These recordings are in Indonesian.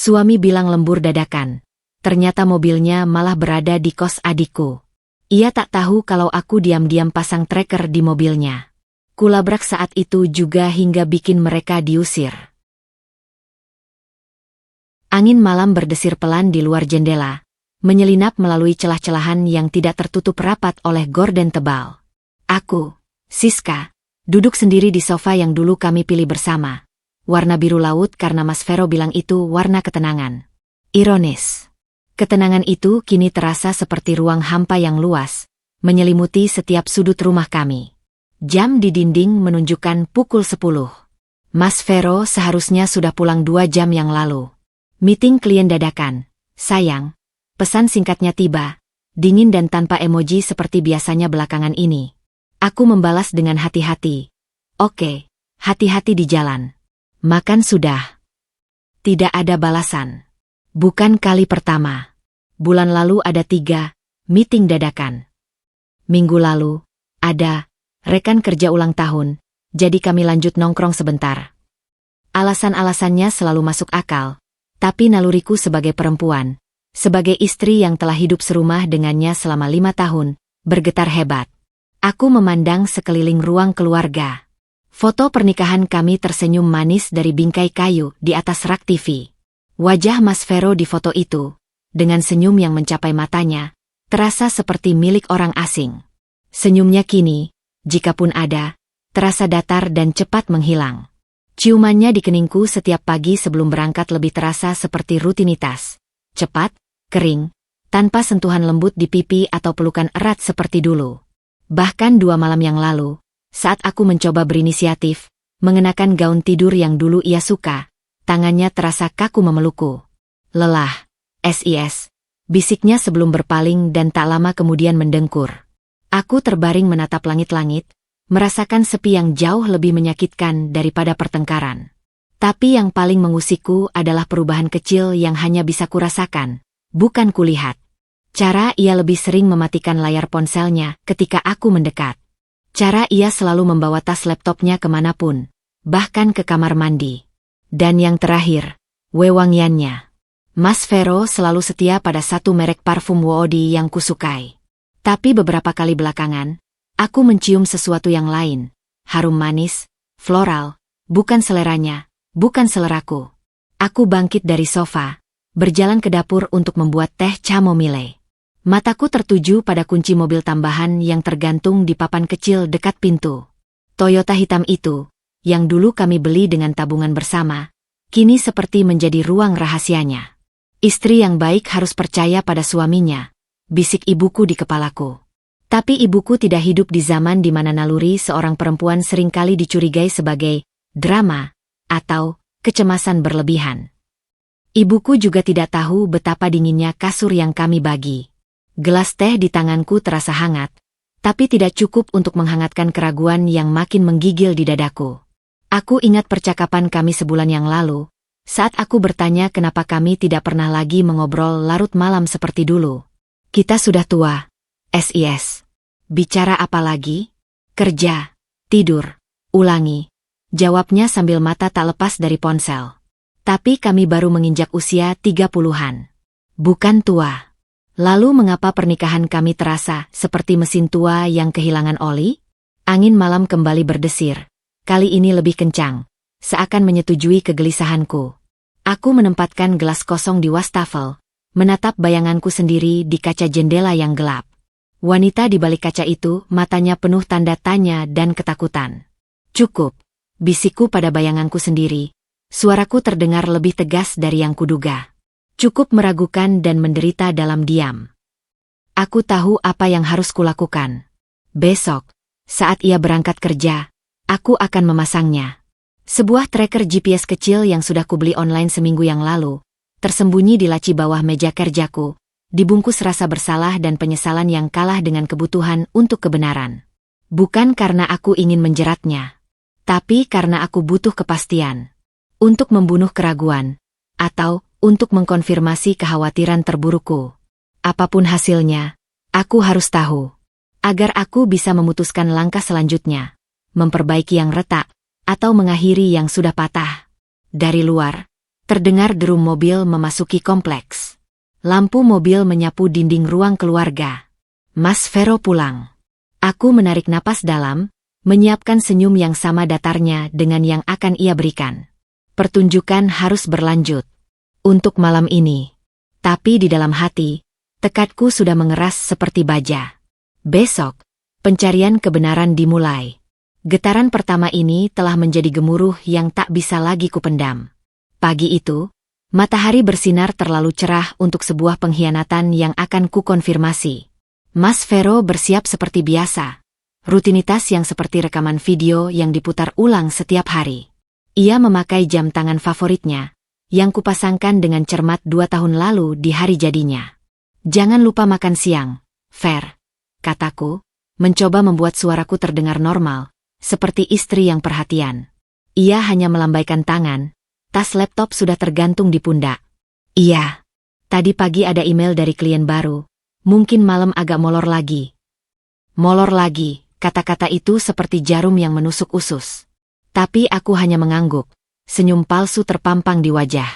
Suami bilang lembur dadakan. Ternyata mobilnya malah berada di kos adikku. Ia tak tahu kalau aku diam-diam pasang tracker di mobilnya. Kulabrak saat itu juga hingga bikin mereka diusir. Angin malam berdesir pelan di luar jendela, menyelinap melalui celah-celahan yang tidak tertutup rapat oleh gorden tebal. Aku, Siska, duduk sendiri di sofa yang dulu kami pilih bersama. Warna biru laut karena Mas Vero bilang itu warna ketenangan. Ironis. Ketenangan itu kini terasa seperti ruang hampa yang luas, menyelimuti setiap sudut rumah kami. Jam di dinding menunjukkan pukul 10. Mas Vero seharusnya sudah pulang 2 jam yang lalu. Meeting klien dadakan. Sayang, pesan singkatnya tiba, dingin dan tanpa emoji seperti biasanya belakangan ini. Aku membalas dengan hati-hati. Oke, hati-hati di jalan. Makan sudah. Tidak ada balasan. Bukan kali pertama. Bulan lalu ada 3 meeting dadakan. Minggu lalu ada rekan kerja ulang tahun, jadi kami lanjut nongkrong sebentar. Alasan-alasannya selalu masuk akal, tapi naluriku sebagai perempuan, sebagai istri yang telah hidup serumah dengannya selama 5 tahun, bergetar hebat. Aku memandang sekeliling ruang keluarga. Foto pernikahan kami tersenyum manis dari bingkai kayu di atas rak TV. Wajah Mas Vero di foto itu, dengan senyum yang mencapai matanya, terasa seperti milik orang asing. Senyumnya kini, jikapun ada, terasa datar dan cepat menghilang. Ciumannya di keningku setiap pagi sebelum berangkat lebih terasa seperti rutinitas. Cepat, kering, tanpa sentuhan lembut di pipi atau pelukan erat seperti dulu. Bahkan 2 malam yang lalu, saat aku mencoba berinisiatif, mengenakan gaun tidur yang dulu ia suka, tangannya terasa kaku memelukku. Lelah, SIS, bisiknya sebelum berpaling dan tak lama kemudian mendengkur. Aku terbaring menatap langit-langit, merasakan sepi yang jauh lebih menyakitkan daripada pertengkaran. Tapi yang paling mengusikku adalah perubahan kecil yang hanya bisa kurasakan, bukan kulihat. Cara ia lebih sering mematikan layar ponselnya ketika aku mendekat. Cara ia selalu membawa tas laptopnya kemanapun, bahkan ke kamar mandi. Dan yang terakhir, wewangiannya. Mas Vero selalu setia pada satu merek parfum Woody yang kusukai. Tapi beberapa kali belakangan, aku mencium sesuatu yang lain. Harum manis, floral, bukan seleranya, bukan seleraku. Aku bangkit dari sofa, berjalan ke dapur untuk membuat teh chamomile. Mataku tertuju pada kunci mobil tambahan yang tergantung di papan kecil dekat pintu. Toyota hitam itu, yang dulu kami beli dengan tabungan bersama, kini seperti menjadi ruang rahasianya. Istri yang baik harus percaya pada suaminya, bisik ibuku di kepalaku. Tapi ibuku tidak hidup di zaman di mana naluri seorang perempuan seringkali dicurigai sebagai drama atau kecemasan berlebihan. Ibuku juga tidak tahu betapa dinginnya kasur yang kami bagi. Gelas teh di tanganku terasa hangat, tapi tidak cukup untuk menghangatkan keraguan yang makin menggigil di dadaku. Aku ingat percakapan kami sebulan yang lalu, saat aku bertanya kenapa kami tidak pernah lagi mengobrol larut malam seperti dulu. Kita sudah tua, SIS. Bicara apa lagi? Kerja, tidur, ulangi. Jawabnya sambil mata tak lepas dari ponsel. Tapi kami baru menginjak usia 30-an. Bukan tua. Lalu mengapa pernikahan kami terasa seperti mesin tua yang kehilangan oli? Angin malam kembali berdesir, kali ini lebih kencang, seakan menyetujui kegelisahanku. Aku menempatkan gelas kosong di wastafel, menatap bayanganku sendiri di kaca jendela yang gelap. Wanita di balik kaca itu matanya penuh tanda tanya dan ketakutan. Cukup, bisikku pada bayanganku sendiri. Suaraku terdengar lebih tegas dari yang kuduga. Cukup meragukan dan menderita dalam diam. Aku tahu apa yang harus kulakukan. Besok, saat ia berangkat kerja, aku akan memasangnya. Sebuah tracker GPS kecil yang sudah kubeli online seminggu yang lalu, tersembunyi di laci bawah meja kerjaku, dibungkus rasa bersalah dan penyesalan yang kalah dengan kebutuhan untuk kebenaran. Bukan karena aku ingin menjeratnya, tapi karena aku butuh kepastian. Untuk membunuh keraguan, atau untuk mengkonfirmasi kekhawatiran terburukku. Apapun hasilnya, aku harus tahu. Agar aku bisa memutuskan langkah selanjutnya, memperbaiki yang retak, atau mengakhiri yang sudah patah. Dari luar, Terdengar deru mobil memasuki kompleks. Lampu mobil menyapu dinding ruang keluarga. Mas Vero pulang. Aku menarik napas dalam, menyiapkan senyum yang sama datarnya dengan yang akan ia berikan. Pertunjukan harus berlanjut. Untuk malam ini. Tapi di dalam hati, tekadku sudah mengeras seperti baja. Besok, pencarian kebenaran dimulai. Getaran pertama ini telah menjadi gemuruh yang tak bisa lagi kupendam. Pagi itu, matahari bersinar terlalu cerah untuk sebuah pengkhianatan yang akan kukonfirmasi. Mas Vero bersiap seperti biasa. Rutinitas yang seperti rekaman video yang diputar ulang setiap hari. Ia memakai jam tangan favoritnya, yang kupasangkan dengan cermat 2 tahun lalu di hari jadinya. Jangan lupa makan siang, Ver, kataku, mencoba membuat suaraku terdengar normal, seperti istri yang perhatian. Ia hanya melambaikan tangan. Tas laptop sudah tergantung di pundak. Iya. Tadi pagi ada email dari klien baru. Mungkin malam agak molor lagi. Molor lagi, kata-kata itu seperti jarum yang menusuk usus. Tapi aku hanya mengangguk. Senyum palsu terpampang di wajah.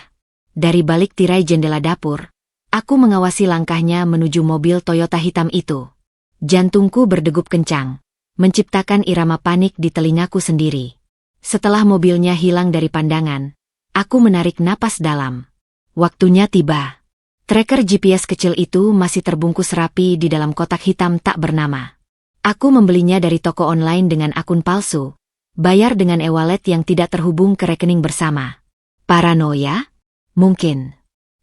Dari balik tirai jendela dapur, aku mengawasi langkahnya menuju mobil Toyota hitam itu. Jantungku berdegup kencang, menciptakan irama panik di telingaku sendiri. Setelah mobilnya hilang dari pandangan, aku menarik napas dalam. Waktunya tiba. Tracker GPS kecil itu masih terbungkus rapi di dalam kotak hitam tak bernama. Aku membelinya dari toko online dengan akun palsu. Bayar dengan e-wallet yang tidak terhubung ke rekening bersama. Paranoia? Mungkin.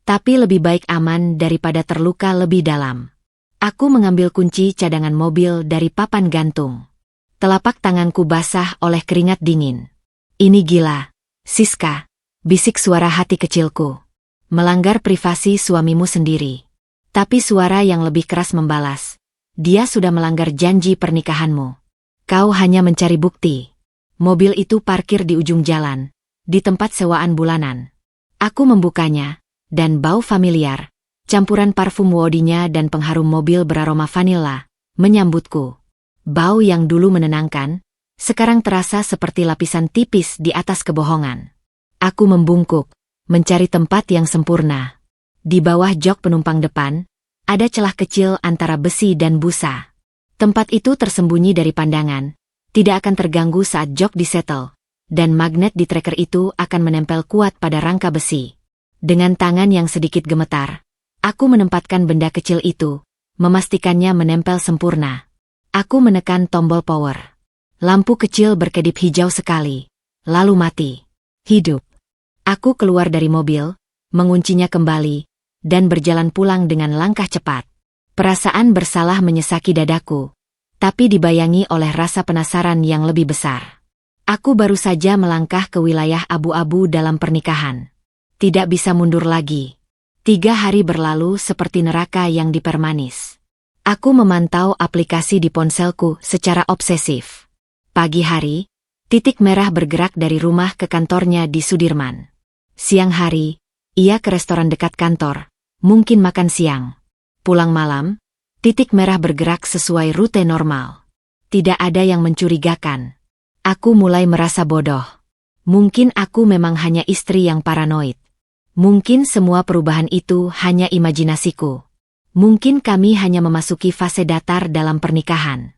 Tapi lebih baik aman daripada terluka lebih dalam. Aku mengambil kunci cadangan mobil dari papan gantung. Telapak tanganku basah oleh keringat dingin. Ini gila, Siska. Bisik suara hati kecilku. Melanggar privasi suamimu sendiri. Tapi suara yang lebih keras membalas. Dia sudah melanggar janji pernikahanmu. Kau hanya mencari bukti. Mobil itu parkir di ujung jalan. Di tempat sewaan bulanan. Aku membukanya. Dan bau familiar. Campuran parfum Wodinya dan pengharum mobil beraroma vanila. Menyambutku. Bau yang dulu menenangkan. Sekarang terasa seperti lapisan tipis di atas kebohongan. Aku membungkuk, mencari tempat yang sempurna. Di bawah jok penumpang depan, ada celah kecil antara besi dan busa. Tempat itu tersembunyi dari pandangan, tidak akan terganggu saat jok disetel, dan magnet di tracker itu akan menempel kuat pada rangka besi. Dengan tangan yang sedikit gemetar, aku menempatkan benda kecil itu, memastikannya menempel sempurna. Aku menekan tombol power. Lampu kecil berkedip hijau sekali, lalu mati. Hidup. Aku keluar dari mobil, menguncinya kembali, dan berjalan pulang dengan langkah cepat. Perasaan bersalah menyesaki dadaku, tapi dibayangi oleh rasa penasaran yang lebih besar. Aku baru saja melangkah ke wilayah abu-abu dalam pernikahan. Tidak bisa mundur lagi. 3 hari berlalu seperti neraka yang dipermanis. Aku memantau aplikasi di ponselku secara obsesif. Pagi hari, titik merah bergerak dari rumah ke kantornya di Sudirman. Siang hari, ia ke restoran dekat kantor, mungkin makan siang. Pulang malam, titik merah bergerak sesuai rute normal. Tidak ada yang mencurigakan. Aku mulai merasa bodoh. Mungkin aku memang hanya istri yang paranoid. Mungkin semua perubahan itu hanya imajinasiku. Mungkin kami hanya memasuki fase datar dalam pernikahan.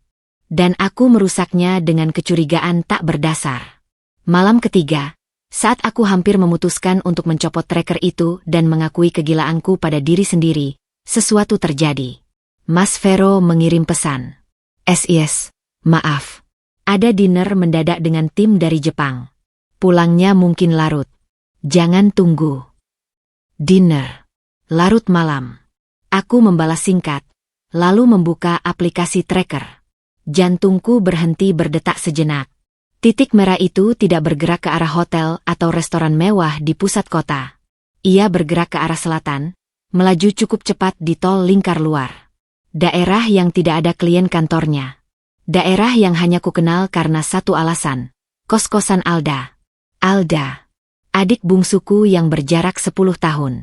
Dan aku merusaknya dengan kecurigaan tak berdasar. Malam ketiga, saat aku hampir memutuskan untuk mencopot tracker itu dan mengakui kegilaanku pada diri sendiri, sesuatu terjadi. Mas Vero mengirim pesan. SIS, maaf. Ada dinner mendadak dengan tim dari Jepang. Pulangnya mungkin larut. Jangan tunggu. Dinner. Larut malam. Aku membalas singkat, lalu membuka aplikasi tracker. Jantungku berhenti berdetak sejenak. Titik merah itu tidak bergerak ke arah hotel atau restoran mewah di pusat kota. Ia bergerak ke arah selatan, melaju cukup cepat di tol lingkar luar. Daerah yang tidak ada klien kantornya. Daerah yang hanya kukenal karena satu alasan, kos-kosan Alda. Alda, adik bungsuku yang berjarak 10 tahun.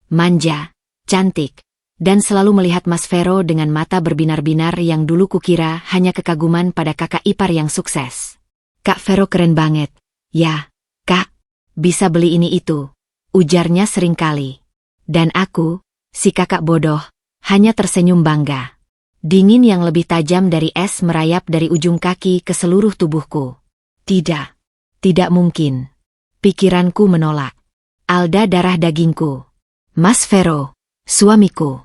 Manja, cantik, dan selalu melihat Mas Vero dengan mata berbinar-binar yang dulu kukira hanya kekaguman pada kakak ipar yang sukses. Kak Vero keren banget. Ya, Kak, bisa beli ini itu. ujarnya seringkali. Dan aku, si kakak bodoh, hanya tersenyum bangga. Dingin yang lebih tajam dari es merayap dari ujung kaki ke seluruh tubuhku. Tidak. Tidak mungkin. Pikiranku menolak. Alda darah dagingku. Mas Vero, suamiku.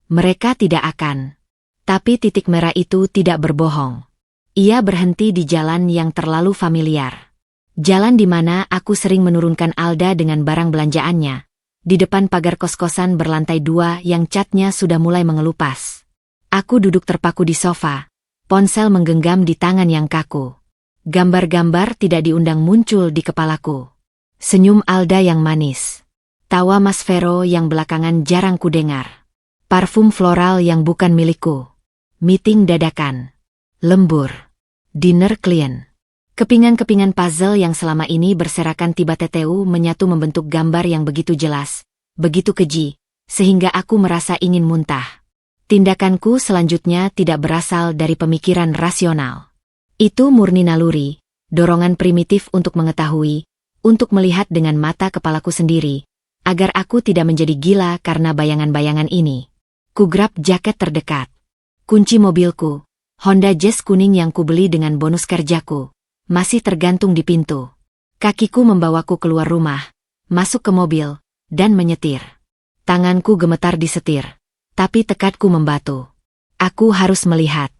Mereka tidak akan. Tapi titik merah itu tidak berbohong. Ia berhenti di jalan yang terlalu familiar. Jalan di mana aku sering menurunkan Alda dengan barang belanjaannya. Di depan pagar kos-kosan berlantai 2 yang catnya sudah mulai mengelupas. Aku duduk terpaku di sofa, ponsel menggenggam di tangan yang kaku. Gambar-gambar tidak diundang muncul di kepalaku. Senyum Alda yang manis. Tawa Mas Vero yang belakangan jarang kudengar. Parfum floral yang bukan milikku. Meeting dadakan. Lembur. Dinner klien. Kepingan-kepingan puzzle yang selama ini berserakan tiba-tiba menyatu membentuk gambar yang begitu jelas, begitu keji, sehingga aku merasa ingin muntah. Tindakanku selanjutnya tidak berasal dari pemikiran rasional. Itu murni naluri, dorongan primitif untuk mengetahui, untuk melihat dengan mata kepalaku sendiri, agar aku tidak menjadi gila karena bayangan-bayangan ini. Kugrab jaket terdekat. Kunci mobilku, Honda Jazz kuning yang kubeli dengan bonus kerjaku, masih tergantung di pintu. Kakiku membawaku keluar rumah, masuk ke mobil, dan menyetir. Tanganku gemetar di setir. Tapi tekadku membatu. Aku harus melihat.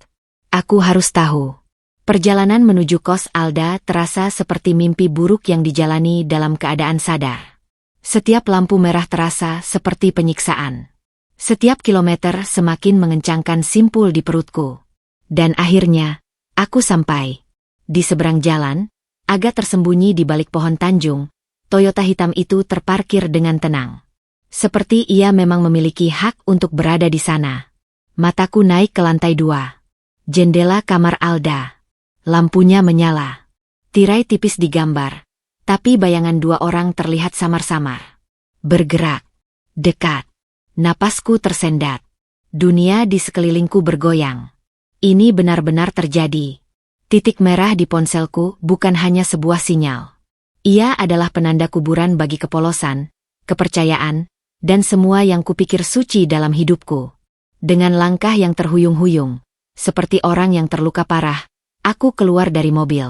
Aku harus tahu. Perjalanan menuju kos Alda terasa seperti mimpi buruk yang dijalani dalam keadaan sadar. Setiap lampu merah terasa seperti penyiksaan. Setiap kilometer semakin mengencangkan simpul di perutku. Dan akhirnya, aku sampai. Di seberang jalan, agak tersembunyi di balik pohon tanjung, Toyota hitam itu terparkir dengan tenang. Seperti ia memang memiliki hak untuk berada di sana. Mataku naik ke lantai 2. Jendela kamar Alda. Lampunya menyala. Tirai tipis digambar, tapi bayangan 2 orang terlihat samar-samar. Bergerak. Dekat. Napasku tersendat. Dunia di sekelilingku bergoyang. Ini benar-benar terjadi. Titik merah di ponselku bukan hanya sebuah sinyal. Ia adalah penanda kuburan bagi kepolosan, kepercayaan, dan semua yang kupikir suci dalam hidupku. Dengan langkah yang terhuyung-huyung, seperti orang yang terluka parah, aku keluar dari mobil.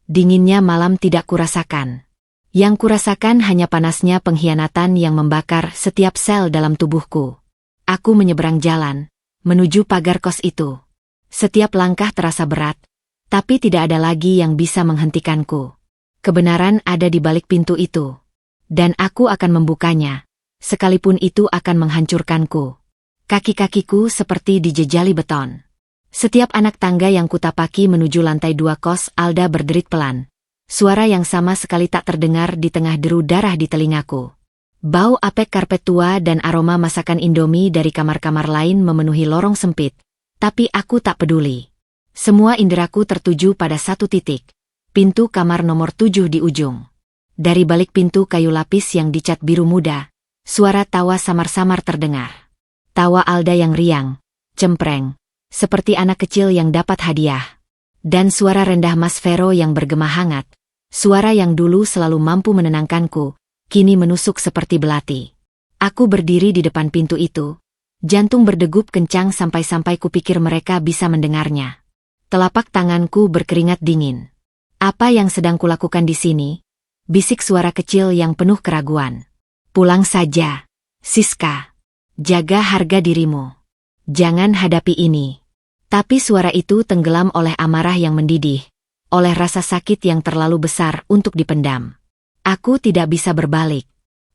Dinginnya malam tidak kurasakan. Yang kurasakan hanya panasnya pengkhianatan yang membakar setiap sel dalam tubuhku. Aku menyeberang jalan, menuju pagar kos itu. Setiap langkah terasa berat, tapi tidak ada lagi yang bisa menghentikanku. Kebenaran ada di balik pintu itu. Dan aku akan membukanya. Sekalipun itu akan menghancurkanku. Kaki-kakiku seperti dijejali beton. Setiap anak tangga yang kutapaki menuju lantai 2 kos Alda berderit pelan. Suara yang sama sekali tak terdengar di tengah deru darah di telingaku. Bau apek karpet tua dan aroma masakan Indomie dari kamar-kamar lain memenuhi lorong sempit. Tapi aku tak peduli. Semua inderaku tertuju pada satu titik. Pintu kamar nomor 7 di ujung. Dari balik pintu kayu lapis yang dicat biru muda, suara tawa samar-samar terdengar. Tawa Alda yang riang, cempreng, seperti anak kecil yang dapat hadiah. Dan suara rendah Mas Vero yang bergema hangat, suara yang dulu selalu mampu menenangkanku, kini menusuk seperti belati. Aku berdiri di depan pintu itu, jantung berdegup kencang sampai-sampai kupikir mereka bisa mendengarnya. Telapak tanganku berkeringat dingin. Apa yang sedang kulakukan di sini? Bisik suara kecil yang penuh keraguan. Pulang saja, Siska. Jaga harga dirimu. Jangan hadapi ini. Tapi suara itu tenggelam oleh amarah yang mendidih, oleh rasa sakit yang terlalu besar untuk dipendam. Aku tidak bisa berbalik.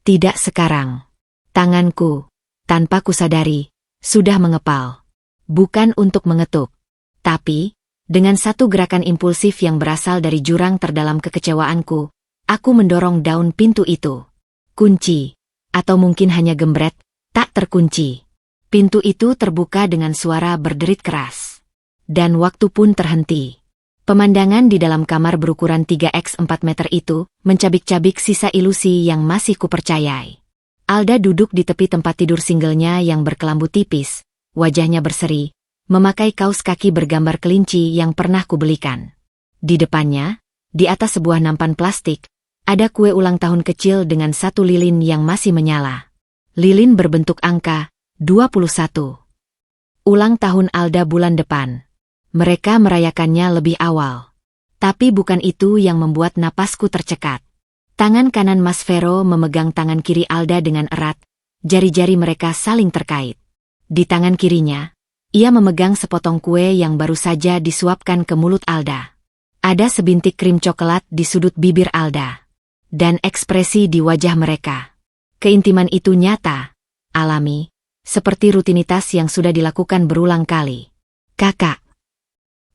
Tidak sekarang. Tanganku, tanpa kusadari, sudah mengepal. Bukan untuk mengetuk. Tapi, dengan satu gerakan impulsif yang berasal dari jurang terdalam kekecewaanku, aku mendorong daun pintu itu. Kunci, atau mungkin hanya gembret, tak terkunci. Pintu itu terbuka dengan suara berderit keras. Dan waktu pun terhenti. Pemandangan di dalam kamar berukuran 3x4 meter itu mencabik-cabik sisa ilusi yang masih kupercayai. Alda duduk di tepi tempat tidur singlenya yang berkelambu tipis, wajahnya berseri, memakai kaos kaki bergambar kelinci yang pernah kubelikan. Di depannya, di atas sebuah nampan plastik, Ada kue ulang tahun kecil dengan satu lilin yang masih menyala. Lilin berbentuk angka 21. Ulang tahun Alda bulan depan. Mereka merayakannya lebih awal. Tapi bukan itu yang membuat napasku tercekat. Tangan kanan Mas Vero memegang tangan kiri Alda dengan erat, jari-jari mereka saling terkait. Di tangan kirinya, ia memegang sepotong kue yang baru saja disuapkan ke mulut Alda. Ada sebintik krim coklat di sudut bibir Alda. Dan ekspresi di wajah mereka. Keintiman itu nyata, alami, seperti rutinitas yang sudah dilakukan berulang kali. Kakak.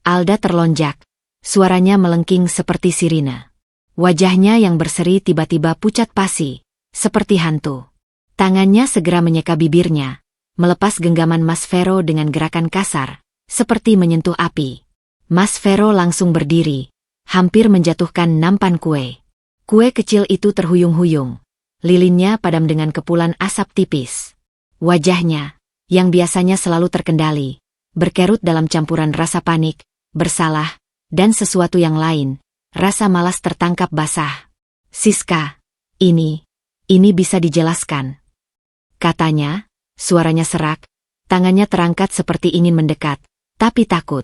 Alda terlonjak, suaranya melengking seperti sirine. Wajahnya yang berseri tiba-tiba pucat pasi, seperti hantu. Tangannya segera menyeka bibirnya, melepas genggaman Mas Vero dengan gerakan kasar, seperti menyentuh api. Mas Vero langsung berdiri, hampir menjatuhkan nampan kue. Kue kecil itu terhuyung-huyung. Lilinnya padam dengan kepulan asap tipis. Wajahnya, yang biasanya selalu terkendali, berkerut dalam campuran rasa panik, bersalah, dan sesuatu yang lain, rasa malas tertangkap basah. Siska, ini bisa dijelaskan. Katanya, suaranya serak, tangannya terangkat seperti ingin mendekat, tapi takut.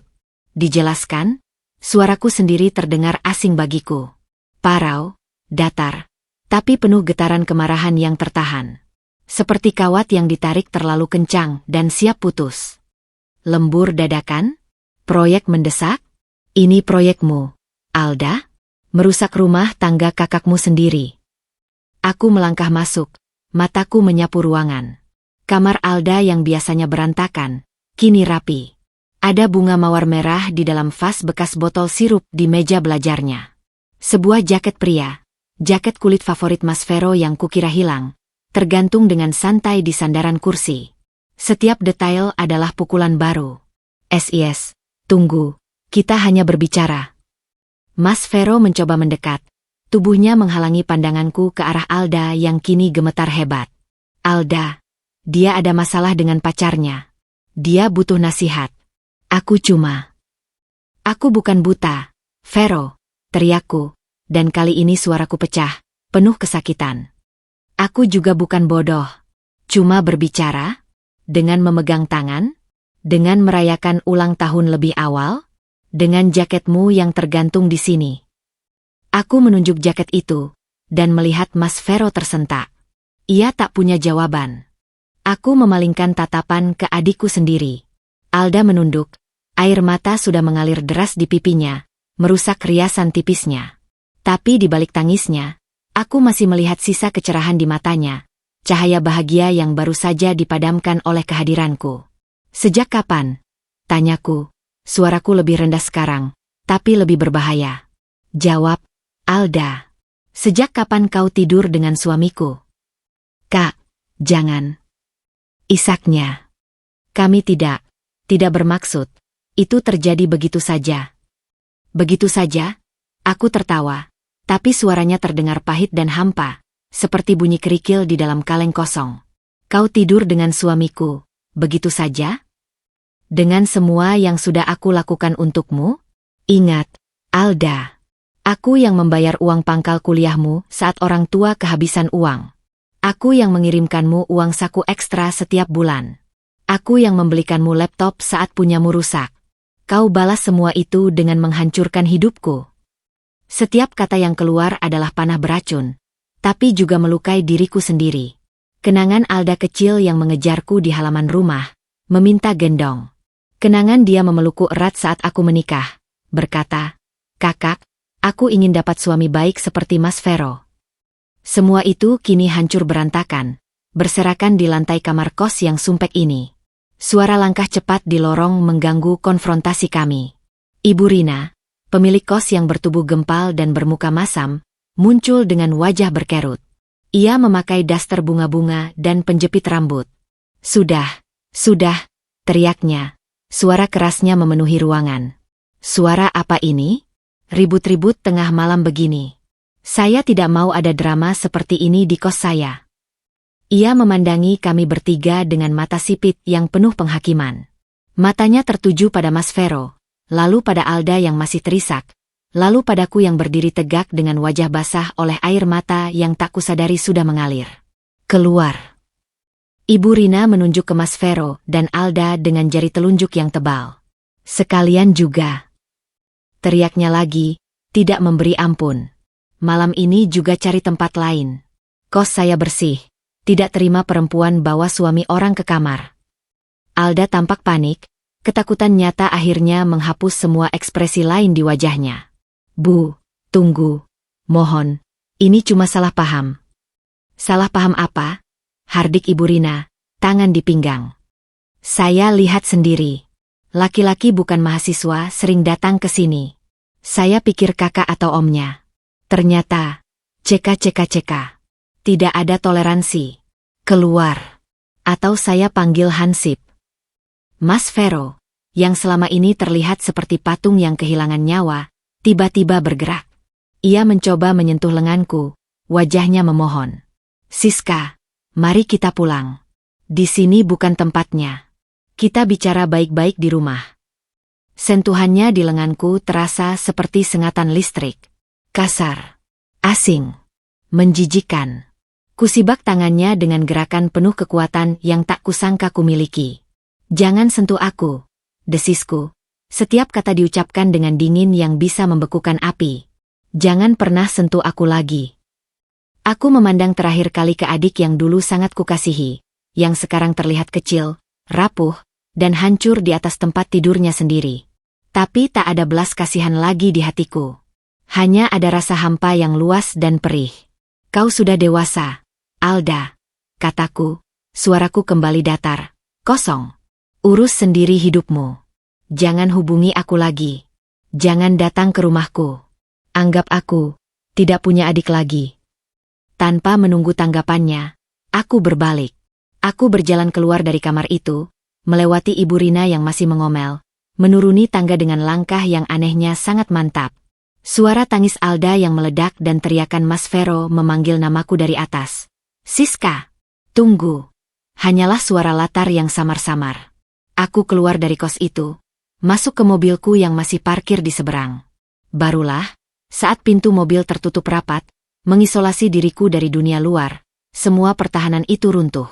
Dijelaskan? Suaraku sendiri terdengar asing bagiku. Parau, datar, tapi penuh getaran kemarahan yang tertahan. Seperti kawat yang ditarik terlalu kencang dan siap putus. Lembur dadakan? Proyek mendesak? Ini proyekmu, Alda? Merusak rumah tangga kakakmu sendiri. Aku melangkah masuk, mataku menyapu ruangan. Kamar Alda yang biasanya berantakan, kini rapi. Ada bunga mawar merah di dalam vas bekas botol sirup di meja belajarnya. Sebuah jaket pria, jaket kulit favorit Mas Vero yang kukira hilang, tergantung dengan santai di sandaran kursi. Setiap detail adalah pukulan baru. SIS, tunggu, kita hanya berbicara. Mas Vero mencoba mendekat. Tubuhnya menghalangi pandanganku ke arah Alda yang kini gemetar hebat. Alda, dia ada masalah dengan pacarnya. Dia butuh nasihat. Aku bukan buta, Vero, teriakku, dan kali ini suaraku pecah, penuh kesakitan. Aku juga bukan bodoh. Cuma berbicara, dengan memegang tangan, dengan merayakan ulang tahun lebih awal, dengan jaketmu yang tergantung di sini. Aku menunjuk jaket itu, dan melihat Mas Vero tersentak. Ia tak punya jawaban. Aku memalingkan tatapan ke adikku sendiri. Alda menunduk, air mata sudah mengalir deras di pipinya, merusak riasan tipisnya. Tapi di balik tangisnya, aku masih melihat sisa kecerahan di matanya, cahaya bahagia yang baru saja dipadamkan oleh kehadiranku. Sejak kapan? Tanyaku, suaraku lebih rendah sekarang, tapi lebih berbahaya. Jawab, Alda. Sejak kapan kau tidur dengan suamiku? Kak, jangan. Isaknya. Kami tidak bermaksud. Itu terjadi begitu saja. Begitu saja? Aku tertawa, tapi suaranya terdengar pahit dan hampa, seperti bunyi kerikil di dalam kaleng kosong. Kau tidur dengan suamiku, begitu saja? Dengan semua yang sudah aku lakukan untukmu? Ingat, Alda, aku yang membayar uang pangkal kuliahmu saat orang tua kehabisan uang. Aku yang mengirimkanmu uang saku ekstra setiap bulan. Aku yang membelikanmu laptop saat punyamu rusak. Kau balas semua itu dengan menghancurkan hidupku. Setiap kata yang keluar adalah panah beracun, tapi juga melukai diriku sendiri. Kenangan Alda kecil yang mengejarku di halaman rumah, meminta gendong. Kenangan dia memelukku erat saat aku menikah, berkata, "Kakak, aku ingin dapat suami baik seperti Mas Vero." Semua itu kini hancur berantakan, berserakan di lantai kamar kos yang sumpek ini. Suara langkah cepat di lorong mengganggu konfrontasi kami. Ibu Rina, pemilik kos yang bertubuh gempal dan bermuka masam, muncul dengan wajah berkerut. Ia memakai daster bunga-bunga dan penjepit rambut. Sudah, teriaknya. Suara kerasnya memenuhi ruangan. Suara apa ini? Ribut-ribut tengah malam begini. Saya tidak mau ada drama seperti ini di kos saya. Ia memandangi kami bertiga dengan mata sipit yang penuh penghakiman. Matanya tertuju pada Mas Vero, lalu pada Alda yang masih terisak, lalu padaku yang berdiri tegak dengan wajah basah oleh air mata yang tak kusadari sudah mengalir. Keluar. Ibu Rina menunjuk ke Mas Vero dan Alda dengan jari telunjuk yang tebal. Sekalian juga. Teriaknya lagi, tidak memberi ampun. Malam ini juga cari tempat lain. Kos saya bersih. Tidak terima perempuan bawa suami orang ke kamar. Alda tampak panik, ketakutan nyata akhirnya menghapus semua ekspresi lain di wajahnya. Bu, tunggu. Mohon, ini cuma salah paham. Salah paham apa? Hardik Ibu Rina, tangan di pinggang. Saya lihat sendiri. Laki-laki bukan mahasiswa sering datang ke sini. Saya pikir kakak atau omnya. Ternyata, cek. Tidak ada toleransi. Keluar. Atau saya panggil Hansip. Mas Vero, yang selama ini terlihat seperti patung yang kehilangan nyawa, tiba-tiba bergerak. Ia mencoba menyentuh lenganku, wajahnya memohon. Siska, mari kita pulang. Di sini bukan tempatnya. Kita bicara baik-baik di rumah. Sentuhannya di lenganku terasa seperti sengatan listrik. Kasar. Asing. Menjijikkan. Kusibak tangannya dengan gerakan penuh kekuatan yang tak kusangka kumiliki. Jangan sentuh aku, desisku. Setiap kata diucapkan dengan dingin yang bisa membekukan api. Jangan pernah sentuh aku lagi. Aku memandang terakhir kali ke adik yang dulu sangat kukasihi, yang sekarang terlihat kecil, rapuh, dan hancur di atas tempat tidurnya sendiri. Tapi tak ada belas kasihan lagi di hatiku. Hanya ada rasa hampa yang luas dan perih. Kau sudah dewasa, Alda, kataku, suaraku kembali datar, kosong. Urus sendiri hidupmu. Jangan hubungi aku lagi. Jangan datang ke rumahku. Anggap aku tidak punya adik lagi. Tanpa menunggu tanggapannya, aku berbalik. Aku berjalan keluar dari kamar itu, melewati Ibu Rina yang masih mengomel, menuruni tangga dengan langkah yang anehnya sangat mantap. Suara tangis Alda yang meledak dan teriakan Mas Vero memanggil namaku dari atas. Siska, tunggu. Hanyalah suara latar yang samar-samar. Aku keluar dari kos itu, masuk ke mobilku yang masih parkir di seberang. Barulah, saat pintu mobil tertutup rapat, mengisolasi diriku dari dunia luar, semua pertahanan itu runtuh.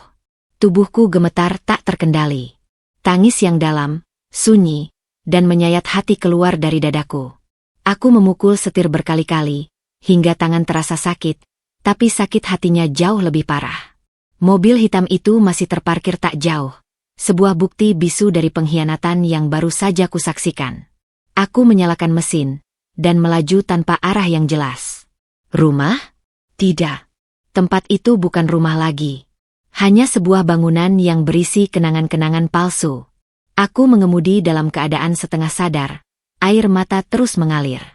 Tubuhku gemetar tak terkendali. Tangis yang dalam, sunyi, dan menyayat hati keluar dari dadaku. Aku memukul setir berkali-kali, hingga tangan terasa sakit, tapi sakit hatinya jauh lebih parah. Mobil hitam itu masih terparkir tak jauh, sebuah bukti bisu dari pengkhianatan yang baru saja kusaksikan. Aku menyalakan mesin, dan melaju tanpa arah yang jelas. Rumah? Tidak. Tempat itu bukan rumah lagi. Hanya sebuah bangunan yang berisi kenangan-kenangan palsu. Aku mengemudi dalam keadaan setengah sadar. Air mata terus mengalir.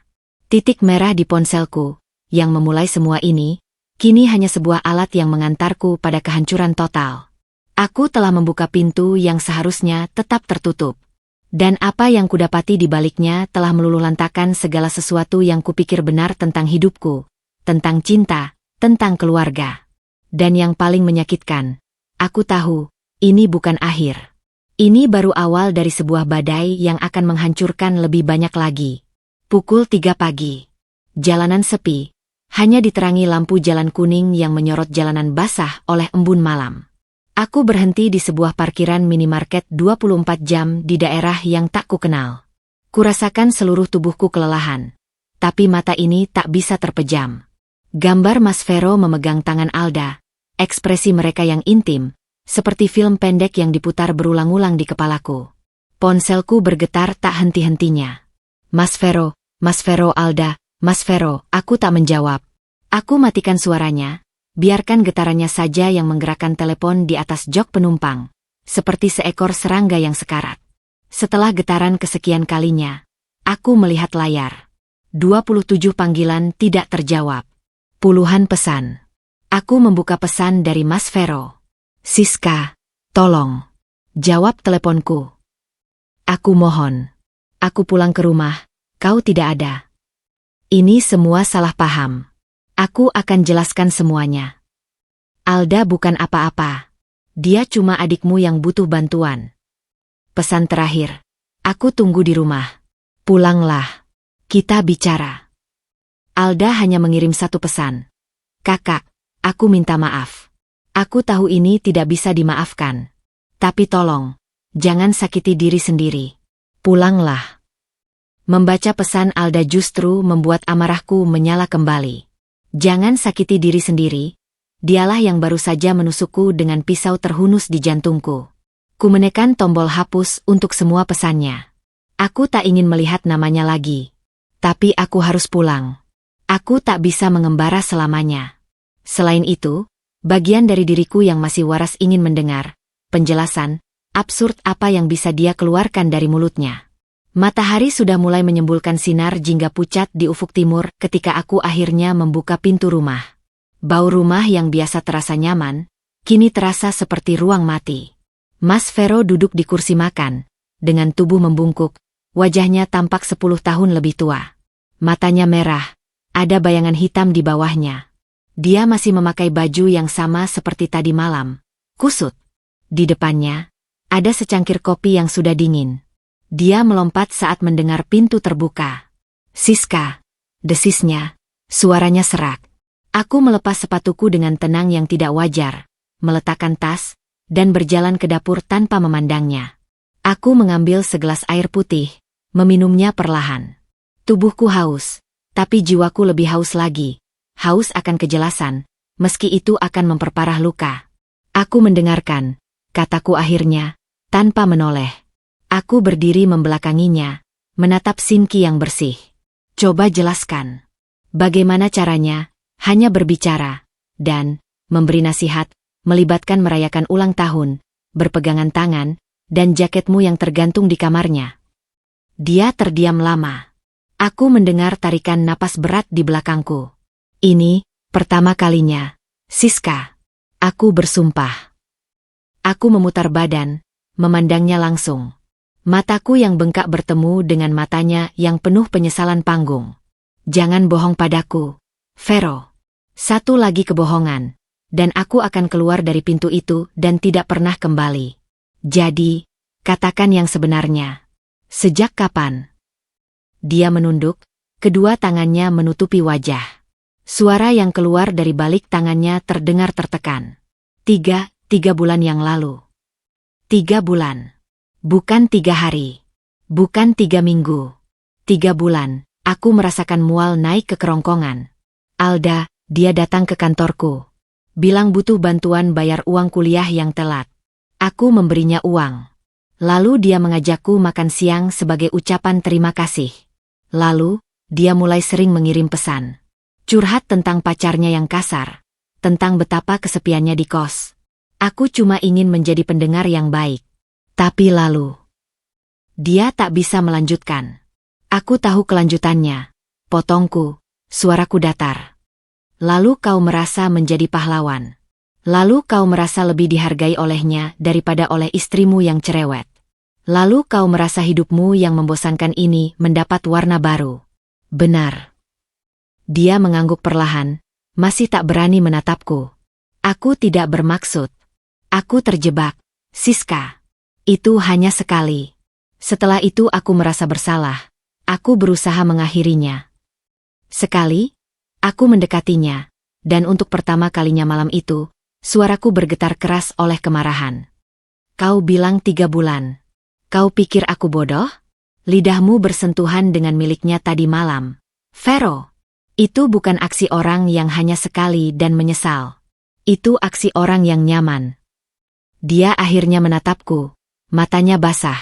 Titik merah di ponselku, yang memulai semua ini, kini hanya sebuah alat yang mengantarku pada kehancuran total. Aku telah membuka pintu yang seharusnya tetap tertutup. Dan apa yang kudapati di baliknya telah meluluhlantakkan segala sesuatu yang kupikir benar tentang hidupku, tentang cinta, tentang keluarga. Dan yang paling menyakitkan, aku tahu, ini bukan akhir. Ini baru awal dari sebuah badai yang akan menghancurkan lebih banyak lagi. Pukul 3 pagi. Jalanan sepi, hanya diterangi lampu jalan kuning yang menyorot jalanan basah oleh embun malam. Aku berhenti di sebuah parkiran minimarket 24 jam di daerah yang tak kukenal. Kurasakan seluruh tubuhku kelelahan, tapi mata ini tak bisa terpejam. Gambar Mas Vero memegang tangan Alda, ekspresi mereka yang intim, seperti film pendek yang diputar berulang-ulang di kepalaku. Ponselku bergetar tak henti-hentinya. Mas Vero, Alda, Mas Vero, aku tak menjawab. Aku matikan suaranya, biarkan getarannya saja yang menggerakkan telepon di atas jok penumpang, seperti seekor serangga yang sekarat. Setelah getaran kesekian kalinya, aku melihat layar. 27 panggilan tidak terjawab. Puluhan pesan. Aku membuka pesan dari Mas Vero. Siska, tolong. Jawab teleponku. Aku mohon. Aku pulang ke rumah, kau tidak ada. Ini semua salah paham. Aku akan jelaskan semuanya. Alda bukan apa-apa. Dia cuma adikmu yang butuh bantuan. Pesan terakhir. Aku tunggu di rumah. Pulanglah. Kita bicara. Alda hanya mengirim satu pesan. Kakak, aku minta maaf. Aku tahu ini tidak bisa dimaafkan. Tapi tolong, jangan sakiti diri sendiri. Pulanglah. Membaca pesan Alda justru membuat amarahku menyala kembali. Jangan sakiti diri sendiri. Dialah yang baru saja menusukku dengan pisau terhunus di jantungku. Ku menekan tombol hapus untuk semua pesannya. Aku tak ingin melihat namanya lagi. Tapi aku harus pulang. Aku tak bisa mengembara selamanya. Selain itu, bagian dari diriku yang masih waras ingin mendengar penjelasan absurd apa yang bisa dia keluarkan dari mulutnya. Matahari sudah mulai menyembulkan sinar jingga pucat di ufuk timur ketika aku akhirnya membuka pintu rumah. Bau rumah yang biasa terasa nyaman, kini terasa seperti ruang mati. Mas Vero duduk di kursi makan, dengan tubuh membungkuk, wajahnya tampak 10 tahun lebih tua. Matanya merah, ada bayangan hitam di bawahnya. Dia masih memakai baju yang sama seperti tadi malam, kusut. Di depannya, ada secangkir kopi yang sudah dingin. Dia melompat saat mendengar pintu terbuka. Siska, desisnya, suaranya serak. Aku melepas sepatuku dengan tenang yang tidak wajar, meletakkan tas, dan berjalan ke dapur tanpa memandangnya. Aku mengambil segelas air putih, meminumnya perlahan. Tubuhku haus, tapi jiwaku lebih haus lagi. Haus akan kejelasan, meski itu akan memperparah luka. Aku mendengarkan, kataku akhirnya, tanpa menoleh. Aku berdiri membelakanginya, menatap Sinki yang bersih. Coba jelaskan. Bagaimana caranya? Hanya berbicara, dan memberi nasihat, melibatkan merayakan ulang tahun, berpegangan tangan, dan jaketmu yang tergantung di kamarnya. Dia terdiam lama. Aku mendengar tarikan napas berat di belakangku. Ini, pertama kalinya, Siska. Aku bersumpah. Aku memutar badan, memandangnya langsung. Mataku yang bengkak bertemu dengan matanya yang penuh penyesalan panggung. Jangan bohong padaku, Vero. Satu lagi kebohongan, dan aku akan keluar dari pintu itu dan tidak pernah kembali. Jadi, katakan yang sebenarnya. Sejak kapan? Dia menunduk, kedua tangannya menutupi wajah. Suara yang keluar dari balik tangannya terdengar tertekan. 3 bulan yang lalu. 3 bulan. Bukan 3 hari. Bukan 3 minggu. 3 bulan, aku merasakan mual naik ke kerongkongan. Alda, dia datang ke kantorku. Bilang butuh bantuan bayar uang kuliah yang telat. Aku memberinya uang. Lalu dia mengajakku makan siang sebagai ucapan terima kasih. Lalu, dia mulai sering mengirim pesan. Curhat tentang pacarnya yang kasar. Tentang betapa kesepiannya di kos. Aku cuma ingin menjadi pendengar yang baik. Tapi lalu, dia tak bisa melanjutkan. Aku tahu kelanjutannya. Potongku, suaraku datar. Lalu kau merasa menjadi pahlawan. Lalu kau merasa lebih dihargai olehnya daripada oleh istrimu yang cerewet. Lalu kau merasa hidupmu yang membosankan ini mendapat warna baru. Benar. Dia mengangguk perlahan, masih tak berani menatapku. Aku tidak bermaksud. Aku terjebak, Siska. Itu hanya sekali. Setelah itu aku merasa bersalah. Aku berusaha mengakhirinya. Sekali, aku mendekatinya, dan untuk pertama kalinya malam itu, suaraku bergetar keras oleh kemarahan. Kau bilang 3 bulan. Kau pikir aku bodoh? Lidahmu bersentuhan dengan miliknya tadi malam. Vero, itu bukan aksi orang yang hanya sekali dan menyesal. Itu aksi orang yang nyaman. Dia akhirnya menatapku, matanya basah.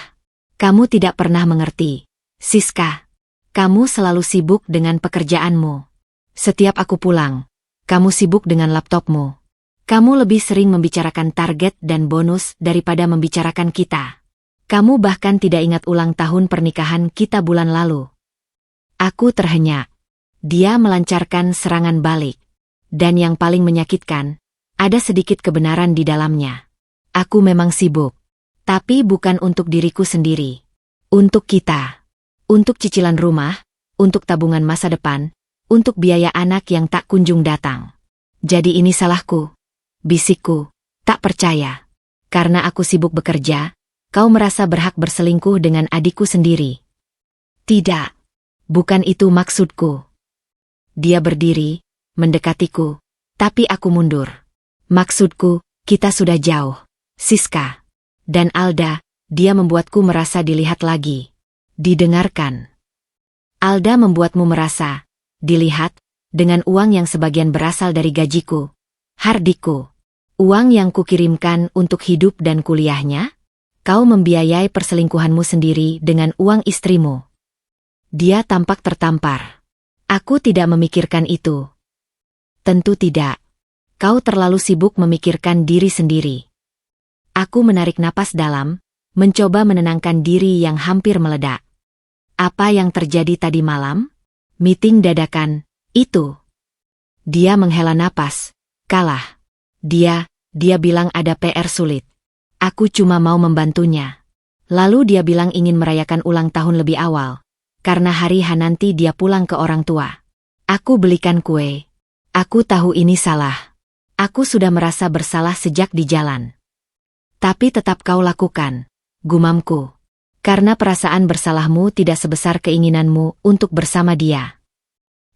Kamu tidak pernah mengerti, Siska. Kamu selalu sibuk dengan pekerjaanmu. Setiap aku pulang, kamu sibuk dengan laptopmu. Kamu lebih sering membicarakan target dan bonus daripada membicarakan kita. Kamu bahkan tidak ingat ulang tahun pernikahan kita bulan lalu. Aku terhenyak. Dia melancarkan serangan balik. Dan yang paling menyakitkan, ada sedikit kebenaran di dalamnya. Aku memang sibuk. Tapi bukan untuk diriku sendiri. Untuk kita. Untuk cicilan rumah, untuk tabungan masa depan, untuk biaya anak yang tak kunjung datang. Jadi ini salahku. Bisikku, tak percaya. Karena aku sibuk bekerja, kau merasa berhak berselingkuh dengan adikku sendiri. Tidak. Bukan itu maksudku. Dia berdiri, mendekatiku, tapi aku mundur. Maksudku, kita sudah jauh. Siska. Dan Alda, dia membuatku merasa dilihat lagi. Didengarkan. Alda membuatmu merasa dilihat dengan uang yang sebagian berasal dari gajiku. Hardiku. Uang yang kukirimkan untuk hidup dan kuliahnya? Kau membiayai perselingkuhanmu sendiri dengan uang istrimu. Dia tampak tertampar. Aku tidak memikirkan itu. Tentu tidak. Kau terlalu sibuk memikirkan diri sendiri. Aku menarik napas dalam, mencoba menenangkan diri yang hampir meledak. Apa yang terjadi tadi malam? Meeting dadakan, itu. Dia menghela napas. Kalah. Dia bilang ada PR sulit. Aku cuma mau membantunya. Lalu dia bilang ingin merayakan ulang tahun lebih awal. Karena hari H nanti dia pulang ke orang tua. Aku belikan kue. Aku tahu ini salah. Aku sudah merasa bersalah sejak di jalan. Tapi tetap kau lakukan, gumamku. Karena perasaan bersalahmu tidak sebesar keinginanmu untuk bersama dia.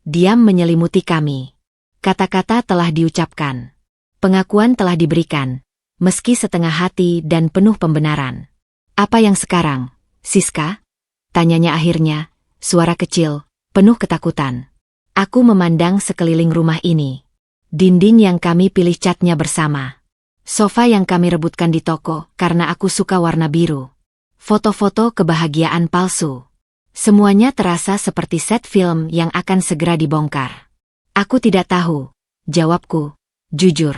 Diam menyelimuti kami. Kata-kata telah diucapkan. Pengakuan telah diberikan, meski setengah hati dan penuh pembenaran. Apa yang sekarang, Siska? Tanyanya akhirnya, suara kecil, penuh ketakutan. Aku memandang sekeliling rumah ini. Dinding yang kami pilih catnya bersama. Sofa yang kami rebutkan di toko karena aku suka warna biru. Foto-foto kebahagiaan palsu. Semuanya terasa seperti set film yang akan segera dibongkar. Aku tidak tahu, jawabku, jujur.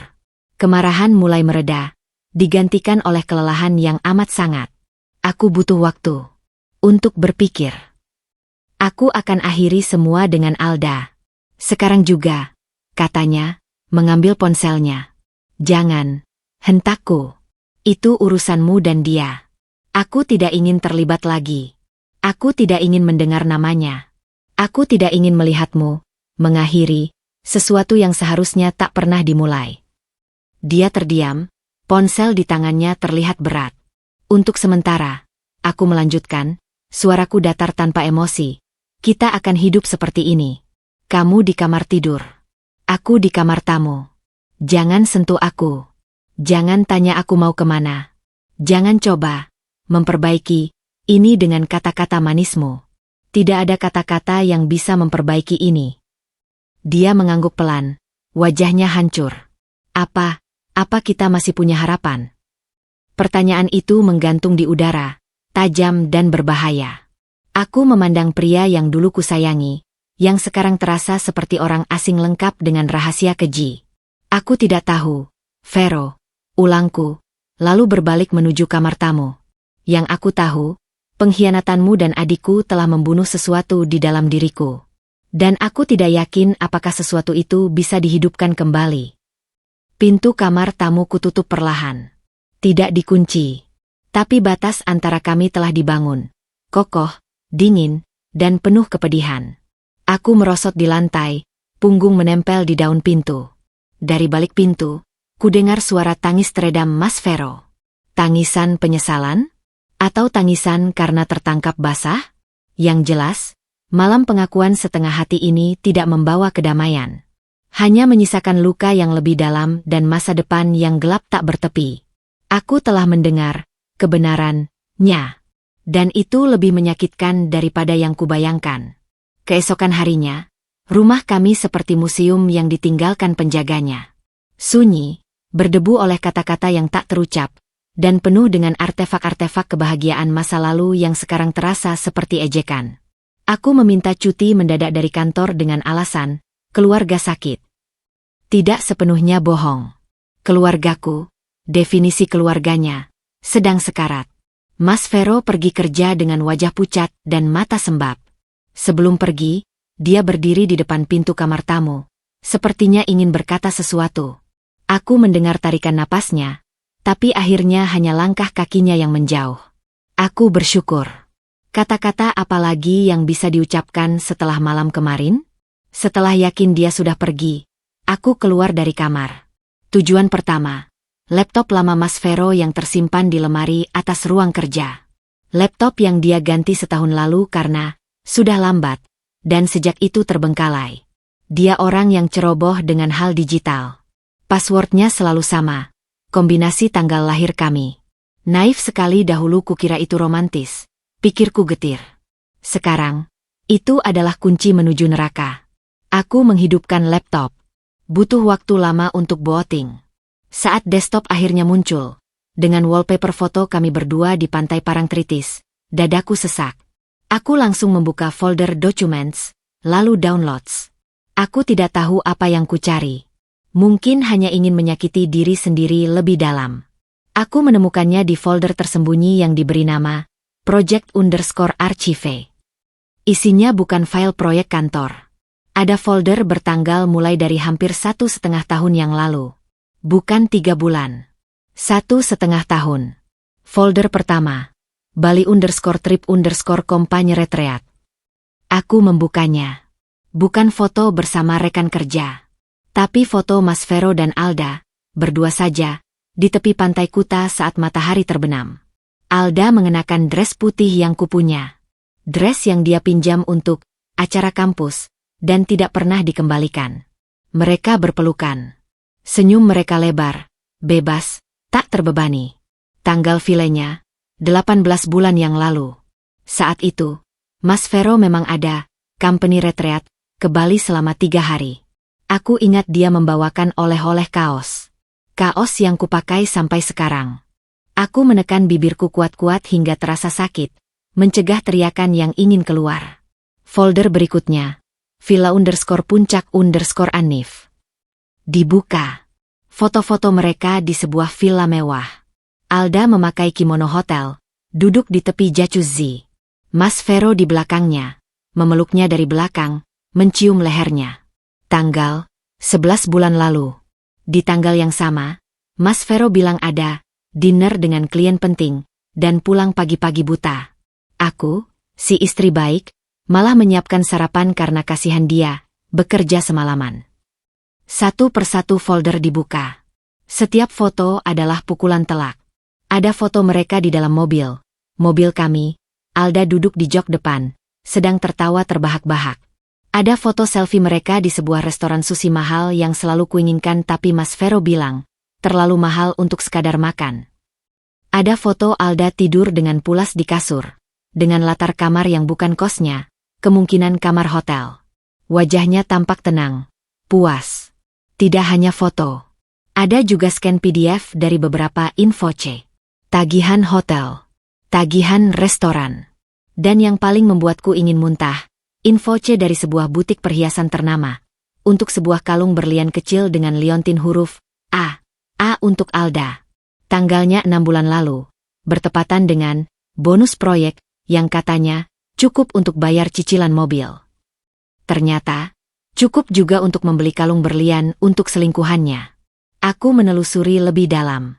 Kemarahan mulai mereda, digantikan oleh kelelahan yang amat sangat. Aku butuh waktu untuk berpikir. Aku akan akhiri semua dengan Alda. Sekarang juga, katanya, mengambil ponselnya. Jangan, hentakku. Itu urusanmu dan dia. Aku tidak ingin terlibat lagi. Aku tidak ingin mendengar namanya. Aku tidak ingin melihatmu mengakhiri sesuatu yang seharusnya tak pernah dimulai. Dia terdiam, ponsel di tangannya terlihat berat. Untuk sementara, aku melanjutkan, suaraku datar tanpa emosi. Kita akan hidup seperti ini. Kamu di kamar tidur. Aku di kamar tamu. Jangan sentuh aku. Jangan tanya aku mau kemana. Jangan coba memperbaiki ini dengan kata-kata manismu. Tidak ada kata-kata yang bisa memperbaiki ini. Dia mengangguk pelan. Wajahnya hancur. Apa kita masih punya harapan? Pertanyaan itu menggantung di udara, tajam dan berbahaya. Aku memandang pria yang dulu kusayangi, yang sekarang terasa seperti orang asing lengkap dengan rahasia keji. Aku tidak tahu, Vero, ulangku, lalu berbalik menuju kamar tamu. Yang aku tahu, pengkhianatanmu dan adikku telah membunuh sesuatu di dalam diriku. Dan aku tidak yakin apakah sesuatu itu bisa dihidupkan kembali. Pintu kamar tamu kututup perlahan. Tidak dikunci. Tapi batas antara kami telah dibangun. Kokoh, dingin, dan penuh kepedihan. Aku merosot di lantai, punggung menempel di daun pintu. Dari balik pintu, kudengar suara tangis teredam Mas Vero. Tangisan penyesalan? Atau tangisan karena tertangkap basah? Yang jelas, malam pengakuan setengah hati ini tidak membawa kedamaian. Hanya menyisakan luka yang lebih dalam dan masa depan yang gelap tak bertepi. Aku telah mendengar kebenarannya. Dan itu lebih menyakitkan daripada yang kubayangkan. Keesokan harinya, rumah kami seperti museum yang ditinggalkan penjaganya. Sunyi, berdebu oleh kata-kata yang tak terucap, dan penuh dengan artefak-artefak kebahagiaan masa lalu yang sekarang terasa seperti ejekan. Aku meminta cuti mendadak dari kantor dengan alasan, keluarga sakit. Tidak sepenuhnya bohong. Keluargaku, definisi keluarganya, sedang sekarat. Mas Vero pergi kerja dengan wajah pucat dan mata sembab. Sebelum pergi, dia berdiri di depan pintu kamar tamu. Sepertinya ingin berkata sesuatu. Aku mendengar tarikan napasnya, tapi akhirnya hanya langkah kakinya yang menjauh. Aku bersyukur. Kata-kata apa lagi yang bisa diucapkan setelah malam kemarin? Setelah yakin dia sudah pergi, aku keluar dari kamar. Tujuan pertama, laptop lama Mas Vero yang tersimpan di lemari atas ruang kerja. Laptop yang dia ganti setahun lalu karena sudah lambat, dan sejak itu terbengkalai. Dia orang yang ceroboh dengan hal digital. Passwordnya selalu sama, kombinasi tanggal lahir kami. Naif sekali dahulu kukira itu romantis, pikirku getir. Sekarang, itu adalah kunci menuju neraka. Aku menghidupkan laptop. Butuh waktu lama untuk booting. Saat desktop akhirnya muncul, dengan wallpaper foto kami berdua di pantai Parangtritis, dadaku sesak. Aku langsung membuka folder documents, lalu downloads. Aku tidak tahu apa yang kucari. Mungkin hanya ingin menyakiti diri sendiri lebih dalam. Aku menemukannya di folder tersembunyi yang diberi nama Project_Archive. Isinya bukan file proyek kantor. Ada folder bertanggal mulai dari hampir 1,5 tahun yang lalu. Bukan 3 bulan. 1,5 tahun. Folder pertama. Bali_trip_company retreat. Aku membukanya. Bukan foto bersama rekan kerja. Tapi foto Mas Vero dan Alda, berdua saja, di tepi pantai Kuta saat matahari terbenam. Alda mengenakan dress putih yang kupunya. Dress yang dia pinjam untuk acara kampus, dan tidak pernah dikembalikan. Mereka berpelukan. Senyum mereka lebar, bebas, tak terbebani. Tanggal filenya, 18 bulan yang lalu. Saat itu, Mas Vero memang ada, company retreat, ke Bali selama 3 hari. Aku ingat dia membawakan oleh-oleh kaos. Kaos yang kupakai sampai sekarang. Aku menekan bibirku kuat-kuat hingga terasa sakit, mencegah teriakan yang ingin keluar. Folder berikutnya, Villa_Puncak_Anif. Dibuka. Foto-foto mereka di sebuah villa mewah. Alda memakai kimono hotel, duduk di tepi jacuzzi. Mas Vero di belakangnya, memeluknya dari belakang, mencium lehernya. Tanggal, 11 bulan lalu. Di tanggal yang sama, Mas Vero bilang ada dinner dengan klien penting, dan pulang pagi-pagi buta. Aku, si istri baik, malah menyiapkan sarapan karena kasihan dia, bekerja semalaman. Satu persatu folder dibuka. Setiap foto adalah pukulan telak. Ada foto mereka di dalam mobil. Mobil kami, Alda duduk di jok depan, sedang tertawa terbahak-bahak. Ada foto selfie mereka di sebuah restoran sushi mahal yang selalu kuinginkan tapi Mas Vero bilang, terlalu mahal untuk sekadar makan. Ada foto Alda tidur dengan pulas di kasur, dengan latar kamar yang bukan kosnya, kemungkinan kamar hotel. Wajahnya tampak tenang, puas. Tidak hanya foto. Ada juga scan PDF dari beberapa info C. Tagihan hotel. Tagihan restoran. Dan yang paling membuatku ingin muntah, info C dari sebuah butik perhiasan ternama, untuk sebuah kalung berlian kecil dengan liontin huruf A. A untuk Alda. Tanggalnya 6 bulan lalu, bertepatan dengan bonus proyek yang katanya cukup untuk bayar cicilan mobil. Ternyata, cukup juga untuk membeli kalung berlian untuk selingkuhannya. Aku menelusuri lebih dalam.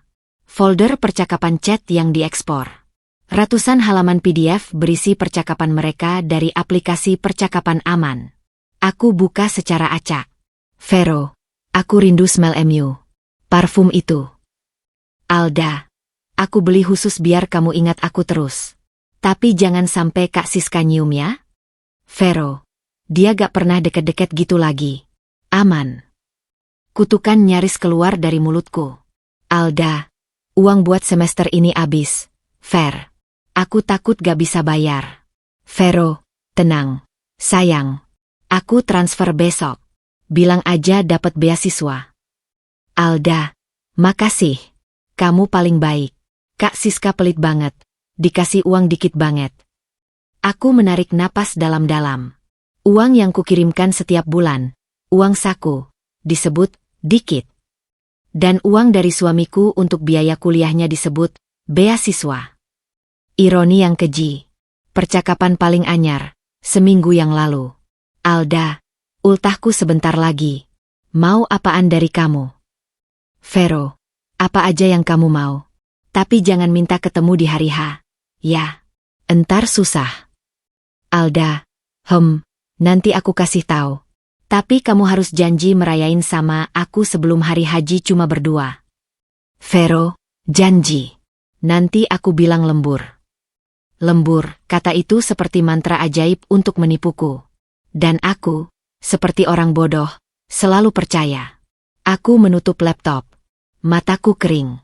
Folder percakapan chat yang diekspor. Ratusan halaman PDF berisi percakapan mereka dari aplikasi percakapan aman. Aku buka secara acak. Vero, aku rindu smell MU. Parfum itu. Alda, aku beli khusus biar kamu ingat aku terus. Tapi jangan sampai Kak Siska nyium ya. Vero, dia gak pernah deket-deket gitu lagi. Aman. Kutukan nyaris keluar dari mulutku. Alda, uang buat semester ini habis. Ver. Aku takut gak bisa bayar. Vero, tenang. Sayang. Aku transfer besok. Bilang aja dapat beasiswa. Alda, makasih. Kamu paling baik. Kak Siska pelit banget. Dikasih uang dikit banget. Aku menarik napas dalam-dalam. Uang yang kukirimkan setiap bulan, uang saku, disebut dikit. Dan uang dari suamiku untuk biaya kuliahnya disebut beasiswa. Ironi yang keji. Percakapan paling anyar, seminggu yang lalu. Alda, ultahku sebentar lagi. Mau apaan dari kamu? Vero, apa aja yang kamu mau. Tapi jangan minta ketemu di hari H. Ya, entar susah. Alda, nanti aku kasih tahu. Tapi kamu harus janji merayain sama aku sebelum hari haji cuma berdua. Vero, janji. Nanti aku bilang lembur. Lembur, kata itu seperti mantra ajaib untuk menipuku. Dan aku, seperti orang bodoh, selalu percaya. Aku menutup laptop. Mataku kering.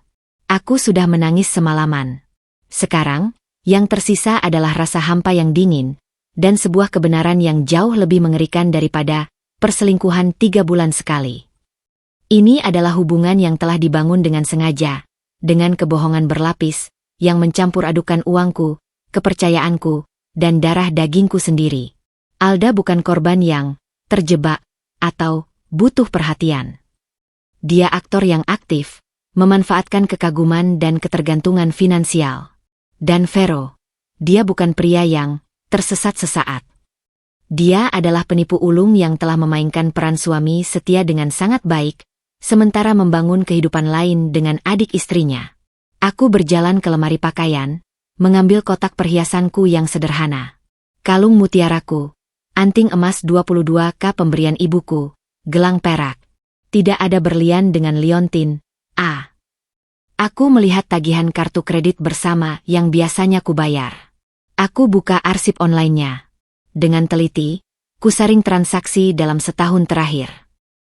Aku sudah menangis semalaman. Sekarang, yang tersisa adalah rasa hampa yang dingin, dan sebuah kebenaran yang jauh lebih mengerikan daripada perselingkuhan 3 bulan sekali. Ini adalah hubungan yang telah dibangun dengan sengaja, dengan kebohongan berlapis, yang mencampur adukan uangku, kepercayaanku, dan darah dagingku sendiri. Alda bukan korban yang terjebak atau butuh perhatian. Dia aktor yang aktif, memanfaatkan kekaguman dan ketergantungan finansial. Dan Vero, dia bukan pria yang tersesat sesaat. Dia adalah penipu ulung yang telah memainkan peran suami setia dengan sangat baik, sementara membangun kehidupan lain dengan adik istrinya. Aku berjalan ke lemari pakaian, mengambil kotak perhiasanku yang sederhana. Kalung mutiaraku, anting emas 22K pemberian ibuku, gelang perak. Tidak ada berlian dengan liontin. Aku melihat tagihan kartu kredit bersama yang biasanya kubayar. Aku buka arsip online-nya. Dengan teliti, kusaring transaksi dalam setahun terakhir.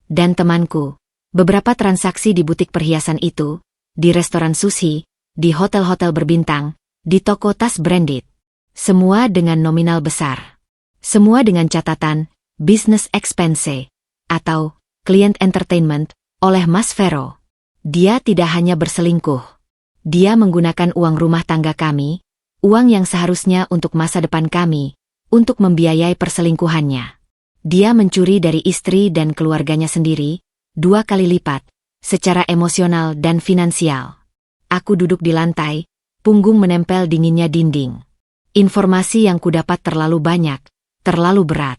Dan temanku, beberapa transaksi di butik perhiasan itu, di restoran sushi, di hotel-hotel berbintang, di toko tas branded. Semua dengan nominal besar. Semua dengan catatan, business expense, atau client entertainment, oleh Mas Vero. Dia tidak hanya berselingkuh. Dia menggunakan uang rumah tangga kami, uang yang seharusnya untuk masa depan kami, untuk membiayai perselingkuhannya. Dia mencuri dari istri dan keluarganya sendiri, 2 kali lipat, secara emosional dan finansial. Aku duduk di lantai, punggung menempel dinginnya dinding. Informasi yang kudapat terlalu banyak, terlalu berat.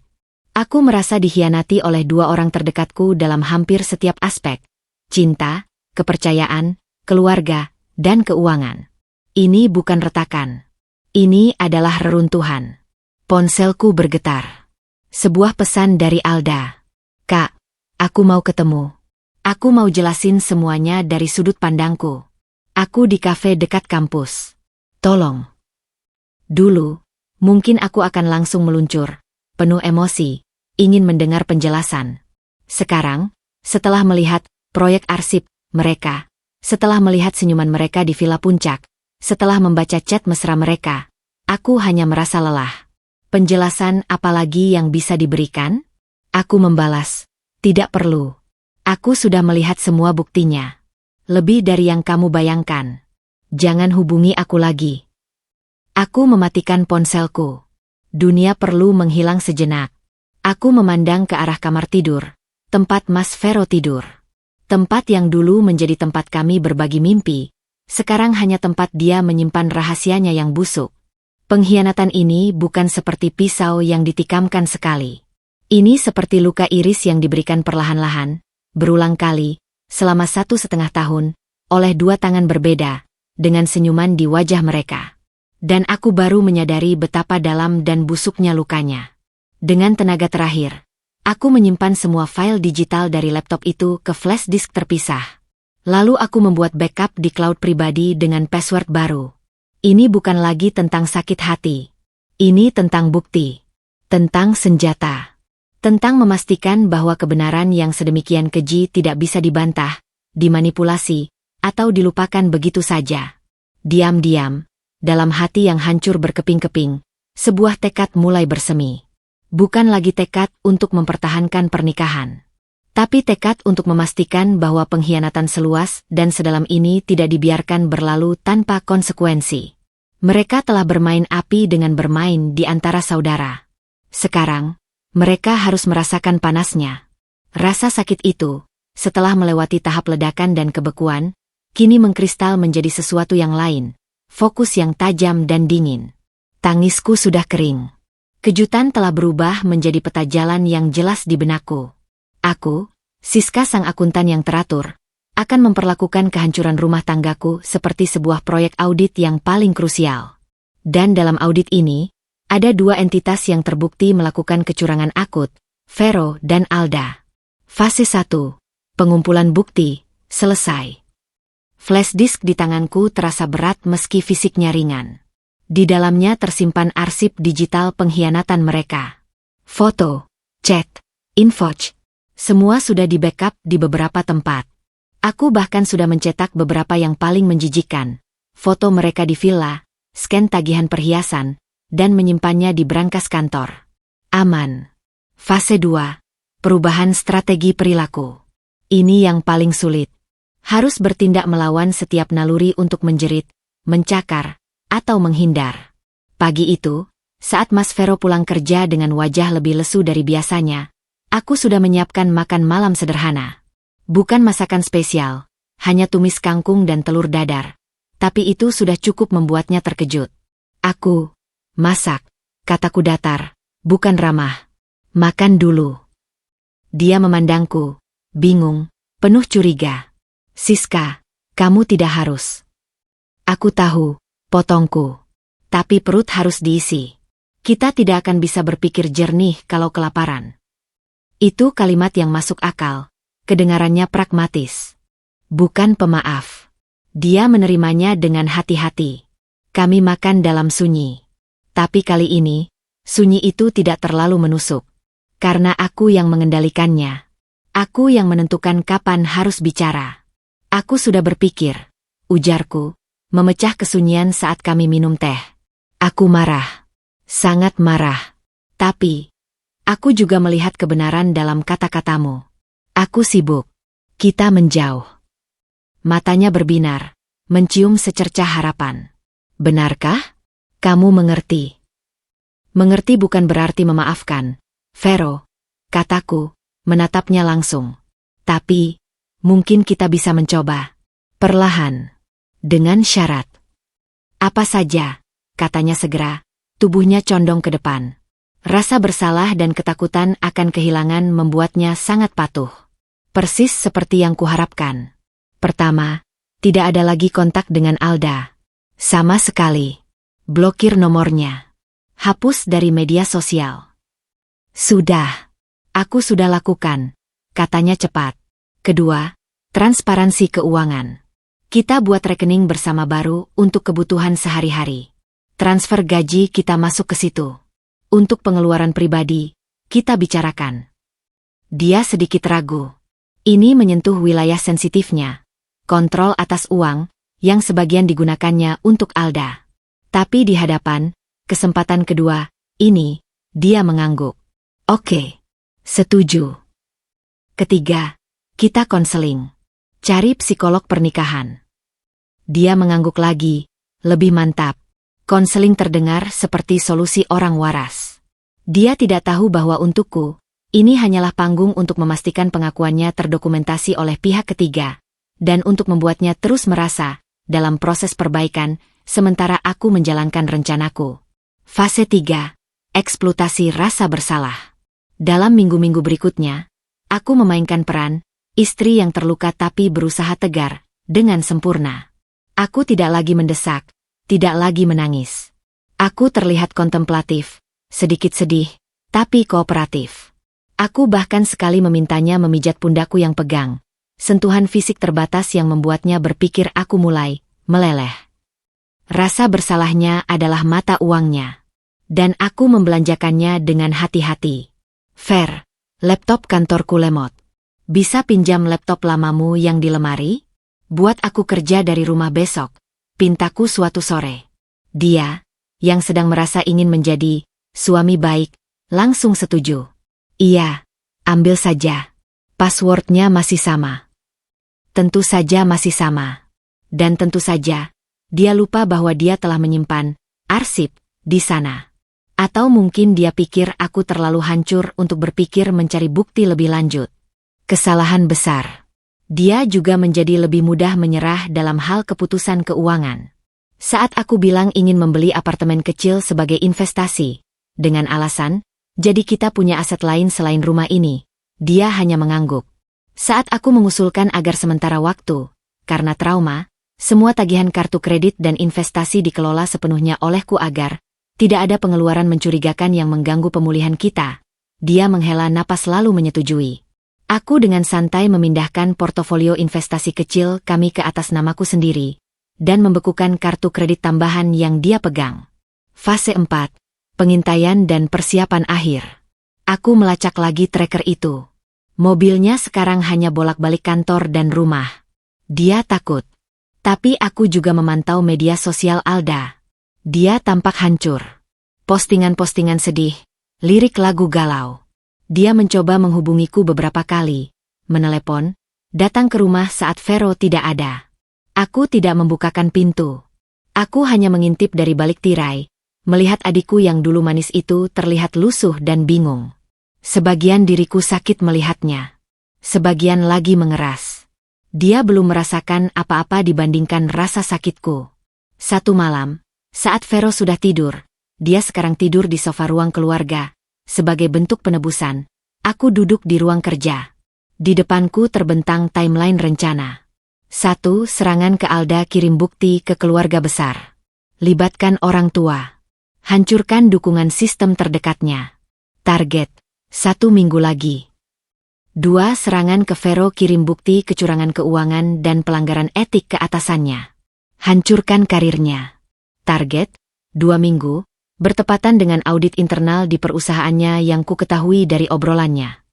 Aku merasa dikhianati oleh 2 orang terdekatku dalam hampir setiap aspek. Cinta, kepercayaan, keluarga, dan keuangan. Ini bukan retakan. Ini adalah reruntuhan. Ponselku bergetar. Sebuah pesan dari Alda. Kak, aku mau ketemu. Aku mau jelasin semuanya dari sudut pandangku. Aku di kafe dekat kampus. Tolong. Dulu, mungkin aku akan langsung meluncur, penuh emosi, ingin mendengar penjelasan. Sekarang, setelah melihat proyek arsip mereka, setelah melihat senyuman mereka di Villa Puncak, setelah membaca chat mesra mereka, aku hanya merasa lelah. Penjelasan apa lagi yang bisa diberikan? Aku membalas, tidak perlu. Aku sudah melihat semua buktinya. Lebih dari yang kamu bayangkan. Jangan hubungi aku lagi. Aku mematikan ponselku. Dunia perlu menghilang sejenak. Aku memandang ke arah kamar tidur, tempat Mas Vero tidur. Tempat yang dulu menjadi tempat kami berbagi mimpi, sekarang hanya tempat dia menyimpan rahasianya yang busuk. Pengkhianatan ini bukan seperti pisau yang ditikamkan sekali. Ini seperti luka iris yang diberikan perlahan-lahan, berulang kali, selama 1,5 tahun, oleh 2 tangan berbeda, dengan senyuman di wajah mereka. Dan aku baru menyadari betapa dalam dan busuknya lukanya. Dengan tenaga terakhir, aku menyimpan semua file digital dari laptop itu ke flash disk terpisah. Lalu aku membuat backup di cloud pribadi dengan password baru. Ini bukan lagi tentang sakit hati. Ini tentang bukti. Tentang senjata. Tentang memastikan bahwa kebenaran yang sedemikian keji tidak bisa dibantah, dimanipulasi, atau dilupakan begitu saja. Diam-diam, dalam hati yang hancur berkeping-keping, sebuah tekad mulai bersemi. Bukan lagi tekad untuk mempertahankan pernikahan. Tapi tekad untuk memastikan bahwa pengkhianatan seluas dan sedalam ini tidak dibiarkan berlalu tanpa konsekuensi. Mereka telah bermain api dengan bermain di antara saudara. Sekarang, mereka harus merasakan panasnya. Rasa sakit itu, setelah melewati tahap ledakan dan kebekuan, kini mengkristal menjadi sesuatu yang lain, fokus yang tajam dan dingin. Tangisku sudah kering. Kejutan telah berubah menjadi peta jalan yang jelas di benakku. Aku, Siska sang akuntan yang teratur, akan memperlakukan kehancuran rumah tanggaku seperti sebuah proyek audit yang paling krusial. Dan dalam audit ini, ada 2 entitas yang terbukti melakukan kecurangan akut, Vero dan Alda. Fase 1. Pengumpulan bukti, selesai. Flash disk di tanganku terasa berat meski fisiknya ringan. Di dalamnya tersimpan arsip digital pengkhianatan mereka. Foto, chat, infoch. Semua sudah di-backup di beberapa tempat. Aku bahkan sudah mencetak beberapa yang paling menjijikkan. Foto mereka di villa, scan tagihan perhiasan, dan menyimpannya di brankas kantor. Aman. Fase 2. Perubahan strategi perilaku. Ini yang paling sulit. Harus bertindak melawan setiap naluri untuk menjerit, mencakar, atau menghindar. Pagi itu, saat Mas Vero pulang kerja dengan wajah lebih lesu dari biasanya, aku sudah menyiapkan makan malam sederhana. Bukan masakan spesial, hanya tumis kangkung dan telur dadar. Tapi itu sudah cukup membuatnya terkejut. Aku masak, kataku datar, bukan ramah. Makan dulu. Dia memandangku, bingung, penuh curiga. Siska, kamu tidak harus. Aku tahu, potongku. Tapi perut harus diisi. Kita tidak akan bisa berpikir jernih kalau kelaparan. Itu kalimat yang masuk akal. Kedengarannya pragmatis. Bukan pemaaf. Dia menerimanya dengan hati-hati. Kami makan dalam sunyi. Tapi kali ini, sunyi itu tidak terlalu menusuk. Karena aku yang mengendalikannya. Aku yang menentukan kapan harus bicara. Aku sudah berpikir, ujarku, memecah kesunyian saat kami minum teh. Aku marah. Sangat marah. Tapi, aku juga melihat kebenaran dalam kata-katamu. Aku sibuk. Kita menjauh. Matanya berbinar, mencium secercah harapan. Benarkah? Kamu mengerti. Mengerti bukan berarti memaafkan, Vero, kataku, menatapnya langsung. Tapi, mungkin kita bisa mencoba. Perlahan. Dengan syarat. Apa saja, katanya segera, tubuhnya condong ke depan. Rasa bersalah dan ketakutan akan kehilangan membuatnya sangat patuh. Persis seperti yang kuharapkan. Pertama, tidak ada lagi kontak dengan Alda. Sama sekali. Blokir nomornya. Hapus dari media sosial. Sudah. Aku sudah lakukan, katanya cepat. Kedua, transparansi keuangan. Kita buat rekening bersama baru untuk kebutuhan sehari-hari. Transfer gaji kita masuk ke situ. Untuk pengeluaran pribadi, kita bicarakan. Dia sedikit ragu. Ini menyentuh wilayah sensitifnya. Kontrol atas uang, yang sebagian digunakannya untuk Alda. Tapi di hadapan, kesempatan kedua, ini, dia mengangguk. Oke. Setuju. Ketiga, kita konseling. Cari psikolog pernikahan. Dia mengangguk lagi, lebih mantap. Konseling terdengar seperti solusi orang waras. Dia tidak tahu bahwa untukku, ini hanyalah panggung untuk memastikan pengakuannya terdokumentasi oleh pihak ketiga, dan untuk membuatnya terus merasa, dalam proses perbaikan, sementara aku menjalankan rencanaku. Fase 3. Eksploitasi rasa bersalah. Dalam minggu-minggu berikutnya, aku memainkan peran, istri yang terluka tapi berusaha tegar, dengan sempurna. Aku tidak lagi mendesak, tidak lagi menangis. Aku terlihat kontemplatif, sedikit sedih, tapi kooperatif. Aku bahkan sekali memintanya memijat pundakku yang pegang. Sentuhan fisik terbatas yang membuatnya berpikir aku mulai meleleh. Rasa bersalahnya adalah mata uangnya. Dan aku membelanjakannya dengan hati-hati. Ver, laptop kantorku lemot. Bisa pinjam laptop lamamu yang di lemari? Buat aku kerja dari rumah besok. Pintaku suatu sore. Dia, yang sedang merasa ingin menjadi suami baik, langsung setuju. Iya, ambil saja. Passwordnya masih sama. Tentu saja masih sama. Dan tentu saja, dia lupa bahwa dia telah menyimpan arsip di sana. Atau mungkin dia pikir aku terlalu hancur untuk berpikir mencari bukti lebih lanjut. Kesalahan besar. Dia juga menjadi lebih mudah menyerah dalam hal keputusan keuangan. Saat aku bilang ingin membeli apartemen kecil sebagai investasi, dengan alasan, jadi kita punya aset lain selain rumah ini, dia hanya mengangguk. Saat aku mengusulkan agar sementara waktu, karena trauma, semua tagihan kartu kredit dan investasi dikelola sepenuhnya olehku agar tidak ada pengeluaran mencurigakan yang mengganggu pemulihan kita, dia menghela napas lalu menyetujui. Aku dengan santai memindahkan portofolio investasi kecil kami ke atas namaku sendiri, dan membekukan kartu kredit tambahan yang dia pegang. Fase 4. Pengintaian dan persiapan akhir. Aku melacak lagi tracker itu. Mobilnya sekarang hanya bolak-balik kantor dan rumah. Dia takut. Tapi aku juga memantau media sosial Alda. Dia tampak hancur. Postingan-postingan sedih, lirik lagu galau. Dia mencoba menghubungiku beberapa kali, menelepon, datang ke rumah saat Vero tidak ada. Aku tidak membukakan pintu. Aku hanya mengintip dari balik tirai, melihat adikku yang dulu manis itu terlihat lusuh dan bingung. Sebagian diriku sakit melihatnya. Sebagian lagi mengeras. Dia belum merasakan apa-apa dibandingkan rasa sakitku. Satu malam, saat Vero sudah tidur, dia sekarang tidur di sofa ruang keluarga. Sebagai bentuk penebusan, aku duduk di ruang kerja. Di depanku terbentang timeline rencana. 1. Serangan ke Alda, kirim bukti ke keluarga besar. Libatkan orang tua. Hancurkan dukungan sistem terdekatnya. Target, 1 minggu lagi. 2. Serangan ke Vero, kirim bukti kecurangan keuangan dan pelanggaran etik ke atasannya. Hancurkan karirnya. Target, 2 minggu. Bertepatan dengan audit internal di perusahaannya yang ku ketahui dari obrolannya.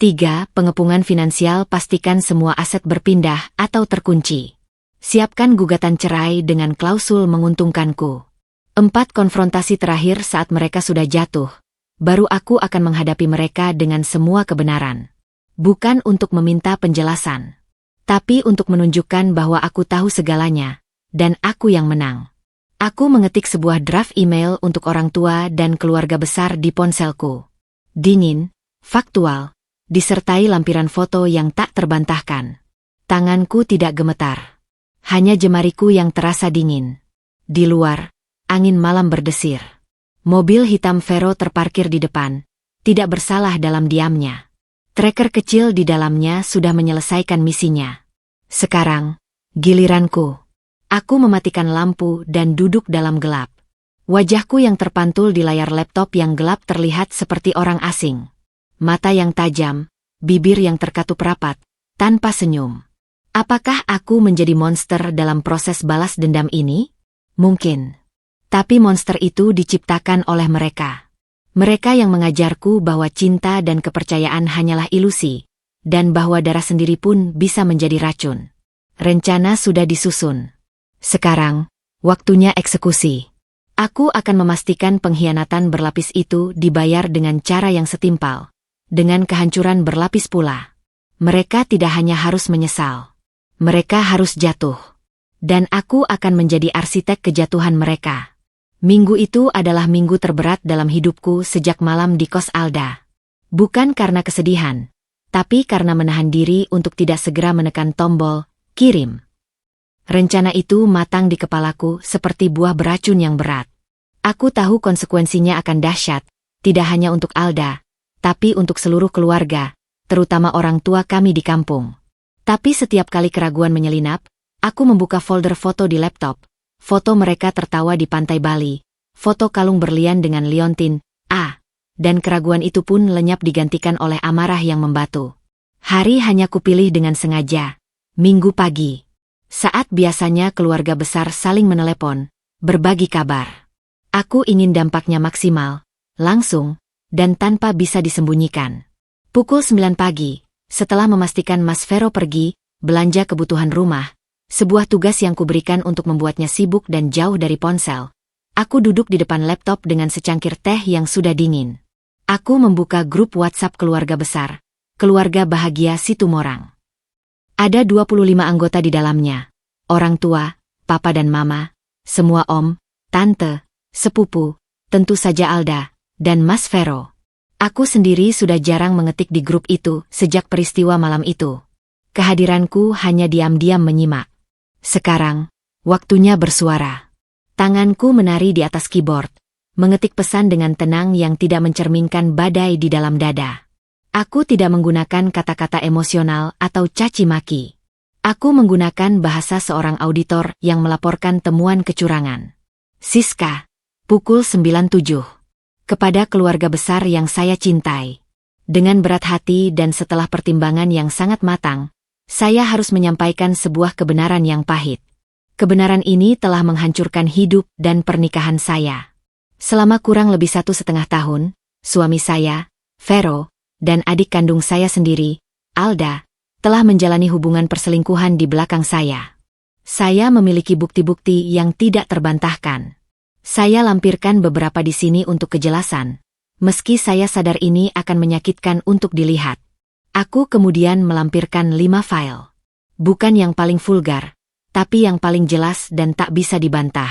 3. Pengepungan finansial, pastikan semua aset berpindah atau terkunci. Siapkan gugatan cerai dengan klausul menguntungkanku. 4. Konfrontasi terakhir saat mereka sudah jatuh. Baru aku akan menghadapi mereka dengan semua kebenaran. Bukan untuk meminta penjelasan. Tapi untuk menunjukkan bahwa aku tahu segalanya, dan aku yang menang. Aku mengetik sebuah draft email untuk orang tua dan keluarga besar di ponselku. Dingin, faktual, disertai lampiran foto yang tak terbantahkan. Tanganku tidak gemetar. Hanya jemariku yang terasa dingin. Di luar, angin malam berdesir. Mobil hitam Vero terparkir di depan, tidak bersalah dalam diamnya. Tracker kecil di dalamnya sudah menyelesaikan misinya. Sekarang, giliranku. Aku mematikan lampu dan duduk dalam gelap. Wajahku yang terpantul di layar laptop yang gelap terlihat seperti orang asing. Mata yang tajam, bibir yang terkatup rapat, tanpa senyum. Apakah aku menjadi monster dalam proses balas dendam ini? Mungkin. Tapi monster itu diciptakan oleh mereka. Mereka yang mengajarku bahwa cinta dan kepercayaan hanyalah ilusi, dan bahwa darah sendiri pun bisa menjadi racun. Rencana sudah disusun. Sekarang, waktunya eksekusi. Aku akan memastikan pengkhianatan berlapis itu dibayar dengan cara yang setimpal. Dengan kehancuran berlapis pula. Mereka tidak hanya harus menyesal. Mereka harus jatuh. Dan aku akan menjadi arsitek kejatuhan mereka. Minggu itu adalah minggu terberat dalam hidupku sejak malam di kos Alda. Bukan karena kesedihan, tapi karena menahan diri untuk tidak segera menekan tombol kirim. Rencana itu matang di kepalaku seperti buah beracun yang berat. Aku tahu konsekuensinya akan dahsyat, tidak hanya untuk Alda, tapi untuk seluruh keluarga, terutama orang tua kami di kampung. Tapi setiap kali keraguan menyelinap, aku membuka folder foto di laptop. Foto mereka tertawa di pantai Bali, foto kalung berlian dengan liontin, dan keraguan itu pun lenyap digantikan oleh amarah yang membatu. Hari hanya kupilih dengan sengaja, Minggu pagi. Saat biasanya keluarga besar saling menelepon, berbagi kabar. Aku ingin dampaknya maksimal, langsung, dan tanpa bisa disembunyikan. Pukul 9 pagi, setelah memastikan Mas Vero pergi, belanja kebutuhan rumah, sebuah tugas yang kuberikan untuk membuatnya sibuk dan jauh dari ponsel. Aku duduk di depan laptop dengan secangkir teh yang sudah dingin. Aku membuka grup WhatsApp keluarga besar, keluarga bahagia Situmorang. Ada 25 anggota di dalamnya. Orang tua, papa dan mama, semua om, tante, sepupu, tentu saja Alda, dan Mas Vero. Aku sendiri sudah jarang mengetik di grup itu sejak peristiwa malam itu. Kehadiranku hanya diam-diam menyimak. Sekarang, waktunya bersuara. Tanganku menari di atas keyboard, mengetik pesan dengan tenang yang tidak mencerminkan badai di dalam dada. Aku tidak menggunakan kata-kata emosional atau caci maki. Aku menggunakan bahasa seorang auditor yang melaporkan temuan kecurangan. Siska, pukul 9.07. Kepada keluarga besar yang saya cintai. Dengan berat hati dan setelah pertimbangan yang sangat matang, saya harus menyampaikan sebuah kebenaran yang pahit. Kebenaran ini telah menghancurkan hidup dan pernikahan saya. Selama kurang lebih 1,5 tahun, suami saya, Vero, dan adik kandung saya sendiri, Alda, telah menjalani hubungan perselingkuhan di belakang saya. Saya memiliki bukti-bukti yang tidak terbantahkan. Saya lampirkan beberapa di sini untuk kejelasan. Meski saya sadar ini akan menyakitkan untuk dilihat. Aku kemudian melampirkan 5 file. Bukan yang paling vulgar, tapi yang paling jelas dan tak bisa dibantah.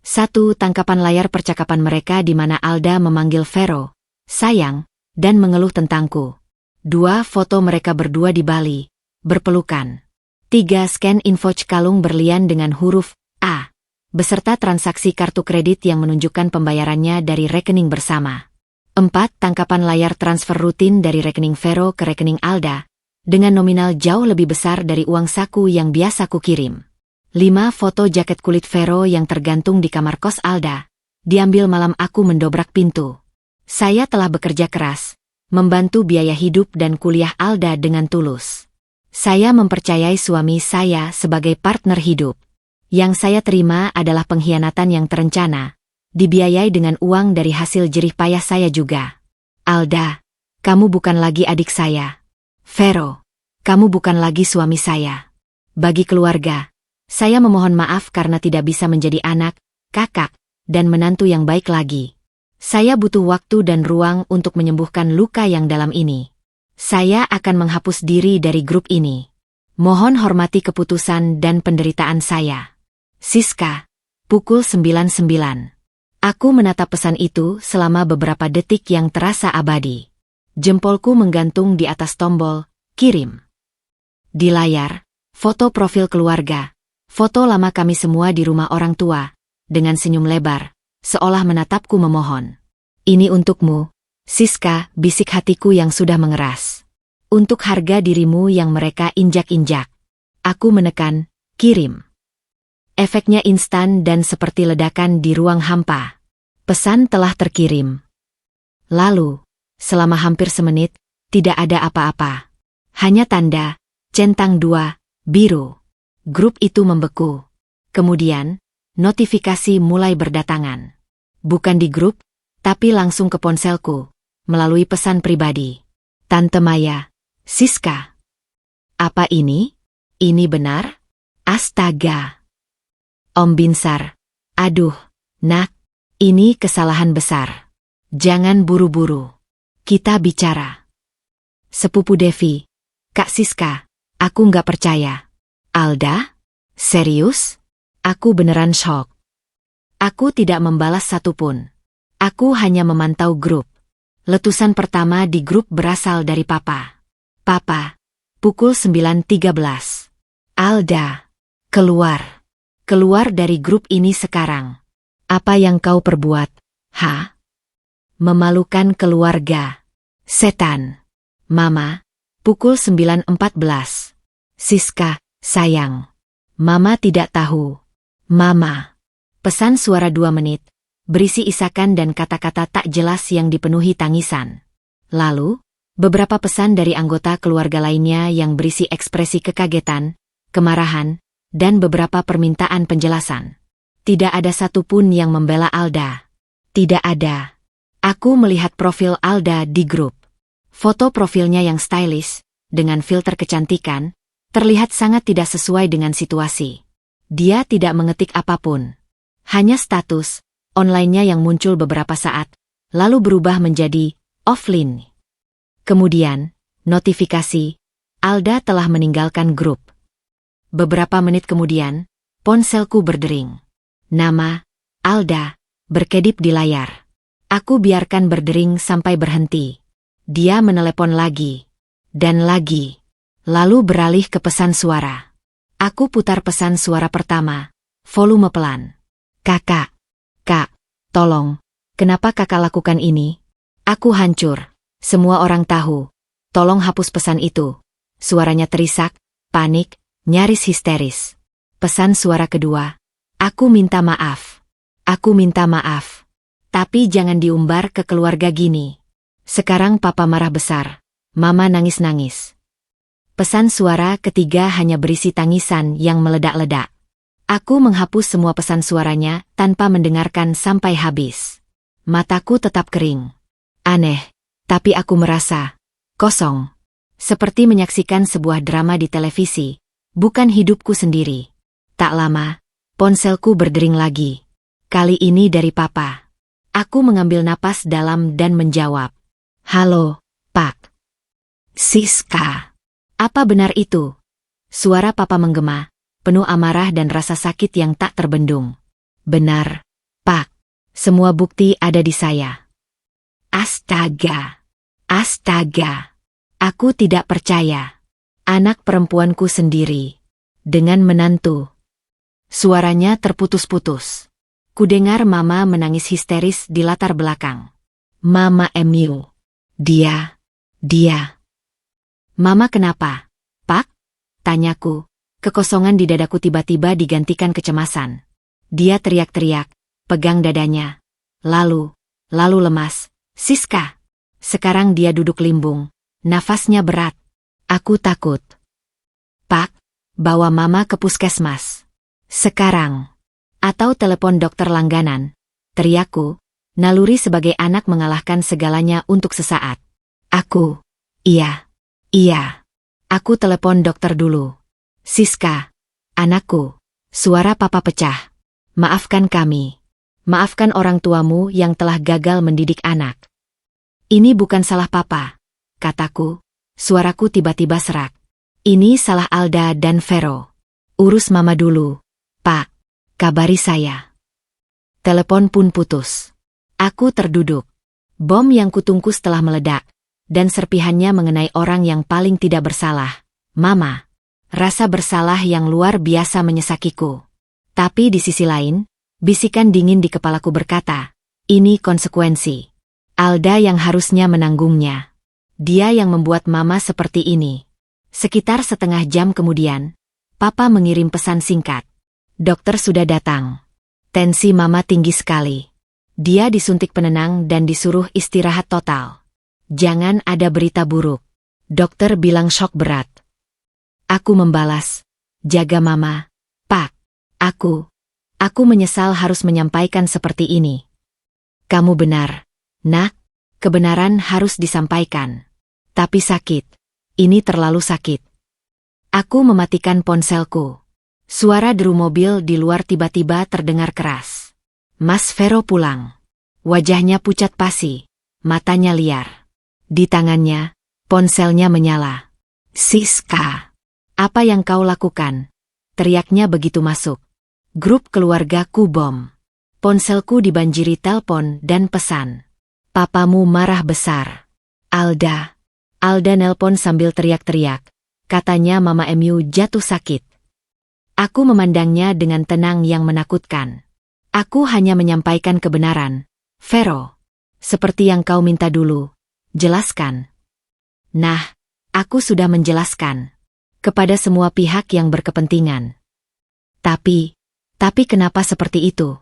1. Tangkapan layar percakapan mereka di mana Alda memanggil Vero, sayang, dan mengeluh tentangku. 2. Foto mereka berdua di Bali, berpelukan. 3. Scan invoice kalung berlian dengan huruf A, beserta transaksi kartu kredit yang menunjukkan pembayarannya dari rekening bersama. 4. Tangkapan layar transfer rutin dari rekening Vero ke rekening Alda, dengan nominal jauh lebih besar dari uang saku yang biasa kukirim. 5. Foto jaket kulit Vero yang tergantung di kamar kos Alda, diambil malam aku mendobrak pintu. Saya telah bekerja keras, membantu biaya hidup dan kuliah Alda dengan tulus. Saya mempercayai suami saya sebagai partner hidup. Yang saya terima adalah pengkhianatan yang terencana, dibiayai dengan uang dari hasil jerih payah saya juga. Alda, kamu bukan lagi adik saya. Vero, kamu bukan lagi suami saya. Bagi keluarga, saya memohon maaf karena tidak bisa menjadi anak, kakak, dan menantu yang baik lagi. Saya butuh waktu dan ruang untuk menyembuhkan luka yang dalam ini. Saya akan menghapus diri dari grup ini. Mohon hormati keputusan dan penderitaan saya. Siska, pukul 99. Aku menatap pesan itu selama beberapa detik yang terasa abadi. Jempolku menggantung di atas tombol, kirim. Di layar, foto profil keluarga, foto lama kami semua di rumah orang tua, dengan senyum lebar, seolah menatapku memohon. Ini untukmu, Siska, bisik hatiku yang sudah mengeras. Untuk harga dirimu yang mereka injak-injak. Aku menekan, kirim. Efeknya instan dan seperti ledakan di ruang hampa. Pesan telah terkirim. Lalu, selama hampir semenit, tidak ada apa-apa. Hanya tanda, centang 2, biru. Grup itu membeku. Kemudian, notifikasi mulai berdatangan. Bukan di grup, tapi langsung ke ponselku, melalui pesan pribadi. Tante Maya, Siska. Apa ini? Ini benar? Astaga. Om Binsar, aduh, nak, ini kesalahan besar. Jangan buru-buru. Kita bicara. Sepupu Devi, Kak Siska, aku nggak percaya. Alda? Serius? Aku beneran shock. Aku tidak membalas satupun. Aku hanya memantau grup. Letusan pertama di grup berasal dari Papa. Papa, pukul 9.13. Alda, keluar. Keluar dari grup ini sekarang. Apa yang kau perbuat, ha? Memalukan keluarga. Setan. Mama, pukul 9.14. Siska, sayang. Mama tidak tahu. Mama. Pesan suara 2 menit, berisi isakan dan kata-kata tak jelas yang dipenuhi tangisan. Lalu, beberapa pesan dari anggota keluarga lainnya yang berisi ekspresi kekagetan, kemarahan, dan beberapa permintaan penjelasan. Tidak ada satupun yang membela Alda. Tidak ada. Aku melihat profil Alda di grup. Foto profilnya yang stylish, dengan filter kecantikan, terlihat sangat tidak sesuai dengan situasi. Dia tidak mengetik apapun. Hanya status, online-nya yang muncul beberapa saat, lalu berubah menjadi offline. Kemudian, notifikasi, Alda telah meninggalkan grup. Beberapa menit kemudian, ponselku berdering. Nama, Alda, berkedip di layar. Aku biarkan berdering sampai berhenti. Dia menelepon lagi. Dan lagi. Lalu beralih ke pesan suara. Aku putar pesan suara pertama, volume pelan. Kakak. Kak, tolong. Kenapa kakak lakukan ini? Aku hancur. Semua orang tahu. Tolong hapus pesan itu. Suaranya terisak, panik, nyaris histeris. Pesan suara kedua. Aku minta maaf. Aku minta maaf. Tapi jangan diumbar ke keluarga gini. Sekarang papa marah besar. Mama nangis-nangis. Pesan suara ketiga hanya berisi tangisan yang meledak-ledak. Aku menghapus semua pesan suaranya tanpa mendengarkan sampai habis. Mataku tetap kering. Aneh, Tapi aku merasa kosong. Seperti menyaksikan sebuah drama di televisi, bukan hidupku sendiri. Tak lama, ponselku berdering lagi. Kali ini dari Papa. Aku mengambil napas dalam dan menjawab. Halo, Pak. Siska. Apa benar itu? Suara Papa menggema, penuh amarah dan rasa sakit yang tak terbendung. Benar, Pak. Semua bukti ada di saya. Astaga. Astaga. Aku tidak percaya. Anak perempuanku sendiri. Dengan menantu. Suaranya terputus-putus. Kudengar Mama menangis histeris di latar belakang. Mama Emu. Dia. Mama kenapa? Pak? Tanyaku. Kekosongan di dadaku tiba-tiba digantikan kecemasan. Dia teriak-teriak, pegang dadanya. Lalu lemas. Siska. Sekarang dia duduk limbung. Nafasnya berat. Aku takut. Pak, bawa Mama ke puskesmas. Sekarang. Atau telepon dokter langganan. Teriakku, naluri sebagai anak mengalahkan segalanya untuk sesaat. Aku. Iya. Aku telepon dokter dulu. Siska. Anakku. Suara Papa pecah. Maafkan kami. Maafkan orang tuamu yang telah gagal mendidik anak. Ini bukan salah Papa. Kataku, suaraku tiba-tiba serak. Ini salah Alda dan Vero. Urus Mama dulu, Pak. Kabari saya. Telepon pun putus. Aku terduduk. Bom yang kutungkus telah meledak, dan serpihannya mengenai orang yang paling tidak bersalah, Mama. Rasa bersalah yang luar biasa menyesakiku. Tapi di sisi lain, bisikan dingin di kepalaku berkata, ini konsekuensi. Alda yang harusnya menanggungnya. Dia yang membuat Mama seperti ini. Sekitar setengah jam kemudian, Papa mengirim pesan singkat. Dokter sudah datang. Tensi Mama tinggi sekali. Dia disuntik penenang dan disuruh istirahat total. Jangan ada berita buruk. Dokter bilang shock berat. Aku membalas, jaga Mama, Pak. Aku menyesal harus menyampaikan seperti ini. Kamu benar, Nak. Kebenaran harus disampaikan. Tapi sakit. Ini terlalu sakit. Aku mematikan ponselku. Suara deru mobil di luar tiba-tiba terdengar keras. Mas Vero pulang. Wajahnya pucat pasi. Matanya liar. Di tangannya, ponselnya menyala. Siska. Apa yang kau lakukan? Teriaknya begitu masuk. Grup keluargaku bom. Ponselku dibanjiri telepon dan pesan. Papamu marah besar. Alda nelpon sambil teriak-teriak. Katanya Mama Emu jatuh sakit. Aku memandangnya dengan tenang yang menakutkan. Aku hanya menyampaikan kebenaran. Vero, seperti yang kau minta dulu. Jelaskan. Nah, aku sudah menjelaskan. Kepada semua pihak yang berkepentingan. Tapi kenapa seperti itu?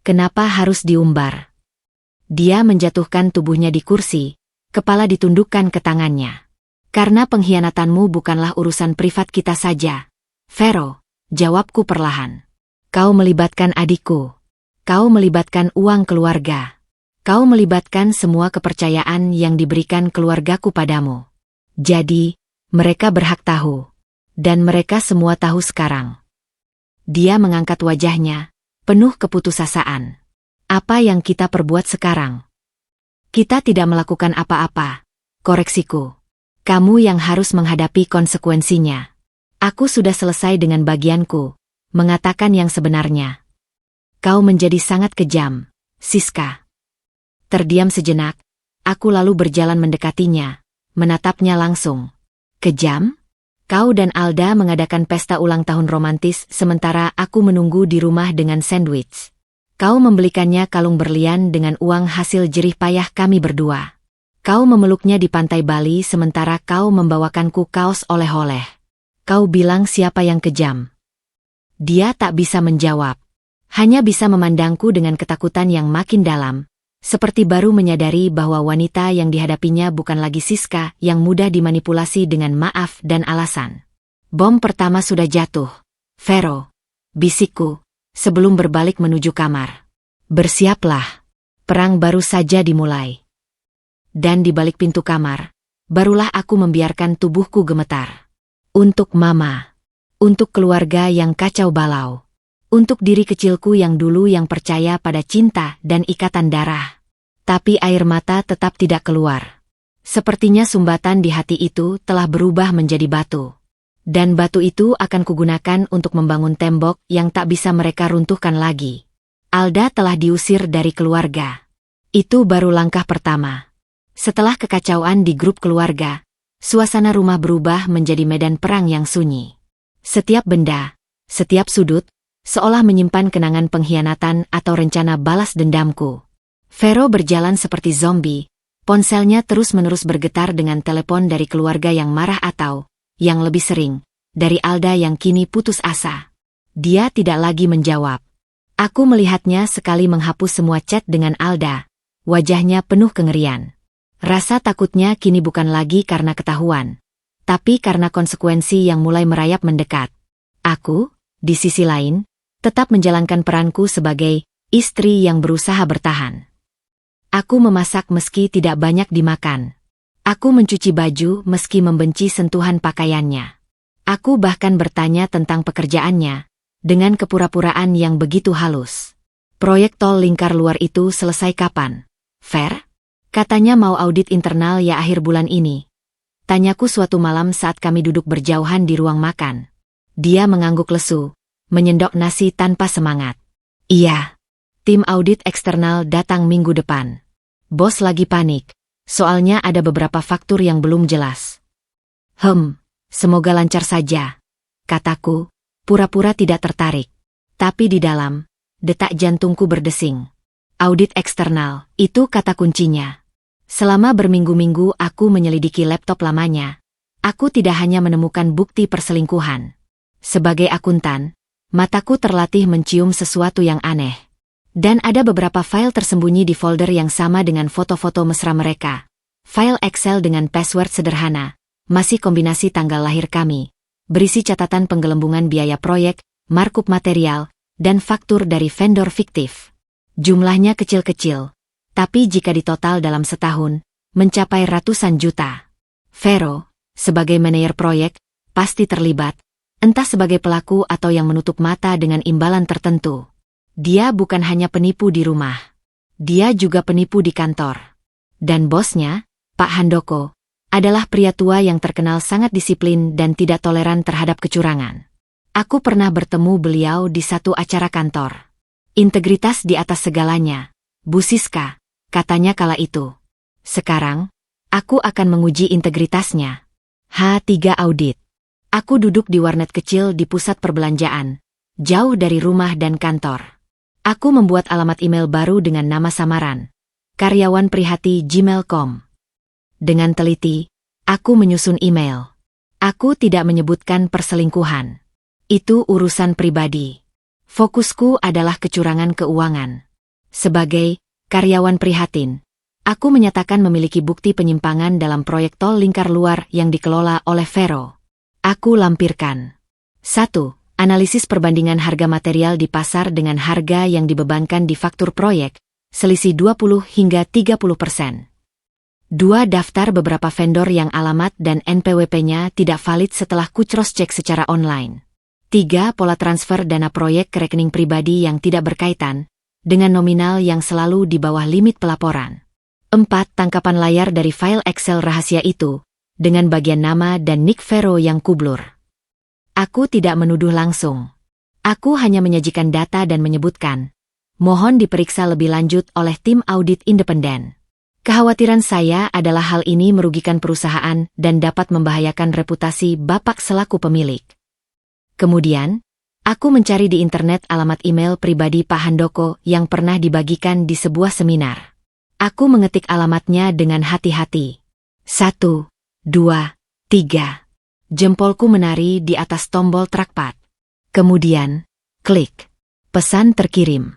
Kenapa harus diumbar? Dia menjatuhkan tubuhnya di kursi, kepala ditundukkan ke tangannya. Karena pengkhianatanmu bukanlah urusan privat kita saja. Vero, jawabku perlahan. Kau melibatkan adikku. Kau melibatkan uang keluarga. Kau melibatkan semua kepercayaan yang diberikan keluargaku padamu. Jadi, mereka berhak tahu. Dan mereka semua tahu sekarang. Dia mengangkat wajahnya, penuh keputusasaan. Apa yang kita perbuat sekarang? Kita tidak melakukan apa-apa. Koreksiku. Kamu yang harus menghadapi konsekuensinya. Aku sudah selesai dengan bagianku, mengatakan yang sebenarnya. Kau menjadi sangat kejam, Siska. Terdiam sejenak, aku lalu berjalan mendekatinya, menatapnya langsung. Kejam? Kau dan Alda mengadakan pesta ulang tahun romantis sementara aku menunggu di rumah dengan sandwich. Kau membelikannya kalung berlian dengan uang hasil jerih payah kami berdua. Kau memeluknya di pantai Bali sementara kau membawakanku kaos oleh-oleh. Kau bilang siapa yang kejam? Dia tak bisa menjawab. Hanya bisa memandangku dengan ketakutan yang makin dalam. Seperti baru menyadari bahwa wanita yang dihadapinya bukan lagi Siska yang mudah dimanipulasi dengan maaf dan alasan. Bom pertama sudah jatuh. Vero, bisikku. Sebelum berbalik menuju kamar. Bersiaplah. Perang baru saja dimulai. dan di balik pintu kamar, barulah aku membiarkan tubuhku gemetar. Untuk Mama. Untuk keluarga yang kacau balau. Untuk diri kecilku yang dulu yang percaya pada cinta dan ikatan darah. Tapi air mata tetap tidak keluar. Sepertinya sumbatan di hati itu telah berubah menjadi batu. Dan batu itu akan kugunakan untuk membangun tembok yang tak bisa mereka runtuhkan lagi. Alda telah diusir dari keluarga. Itu baru langkah pertama. Setelah kekacauan di grup keluarga, suasana rumah berubah menjadi medan perang yang sunyi. Setiap benda, setiap sudut, seolah menyimpan kenangan pengkhianatan atau rencana balas dendamku. Vero berjalan seperti zombie, ponselnya terus-menerus bergetar dengan telepon dari keluarga yang marah atau, yang lebih sering, dari Alda yang kini putus asa. Dia tidak lagi menjawab. Aku melihatnya sekali menghapus semua chat dengan Alda, wajahnya penuh kengerian. Rasa takutnya kini bukan lagi karena ketahuan, tapi karena konsekuensi yang mulai merayap mendekat. Aku, di sisi lain, tetap menjalankan peranku sebagai istri yang berusaha bertahan. Aku memasak meski tidak banyak dimakan. Aku mencuci baju meski membenci sentuhan pakaiannya. Aku bahkan bertanya tentang pekerjaannya, dengan kepura-puraan yang begitu halus. Proyek tol lingkar luar itu selesai kapan, Ver? Katanya mau audit internal ya akhir bulan ini. Tanyaku suatu malam saat kami duduk berjauhan di ruang makan. Dia mengangguk lesu, menyendok nasi tanpa semangat. Iya. Tim audit eksternal datang minggu depan. Bos lagi panik, soalnya ada beberapa faktur yang belum jelas. Semoga lancar saja, kataku, pura-pura tidak tertarik. Tapi di dalam, detak jantungku berdesing. Audit eksternal, itu kata kuncinya. Selama berminggu-minggu aku menyelidiki laptop lamanya, aku tidak hanya menemukan bukti perselingkuhan. Sebagai akuntan, mataku terlatih mencium sesuatu yang aneh. Dan ada beberapa file tersembunyi di folder yang sama dengan foto-foto mesra mereka. File Excel dengan password sederhana, masih kombinasi tanggal lahir kami, berisi catatan penggelembungan biaya proyek, markup material, dan faktur dari vendor fiktif. Jumlahnya kecil-kecil, tapi jika ditotal dalam setahun, mencapai ratusan juta. Vero, sebagai manajer proyek, pasti terlibat, entah sebagai pelaku atau yang menutup mata dengan imbalan tertentu. Dia bukan hanya penipu di rumah. Dia juga penipu di kantor. Dan bosnya, Pak Handoko, adalah pria tua yang terkenal sangat disiplin dan tidak toleran terhadap kecurangan. Aku pernah bertemu beliau di satu acara kantor. Integritas di atas segalanya, Bu Siska, katanya kala itu. Sekarang, aku akan menguji integritasnya. H3 Audit. Aku duduk di warnet kecil di pusat perbelanjaan, jauh dari rumah dan kantor. Aku membuat alamat email baru dengan nama samaran, karyawan prihati gmail.com. Dengan teliti, aku menyusun email. Aku tidak menyebutkan perselingkuhan. Itu urusan pribadi. Fokusku adalah kecurangan keuangan. Sebagai karyawan prihatin, aku menyatakan memiliki bukti penyimpangan dalam proyek tol lingkar luar yang dikelola oleh Vero. Aku lampirkan. 1. Analisis perbandingan harga material di pasar dengan harga yang dibebankan di faktur proyek, selisih 20 hingga 30%. 2. Daftar beberapa vendor yang alamat dan NPWP-nya tidak valid setelah ku cross-check secara online. 3. Pola transfer dana proyek ke rekening pribadi yang tidak berkaitan, dengan nominal yang selalu di bawah limit pelaporan. 4. Tangkapan layar dari file Excel rahasia itu, dengan bagian nama dan nick Vero yang kublur. Aku tidak menuduh langsung. Aku hanya menyajikan data dan menyebutkan, mohon diperiksa lebih lanjut oleh tim audit independen. Kekhawatiran saya adalah hal ini merugikan perusahaan dan dapat membahayakan reputasi Bapak selaku pemilik. Kemudian, aku mencari di internet alamat email pribadi Pak Handoko yang pernah dibagikan di sebuah seminar. Aku mengetik alamatnya dengan hati-hati. 1, 2, 3. Jempolku menari di atas tombol trackpad. Kemudian, klik. Pesan terkirim.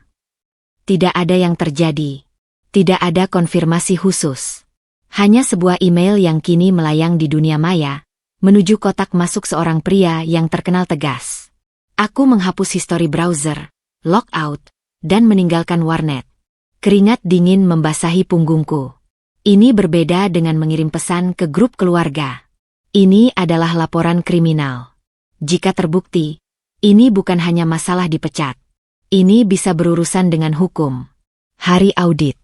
Tidak ada yang terjadi. Tidak ada konfirmasi khusus. Hanya sebuah email yang kini melayang di dunia maya, menuju kotak masuk seorang pria yang terkenal tegas. Aku menghapus histori browser, logout, dan meninggalkan warnet. Keringat dingin membasahi punggungku. Ini berbeda dengan mengirim pesan ke grup keluarga. Ini adalah laporan kriminal. Jika terbukti, ini bukan hanya masalah dipecat. Ini bisa berurusan dengan hukum. Hari audit.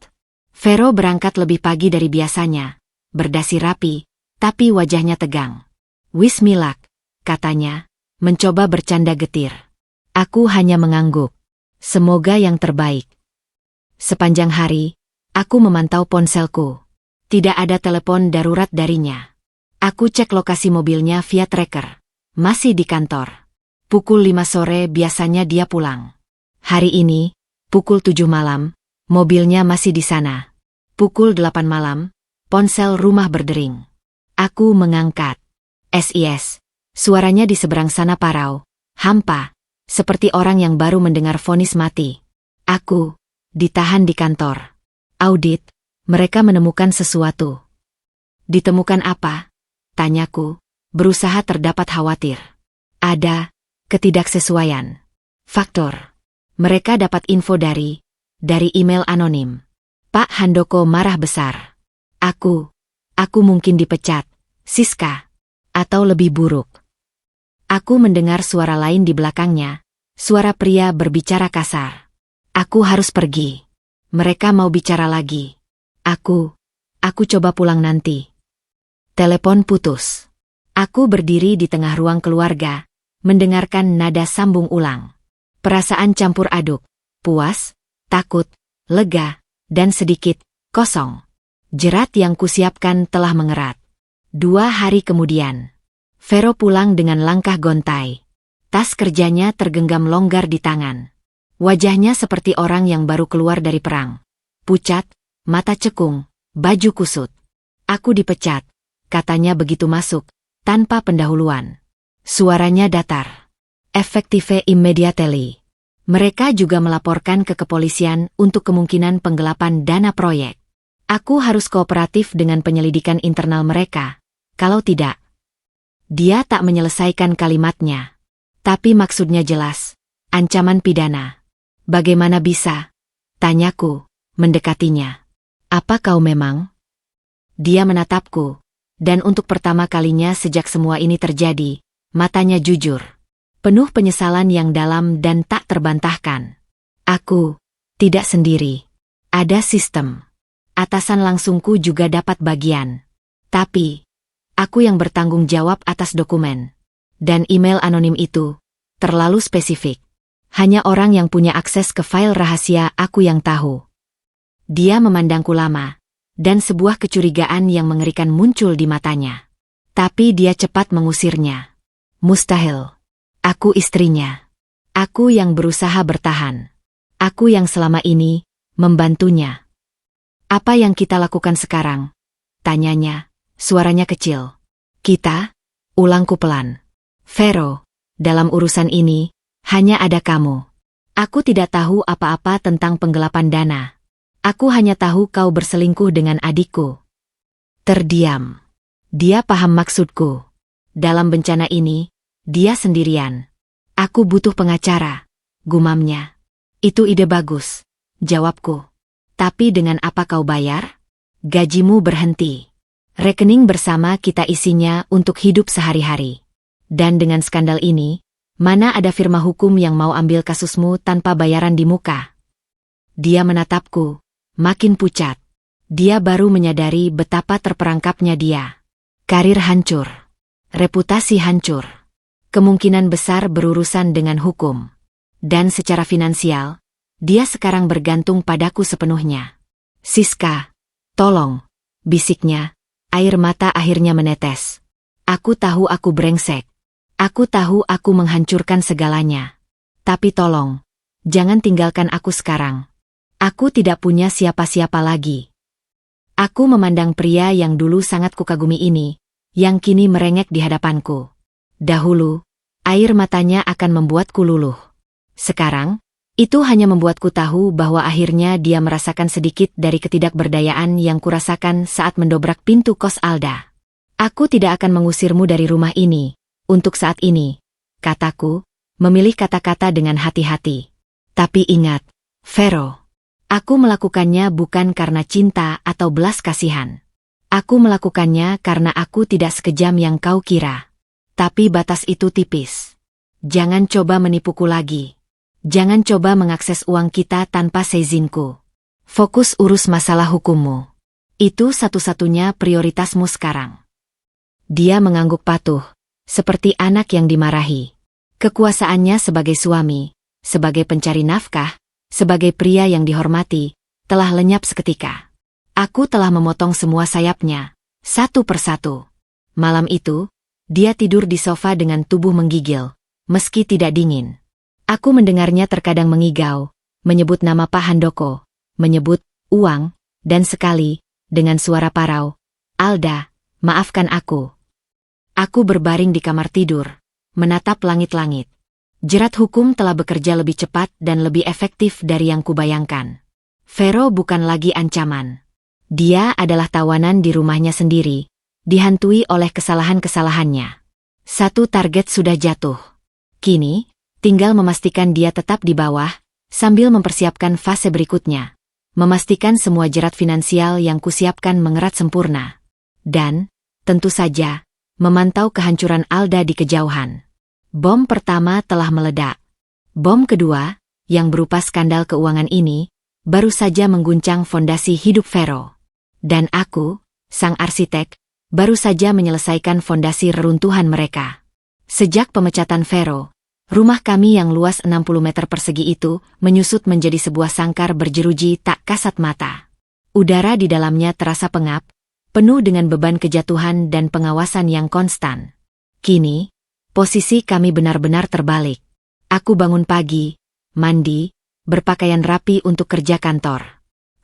Vero berangkat lebih pagi dari biasanya, berdasi rapi, tapi wajahnya tegang. Wismilak, katanya, mencoba bercanda getir. Aku hanya mengangguk. Semoga yang terbaik. Sepanjang hari, aku memantau ponselku. Tidak ada telepon darurat darinya. Aku cek lokasi mobilnya via tracker. Masih di kantor. Pukul 5 sore biasanya dia pulang. Hari ini, pukul 7 malam, mobilnya masih di sana. Pukul 8 malam, ponsel rumah berdering. Aku mengangkat. SIS. Suaranya di seberang sana parau, hampa, seperti orang yang baru mendengar vonis mati. Aku ditahan di kantor. Audit, mereka menemukan sesuatu. Ditemukan apa? Tanyaku, berusaha terdapat khawatir. Ada ketidaksesuaian. Faktor. Mereka dapat info dari email anonim. Pak Handoko marah besar. Aku mungkin dipecat, Siska. Atau lebih buruk. Aku mendengar suara lain di belakangnya, suara pria berbicara kasar. Aku harus pergi. Mereka mau bicara lagi. Aku coba pulang nanti. Telepon putus. Aku berdiri di tengah ruang keluarga, mendengarkan nada sambung ulang. Perasaan campur aduk, puas, takut, lega, dan sedikit kosong. Jerat yang kusiapkan telah mengerat. 2 hari kemudian, Vero pulang dengan langkah gontai. Tas kerjanya tergenggam longgar di tangan. Wajahnya seperti orang yang baru keluar dari perang. Pucat, mata cekung, baju kusut. Aku dipecat, katanya begitu masuk, tanpa pendahuluan. Suaranya datar. Effective immediately. Mereka juga melaporkan ke kepolisian untuk kemungkinan penggelapan dana proyek. Aku harus kooperatif dengan penyelidikan internal mereka. Kalau tidak, dia tak menyelesaikan kalimatnya. Tapi maksudnya jelas, ancaman pidana. Bagaimana bisa? Tanyaku, mendekatinya. Apa kau memang? Dia menatapku, dan untuk pertama kalinya sejak semua ini terjadi, matanya jujur. Penuh penyesalan yang dalam dan tak terbantahkan. Aku tidak sendiri. Ada sistem. Atasan langsungku juga dapat bagian. Tapi, aku yang bertanggung jawab atas dokumen. Dan email anonim itu terlalu spesifik. Hanya orang yang punya akses ke file rahasia aku yang tahu. Dia memandangku lama, dan sebuah kecurigaan yang mengerikan muncul di matanya. Tapi dia cepat mengusirnya. Mustahil. Aku istrinya. Aku yang berusaha bertahan. Aku yang selama ini membantunya. Apa yang kita lakukan sekarang? Tanyanya, suaranya kecil. Kita? Ulangku pelan. Vero, dalam urusan ini, hanya ada kamu. Aku tidak tahu apa-apa tentang penggelapan dana. Aku hanya tahu kau berselingkuh dengan adikku. Terdiam. Dia paham maksudku. Dalam bencana ini, dia sendirian. Aku butuh pengacara, gumamnya. Itu ide bagus, jawabku. Tapi dengan apa kau bayar? Gajimu berhenti. Rekening bersama kita isinya untuk hidup sehari-hari. Dan dengan skandal ini, mana ada firma hukum yang mau ambil kasusmu tanpa bayaran di muka? Dia menatapku, makin pucat. Dia baru menyadari betapa terperangkapnya dia. Karir hancur. Reputasi hancur. Kemungkinan besar berurusan dengan hukum. Dan secara finansial, dia sekarang bergantung padaku sepenuhnya. Siska, tolong, bisiknya, air mata akhirnya menetes. Aku tahu aku brengsek. Aku tahu aku menghancurkan segalanya. Tapi tolong, jangan tinggalkan aku sekarang. Aku tidak punya siapa-siapa lagi. Aku memandang pria yang dulu sangat kukagumi ini, yang kini merengek di hadapanku. Dahulu, air matanya akan membuatku luluh. Sekarang, itu hanya membuatku tahu bahwa akhirnya dia merasakan sedikit dari ketidakberdayaan yang kurasakan saat mendobrak pintu kos Alda. Aku tidak akan mengusirmu dari rumah ini, untuk saat ini, kataku, memilih kata-kata dengan hati-hati. Tapi ingat, Vero, Aku melakukannya bukan karena cinta atau belas kasihan. Aku melakukannya karena aku tidak sekejam yang kau kira. Tapi batas itu tipis. Jangan coba menipuku lagi. Jangan coba mengakses uang kita tanpa seizinku. Fokus urus masalah hukummu. Itu satu-satunya prioritasmu sekarang. Dia mengangguk patuh, seperti anak yang dimarahi. Kekuasaannya sebagai suami, sebagai pencari nafkah, sebagai pria yang dihormati, telah lenyap seketika. Aku telah memotong semua sayapnya, satu persatu. Malam itu, dia tidur di sofa dengan tubuh menggigil, meski tidak dingin. Aku mendengarnya terkadang mengigau, menyebut nama Pak Handoko, menyebut uang, dan sekali, dengan suara parau, "Alda, maafkan aku." Aku berbaring di kamar tidur, menatap langit-langit. Jerat hukum telah bekerja lebih cepat dan lebih efektif dari yang kubayangkan. Vero bukan lagi ancaman. Dia adalah tawanan di rumahnya sendiri, dihantui oleh kesalahan-kesalahannya. Satu target sudah jatuh. Kini, tinggal memastikan dia tetap di bawah, sambil mempersiapkan fase berikutnya. Memastikan semua jerat finansial yang kusiapkan mengerat sempurna. Dan, tentu saja, memantau kehancuran Alda di kejauhan. Bom pertama telah meledak. Bom kedua, yang berupa skandal keuangan ini, baru saja mengguncang fondasi hidup Vero. Dan aku, sang arsitek, baru saja menyelesaikan fondasi reruntuhan mereka. Sejak pemecatan Vero, rumah kami yang luas 60 meter persegi itu menyusut menjadi sebuah sangkar berjeruji tak kasat mata. Udara di dalamnya terasa pengap, penuh dengan beban kejatuhan dan pengawasan yang konstan. Kini, posisi kami benar-benar terbalik. Aku bangun pagi, mandi, berpakaian rapi untuk kerja kantor.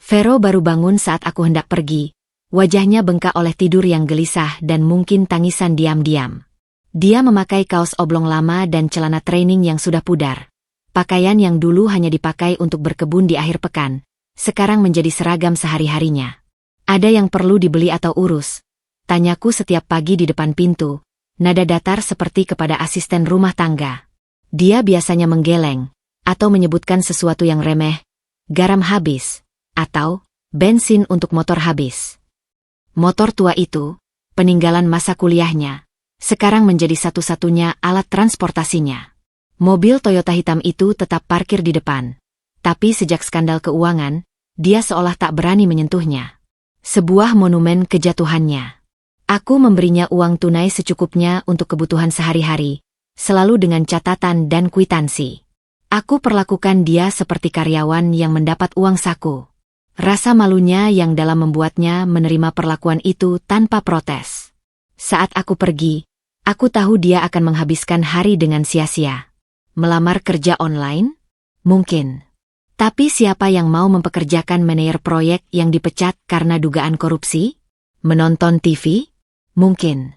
Vero baru bangun saat aku hendak pergi. Wajahnya bengkak oleh tidur yang gelisah dan mungkin tangisan diam-diam. Dia memakai kaos oblong lama dan celana training yang sudah pudar. Pakaian yang dulu hanya dipakai untuk berkebun di akhir pekan, sekarang menjadi seragam sehari-harinya. "Ada yang perlu dibeli atau urus?" tanyaku setiap pagi di depan pintu. Nada datar seperti kepada asisten rumah tangga. Dia biasanya menggeleng, atau menyebutkan sesuatu yang remeh, garam habis, atau bensin untuk motor habis. Motor tua itu, peninggalan masa kuliahnya, sekarang menjadi satu-satunya alat transportasinya. Mobil Toyota hitam itu tetap parkir di depan, tapi sejak skandal keuangan, dia seolah tak berani menyentuhnya. Sebuah monumen kejatuhannya. Aku memberinya uang tunai secukupnya untuk kebutuhan sehari-hari, selalu dengan catatan dan kwitansi. Aku perlakukan dia seperti karyawan yang mendapat uang saku. Rasa malunya yang dalam membuatnya menerima perlakuan itu tanpa protes. Saat aku pergi, aku tahu dia akan menghabiskan hari dengan sia-sia. Melamar kerja online? Mungkin. Tapi siapa yang mau mempekerjakan manajer proyek yang dipecat karena dugaan korupsi? Menonton TV? Mungkin.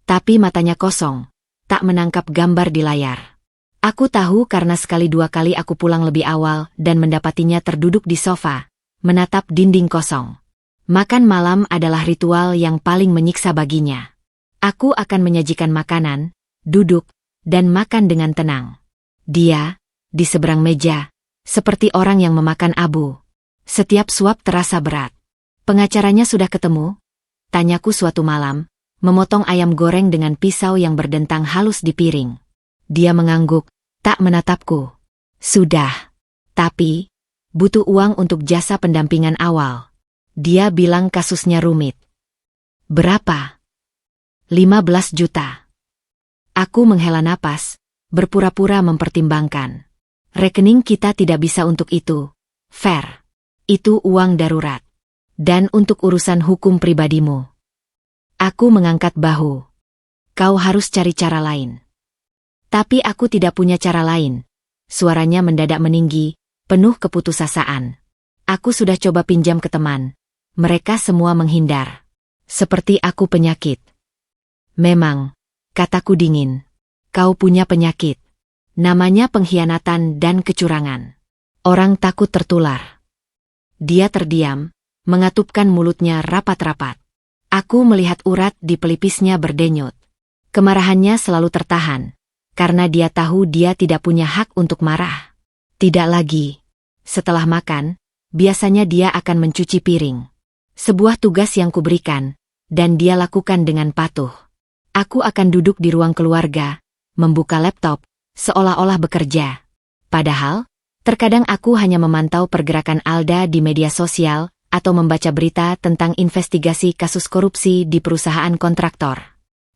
Tapi matanya kosong, tak menangkap gambar di layar. Aku tahu karena sekali dua kali aku pulang lebih awal dan mendapatinya terduduk di sofa, menatap dinding kosong. Makan malam adalah ritual yang paling menyiksa baginya. Aku akan menyajikan makanan, duduk, dan makan dengan tenang. Dia, di seberang meja, seperti orang yang memakan abu. Setiap suap terasa berat. "Pengacaranya sudah ketemu?" tanyaku suatu malam, memotong ayam goreng dengan pisau yang berdentang halus di piring. Dia mengangguk, tak menatapku. "Sudah. Tapi, butuh uang untuk jasa pendampingan awal." Dia bilang kasusnya rumit. "Berapa?" 15 juta. Aku menghela napas, berpura-pura mempertimbangkan. "Rekening kita tidak bisa untuk itu, Fer. Itu uang darurat. Dan untuk urusan hukum pribadimu." Aku mengangkat bahu. "Kau harus cari cara lain." "Tapi aku tidak punya cara lain." Suaranya mendadak meninggi, penuh keputusasaan. "Aku sudah coba pinjam ke teman. Mereka semua menghindar. Seperti aku penyakit." "Memang," kataku dingin. "Kau punya penyakit. Namanya pengkhianatan dan kecurangan. Orang takut tertular." Dia terdiam, mengatupkan mulutnya rapat-rapat. Aku melihat urat di pelipisnya berdenyut. Kemarahannya selalu tertahan, karena dia tahu dia tidak punya hak untuk marah. Tidak lagi. Setelah makan, biasanya dia akan mencuci piring. Sebuah tugas yang kuberikan, dan dia lakukan dengan patuh. Aku akan duduk di ruang keluarga, membuka laptop, seolah-olah bekerja. Padahal, terkadang aku hanya memantau pergerakan Alda di media sosial atau membaca berita tentang investigasi kasus korupsi di perusahaan kontraktor.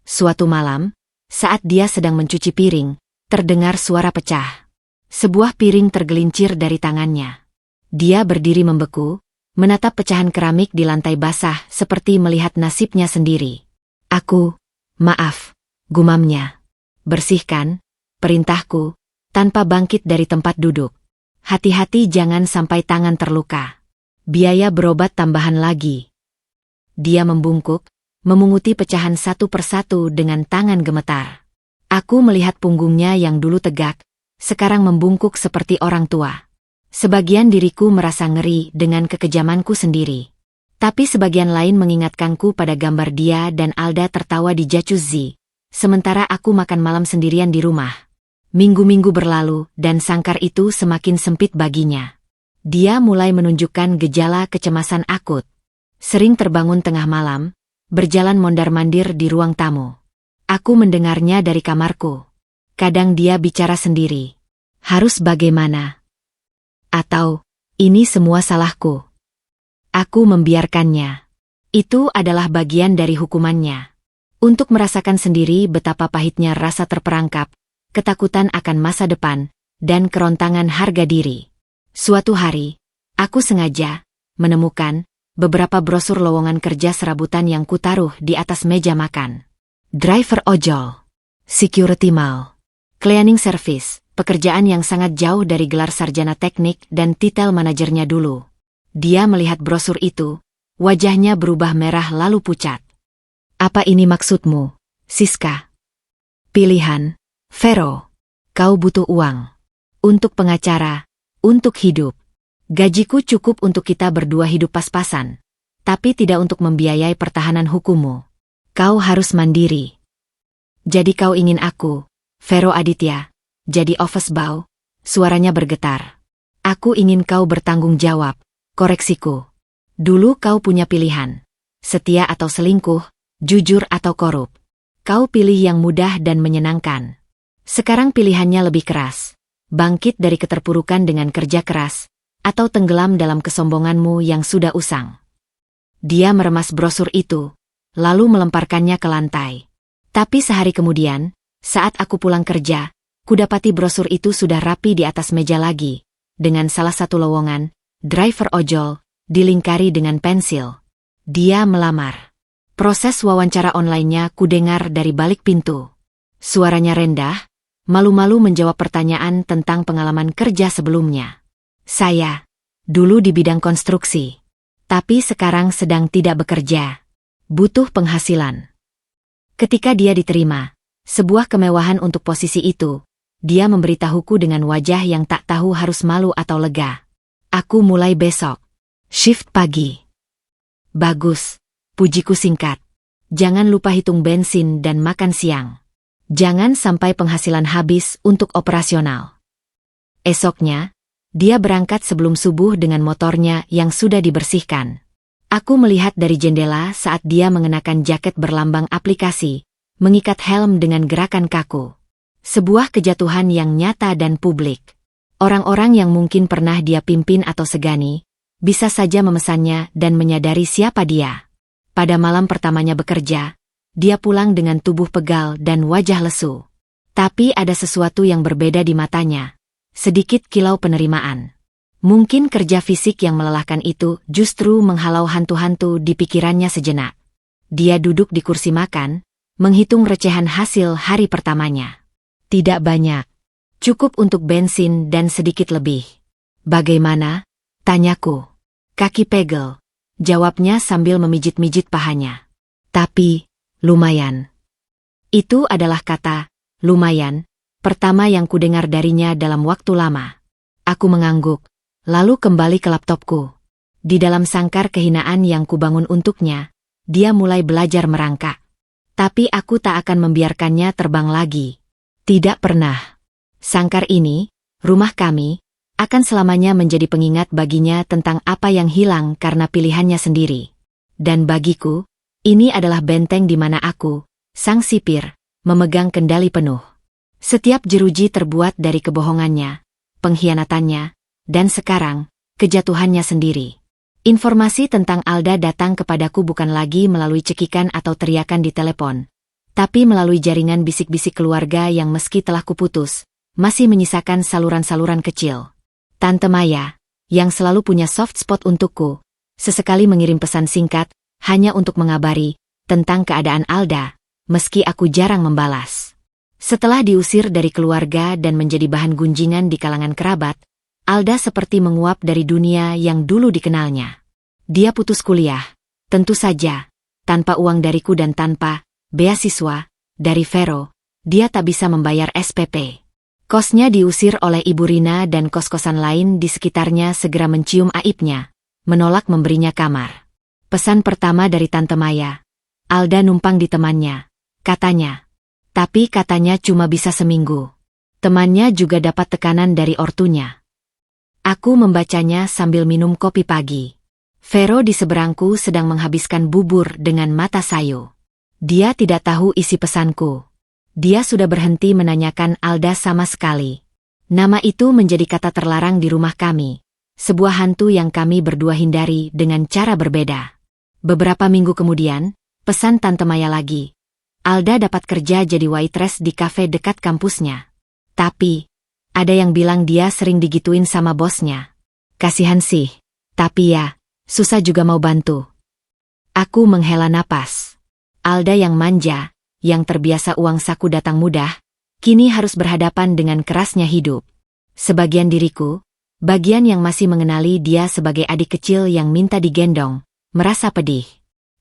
Suatu malam, saat dia sedang mencuci piring, terdengar suara pecah. Sebuah piring tergelincir dari tangannya. Dia berdiri membeku, menatap pecahan keramik di lantai basah seperti melihat nasibnya sendiri. Maaf, gumamnya. Bersihkan, perintahku, tanpa bangkit dari tempat duduk. Hati-hati jangan sampai tangan terluka. Biaya berobat tambahan lagi. Dia membungkuk, memunguti pecahan satu persatu dengan tangan gemetar. Aku melihat punggungnya yang dulu tegak, sekarang membungkuk seperti orang tua. Sebagian diriku merasa ngeri dengan kekejamanku sendiri. Tapi sebagian lain mengingatkanku pada gambar dia dan Alda tertawa di jacuzzi, sementara aku makan malam sendirian di rumah. Minggu-minggu berlalu dan sangkar itu semakin sempit baginya. Dia mulai menunjukkan gejala kecemasan akut. Sering terbangun tengah malam, berjalan mondar-mandir di ruang tamu. Aku mendengarnya dari kamarku. Kadang dia bicara sendiri. Harus bagaimana? Atau, ini semua salahku. Aku membiarkannya. Itu adalah bagian dari hukumannya. Untuk merasakan sendiri betapa pahitnya rasa terperangkap, ketakutan akan masa depan, dan kerontangan harga diri. Suatu hari, aku sengaja menemukan beberapa brosur lowongan kerja serabutan yang kutaruh di atas meja makan. Driver ojol, security mall, cleaning service, pekerjaan yang sangat jauh dari gelar sarjana teknik dan titel manajernya dulu. Dia melihat brosur itu, wajahnya berubah merah lalu pucat. Apa ini maksudmu, Siska? Pilihan, Vero. Kau butuh uang. Untuk pengacara, untuk hidup. Gajiku cukup untuk kita berdua hidup pas-pasan. Tapi tidak untuk membiayai pertahanan hukummu. Kau harus mandiri. Jadi kau ingin aku, Vero Aditya, jadi office boy? Suaranya bergetar. Aku ingin kau bertanggung jawab. Koreksiku. Dulu kau punya pilihan. Setia atau selingkuh, jujur atau korup. Kau pilih yang mudah dan menyenangkan. Sekarang pilihannya lebih keras. Bangkit dari keterpurukan dengan kerja keras, atau tenggelam dalam kesombonganmu yang sudah usang. Dia meremas brosur itu, lalu melemparkannya ke lantai. Tapi sehari kemudian, saat aku pulang kerja, kudapati brosur itu sudah rapi di atas meja lagi, dengan salah satu lowongan, driver ojol, dilingkari dengan pensil. Dia melamar. Proses wawancara online-nya kudengar dari balik pintu. Suaranya rendah, malu-malu menjawab pertanyaan tentang pengalaman kerja sebelumnya. Saya, dulu di bidang konstruksi. Tapi sekarang sedang tidak bekerja. Butuh penghasilan. Ketika dia diterima, sebuah kemewahan untuk posisi itu, dia memberitahuku dengan wajah yang tak tahu harus malu atau lega. Aku mulai besok. Shift pagi. Bagus, pujiku singkat. Jangan lupa hitung bensin dan makan siang. Jangan sampai penghasilan habis untuk operasional. Esoknya, dia berangkat sebelum subuh dengan motornya yang sudah dibersihkan. Aku melihat dari jendela saat dia mengenakan jaket berlambang aplikasi, mengikat helm dengan gerakan kaku. Sebuah kejatuhan yang nyata dan publik. Orang-orang yang mungkin pernah dia pimpin atau segani, bisa saja memesannya dan menyadari siapa dia. Pada malam pertamanya bekerja, dia pulang dengan tubuh pegal dan wajah lesu. Tapi ada sesuatu yang berbeda di matanya. Sedikit kilau penerimaan. Mungkin kerja fisik yang melelahkan itu justru menghalau hantu-hantu di pikirannya sejenak. Dia duduk di kursi makan, menghitung recehan hasil hari pertamanya. Tidak banyak. Cukup untuk bensin dan sedikit lebih. Bagaimana? Tanyaku. Kaki pegel. Jawabnya sambil memijit-mijit pahanya. Tapi, lumayan. Itu adalah kata, lumayan, pertama yang kudengar darinya dalam waktu lama. Aku mengangguk, lalu kembali ke laptopku. Di dalam sangkar kehinaan yang kubangun untuknya, dia mulai belajar merangkak. Tapi aku tak akan membiarkannya terbang lagi. Tidak pernah. Sangkar ini, rumah kami, akan selamanya menjadi pengingat baginya tentang apa yang hilang karena pilihannya sendiri. Dan bagiku, ini adalah benteng di mana aku, sang sipir, memegang kendali penuh. Setiap jeruji terbuat dari kebohongannya, pengkhianatannya, dan sekarang, kejatuhannya sendiri. Informasi tentang Alda datang kepadaku bukan lagi melalui cekikan atau teriakan di telepon, tapi melalui jaringan bisik-bisik keluarga yang meski telah kuputus, masih menyisakan saluran-saluran kecil. Tante Maya, yang selalu punya soft spot untukku, sesekali mengirim pesan singkat, hanya untuk mengabari tentang keadaan Alda, meski aku jarang membalas. Setelah diusir dari keluarga dan menjadi bahan gunjingan di kalangan kerabat, Alda seperti menguap dari dunia yang dulu dikenalnya. Dia putus kuliah, tentu saja, tanpa uang dariku dan tanpa beasiswa dari Vero, dia tak bisa membayar SPP. Kosnya diusir oleh Ibu Rina dan kos-kosan lain di sekitarnya segera mencium aibnya, menolak memberinya kamar. Pesan pertama dari Tante Maya, Alda numpang di temannya, katanya. Tapi katanya cuma bisa seminggu. Temannya juga dapat tekanan dari ortunya. Aku membacanya sambil minum kopi pagi. Vero di seberangku sedang menghabiskan bubur dengan mata sayu. Dia tidak tahu isi pesanku. Dia sudah berhenti menanyakan Alda sama sekali. Nama itu menjadi kata terlarang di rumah kami. Sebuah hantu yang kami berdua hindari dengan cara berbeda. Beberapa minggu kemudian, pesan Tante Maya lagi. Alda dapat kerja jadi waitress di kafe dekat kampusnya. Tapi, ada yang bilang dia sering digituin sama bosnya. Kasihan sih, tapi ya, susah juga mau bantu. Aku menghela napas. Alda yang manja, yang terbiasa uang saku datang mudah, kini harus berhadapan dengan kerasnya hidup. Sebagian diriku, bagian yang masih mengenali dia sebagai adik kecil yang minta digendong, merasa pedih.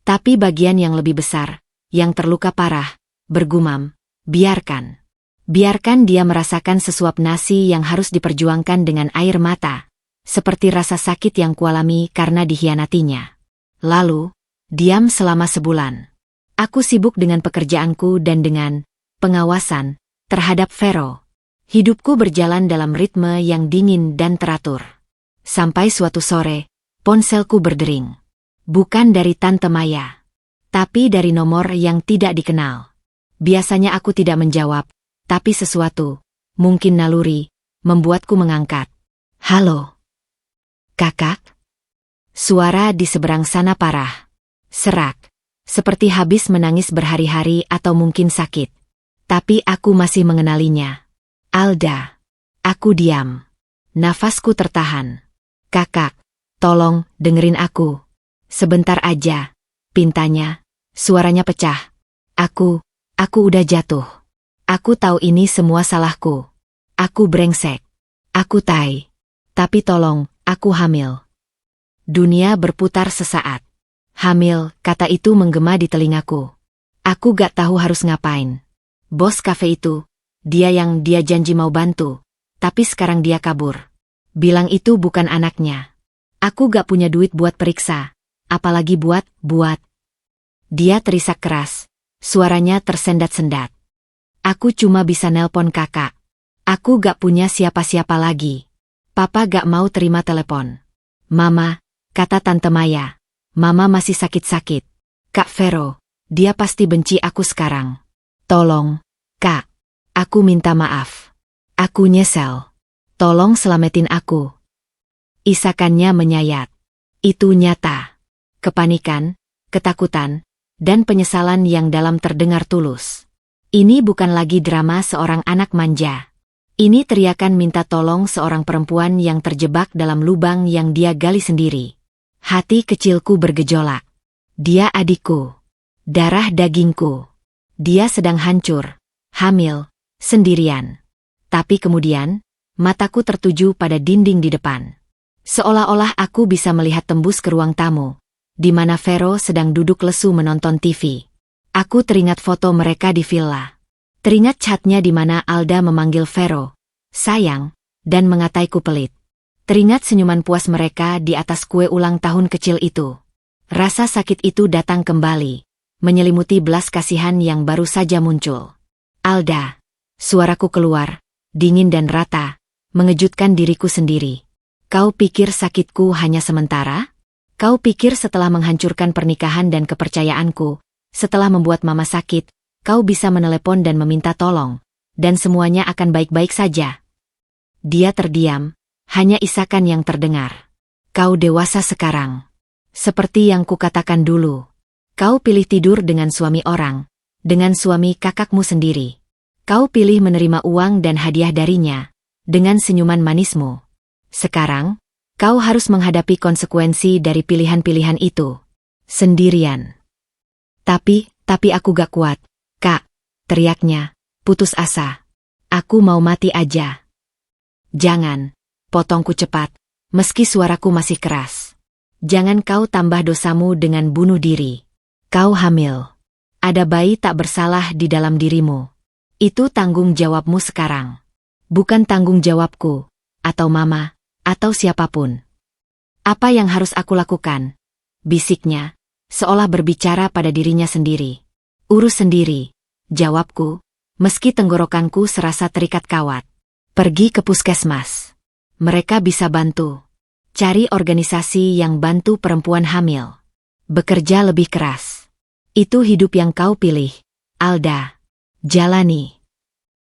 Tapi bagian yang lebih besar, yang terluka parah, bergumam, biarkan. Biarkan dia merasakan sesuap nasi yang harus diperjuangkan dengan air mata, seperti rasa sakit yang kualami karena dikhianatinya. Lalu, diam selama sebulan. Aku sibuk dengan pekerjaanku dan dengan pengawasan terhadap Vero. Hidupku berjalan dalam ritme yang dingin dan teratur. Sampai suatu sore, ponselku berdering. Bukan dari Tante Maya, tapi dari nomor yang tidak dikenal. Biasanya aku tidak menjawab, tapi sesuatu, mungkin naluri, membuatku mengangkat. Halo? Kakak? Suara di seberang sana parah. Serak. Seperti habis menangis berhari-hari atau mungkin sakit. Tapi aku masih mengenalinya. Alda. Aku diam. Nafasku tertahan. Kakak, tolong dengerin aku. Sebentar aja. Pintanya, suaranya pecah. Aku udah jatuh. Aku tahu ini semua salahku. Aku brengsek. Aku tai. Tapi tolong, aku hamil. Dunia berputar sesaat. Hamil, kata itu menggema di telingaku. Aku gak tahu harus ngapain. Bos kafe itu, dia janji mau bantu, tapi sekarang dia kabur. Bilang itu bukan anaknya. Aku gak punya duit buat periksa, apalagi buat. Dia terisak keras, suaranya tersendat-sendat. Aku cuma bisa nelpon kakak. Aku gak punya siapa-siapa lagi. Papa gak mau terima telepon. Mama, kata Tante Maya. Mama masih sakit-sakit. Kak Vero, dia pasti benci aku sekarang. Tolong, Kak. Aku minta maaf. Aku nyesel. Tolong selamatin aku. Isakannya menyayat. Itu nyata. Kepanikan, ketakutan, dan penyesalan yang dalam terdengar tulus. Ini bukan lagi drama seorang anak manja. Ini teriakan minta tolong seorang perempuan yang terjebak dalam lubang yang dia gali sendiri. Hati kecilku bergejolak. Dia adikku. Darah dagingku. Dia sedang hancur, hamil, sendirian. Tapi kemudian, mataku tertuju pada dinding di depan. Seolah-olah aku bisa melihat tembus ke ruang tamu, di mana Vero sedang duduk lesu menonton TV. Aku teringat foto mereka di villa. Teringat chatnya di mana Alda memanggil Vero, sayang, dan mengataiku pelit. Teringat senyuman puas mereka di atas kue ulang tahun kecil itu. Rasa sakit itu datang kembali, menyelimuti belas kasihan yang baru saja muncul. Alda, suaraku keluar, dingin dan rata, mengejutkan diriku sendiri. Kau pikir sakitku hanya sementara? Kau pikir setelah menghancurkan pernikahan dan kepercayaanku, setelah membuat mama sakit, kau bisa menelepon dan meminta tolong, dan semuanya akan baik-baik saja? Dia terdiam, hanya isakan yang terdengar. Kau dewasa sekarang. Seperti yang kukatakan dulu. Kau pilih tidur dengan suami orang, dengan suami kakakmu sendiri. Kau pilih menerima uang dan hadiah darinya, dengan senyuman manismu. Sekarang, kau harus menghadapi konsekuensi dari pilihan-pilihan itu. Sendirian. Tapi aku gak kuat, Kak, teriaknya, putus asa. Aku mau mati aja. Jangan, potongku cepat, meski suaraku masih keras. Jangan kau tambah dosamu dengan bunuh diri. Kau hamil. Ada bayi tak bersalah di dalam dirimu. Itu tanggung jawabmu sekarang. Bukan tanggung jawabku, atau mama, atau siapapun. Apa yang harus aku lakukan? Bisiknya, seolah berbicara pada dirinya sendiri. Urus sendiri, jawabku, meski tenggorokanku serasa terikat kawat. Pergi ke puskesmas. Mereka bisa bantu. Cari organisasi yang bantu perempuan hamil. Bekerja lebih keras. Itu hidup yang kau pilih, Alda. Jalani.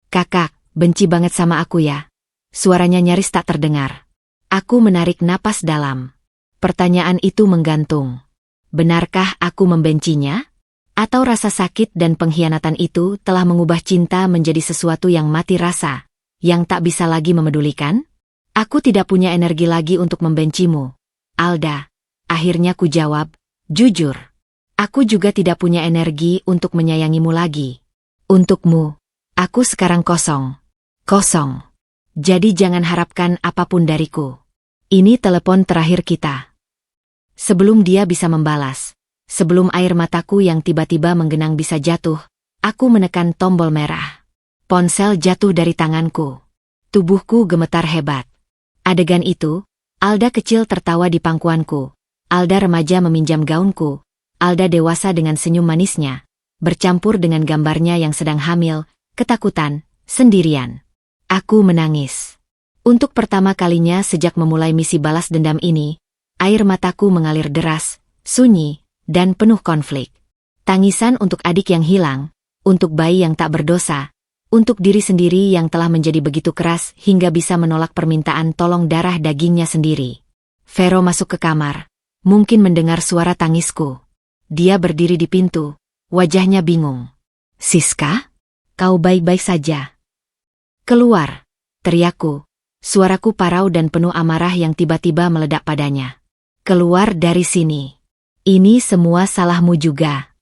Kakak, benci banget sama aku ya. Suaranya nyaris tak terdengar. Aku menarik napas dalam. Pertanyaan itu menggantung. Benarkah aku membencinya? Atau rasa sakit dan pengkhianatan itu telah mengubah cinta menjadi sesuatu yang mati rasa, yang tak bisa lagi memedulikan? Aku tidak punya energi lagi untuk membencimu, Alda. Akhirnya ku jawab, jujur. Aku juga tidak punya energi untuk menyayangimu lagi. Untukmu, aku sekarang kosong. Kosong. Jadi jangan harapkan apapun dariku. Ini telepon terakhir kita. Sebelum dia bisa membalas, sebelum air mataku yang tiba-tiba menggenang bisa jatuh, aku menekan tombol merah. Ponsel jatuh dari tanganku. Tubuhku gemetar hebat. Adegan itu, Alda kecil tertawa di pangkuanku. Alda remaja meminjam gaunku. Alda dewasa dengan senyum manisnya, bercampur dengan gambarnya yang sedang hamil, ketakutan, sendirian. Aku menangis. Untuk pertama kalinya sejak memulai misi balas dendam ini, air mataku mengalir deras, sunyi, dan penuh konflik. Tangisan untuk adik yang hilang, untuk bayi yang tak berdosa, untuk diri sendiri yang telah menjadi begitu keras hingga bisa menolak permintaan tolong darah dagingnya sendiri. Vero masuk ke kamar, mungkin mendengar suara tangisku. Dia berdiri di pintu, wajahnya bingung. Siska? Kau baik-baik saja? Keluar, teriakku. Suaraku parau dan penuh amarah yang tiba-tiba meledak padanya. Keluar dari sini. Ini semua salahmu juga.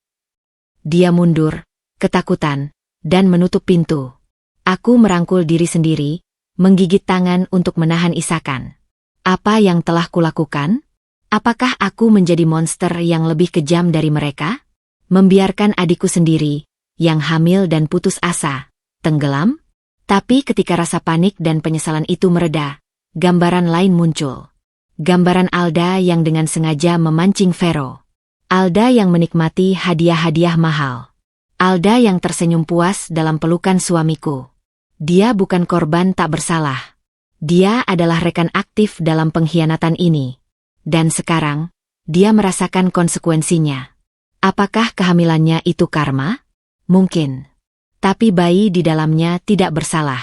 Dia mundur, ketakutan, dan menutup pintu. Aku merangkul diri sendiri, menggigit tangan untuk menahan isakan. Apa yang telah kulakukan? Apakah aku menjadi monster yang lebih kejam dari mereka? Membiarkan adikku sendiri, yang hamil dan putus asa, tenggelam? Tapi ketika rasa panik dan penyesalan itu mereda, gambaran lain muncul. Gambaran Alda yang dengan sengaja memancing Vero. Alda yang menikmati hadiah-hadiah mahal. Alda yang tersenyum puas dalam pelukan suamiku. Dia bukan korban tak bersalah. Dia adalah rekan aktif dalam pengkhianatan ini. Dan sekarang, dia merasakan konsekuensinya. Apakah kehamilannya itu karma? Mungkin. Tapi bayi di dalamnya tidak bersalah.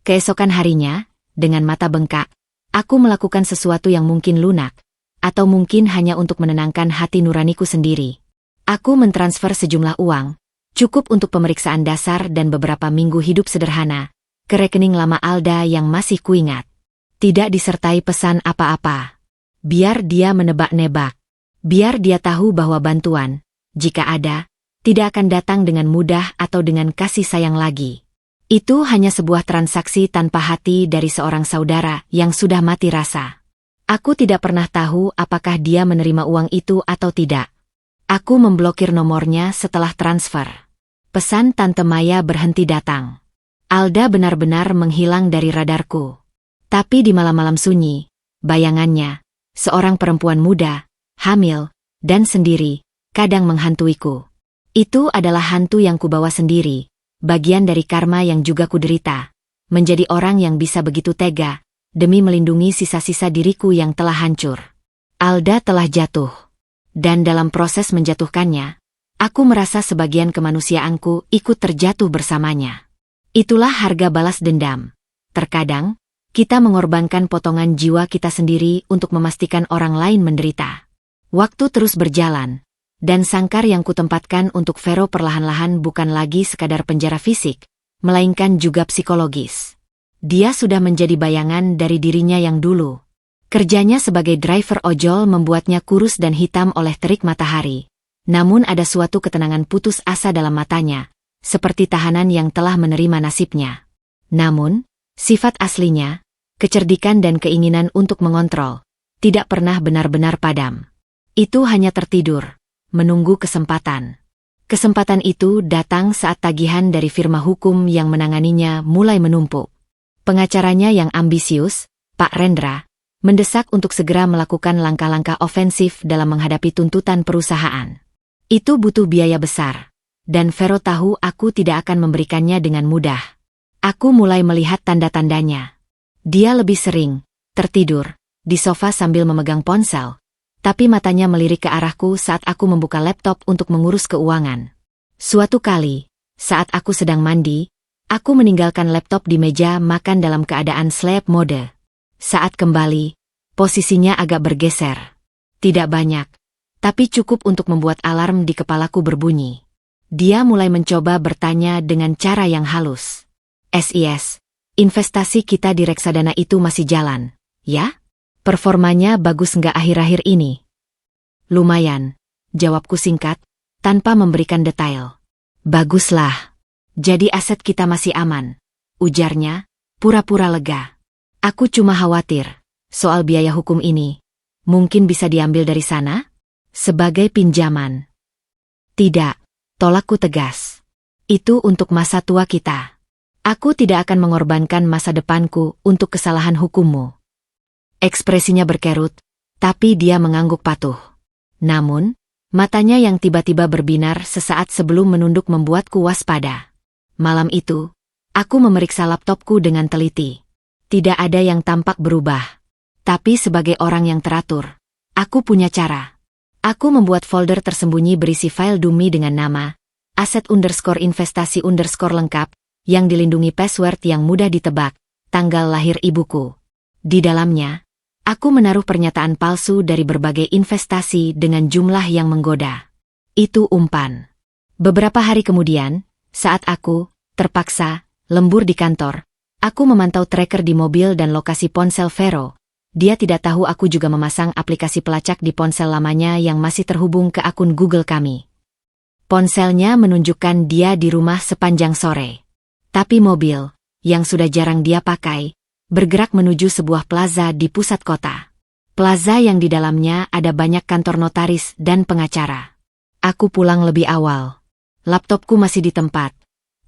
Keesokan harinya, dengan mata bengkak, aku melakukan sesuatu yang mungkin lunak, atau mungkin hanya untuk menenangkan hati nuraniku sendiri. Aku mentransfer sejumlah uang, cukup untuk pemeriksaan dasar dan beberapa minggu hidup sederhana, ke rekening lama Alda yang masih kuingat. Tidak disertai pesan apa-apa. Biar dia menebak-nebak. Biar dia tahu bahwa bantuan, jika ada, tidak akan datang dengan mudah atau dengan kasih sayang lagi. Itu hanya sebuah transaksi tanpa hati dari seorang saudara yang sudah mati rasa. Aku tidak pernah tahu apakah dia menerima uang itu atau tidak. Aku memblokir nomornya setelah transfer. Pesan Tante Maya berhenti datang. Alda benar-benar menghilang dari radarku. Tapi di malam-malam sunyi, bayangannya, seorang perempuan muda, hamil, dan sendiri, kadang menghantuiku. Itu adalah hantu yang kubawa sendiri, bagian dari karma yang juga kuderita. menjadi orang yang bisa begitu tega, demi melindungi sisa-sisa diriku yang telah hancur. Alda telah jatuh. Dan dalam proses menjatuhkannya, aku merasa sebagian kemanusiaanku ikut terjatuh bersamanya. Itulah harga balas dendam. Terkadang, kita mengorbankan potongan jiwa kita sendiri untuk memastikan orang lain menderita. Waktu terus berjalan, dan sangkar yang kutempatkan untuk Vero perlahan-lahan bukan lagi sekadar penjara fisik, melainkan juga psikologis. Dia sudah menjadi bayangan dari dirinya yang dulu. Kerjanya sebagai driver ojol membuatnya kurus dan hitam oleh terik matahari. Namun ada suatu ketenangan putus asa dalam matanya, seperti tahanan yang telah menerima nasibnya. Namun, sifat aslinya, kecerdikan dan keinginan untuk mengontrol, tidak pernah benar-benar padam. Itu hanya tertidur, menunggu kesempatan. Kesempatan itu datang saat tagihan dari firma hukum yang menanganinya mulai menumpuk. Pengacaranya yang ambisius, Pak Rendra, mendesak untuk segera melakukan langkah-langkah ofensif dalam menghadapi tuntutan perusahaan. Itu butuh biaya besar, dan Vero tahu aku tidak akan memberikannya dengan mudah. Aku mulai melihat tanda-tandanya. Dia lebih sering tertidur di sofa sambil memegang ponsel, tapi matanya melirik ke arahku saat aku membuka laptop untuk mengurus keuangan. Suatu kali, saat aku sedang mandi, aku meninggalkan laptop di meja makan dalam keadaan sleep mode. Saat kembali, posisinya agak bergeser. Tidak banyak, tapi cukup untuk membuat alarm di kepalaku berbunyi. Dia mulai mencoba bertanya dengan cara yang halus. "SIS, investasi kita di reksadana itu masih jalan, ya? Performanya bagus nggak akhir-akhir ini?" "Lumayan," jawabku singkat, tanpa memberikan detail. "Baguslah. Jadi aset kita masih aman," ujarnya, pura-pura lega. "Aku cuma khawatir soal biaya hukum ini. Mungkin bisa diambil dari sana? Sebagai pinjaman." "Tidak," tolakku tegas. "Itu untuk masa tua kita. Aku tidak akan mengorbankan masa depanku untuk kesalahan hukummu." Ekspresinya berkerut, tapi dia mengangguk patuh. Namun, matanya yang tiba-tiba berbinar sesaat sebelum menunduk membuatku waspada. Malam itu, aku memeriksa laptopku dengan teliti. Tidak ada yang tampak berubah. Tapi sebagai orang yang teratur, aku punya cara. Aku membuat folder tersembunyi berisi file dummy dengan nama, aset_investasi_ lengkap, yang dilindungi password yang mudah ditebak, tanggal lahir ibuku. Di dalamnya, aku menaruh pernyataan palsu dari berbagai investasi dengan jumlah yang menggoda. Itu umpan. Beberapa hari kemudian, saat aku, terpaksa, lembur di kantor, aku memantau tracker di mobil dan lokasi ponsel Vero. Dia tidak tahu aku juga memasang aplikasi pelacak di ponsel lamanya yang masih terhubung ke akun Google kami. Ponselnya menunjukkan dia di rumah sepanjang sore. Tapi mobil, yang sudah jarang dia pakai, bergerak menuju sebuah plaza di pusat kota. Plaza yang di dalamnya ada banyak kantor notaris dan pengacara. Aku pulang lebih awal. Laptopku masih di tempat,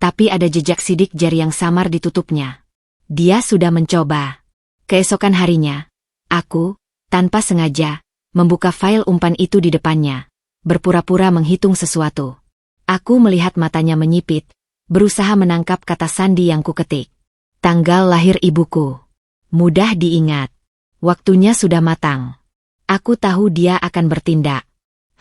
tapi ada jejak sidik jari yang samar ditutupnya. Dia sudah mencoba. Keesokan harinya, aku, tanpa sengaja, membuka file umpan itu di depannya, berpura-pura menghitung sesuatu. Aku melihat matanya menyipit, berusaha menangkap kata sandi yang kuketik. Tanggal lahir ibuku. Mudah diingat. Waktunya sudah matang. Aku tahu dia akan bertindak.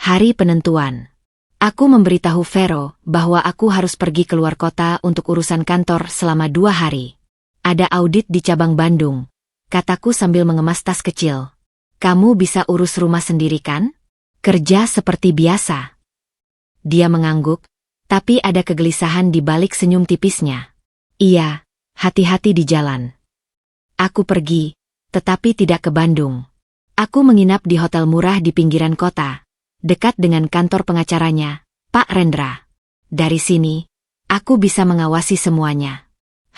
Hari penentuan. Aku memberitahu Vero bahwa aku harus pergi keluar kota untuk urusan kantor selama 2 hari. Ada audit di cabang Bandung, kataku sambil mengemas tas kecil. "Kamu bisa urus rumah sendiri kan? Kerja seperti biasa." Dia mengangguk, tapi ada kegelisahan di balik senyum tipisnya. "Iya, hati-hati di jalan." Aku pergi, tetapi tidak ke Bandung. Aku menginap di hotel murah di pinggiran kota, dekat dengan kantor pengacaranya, Pak Rendra. Dari sini, aku bisa mengawasi semuanya.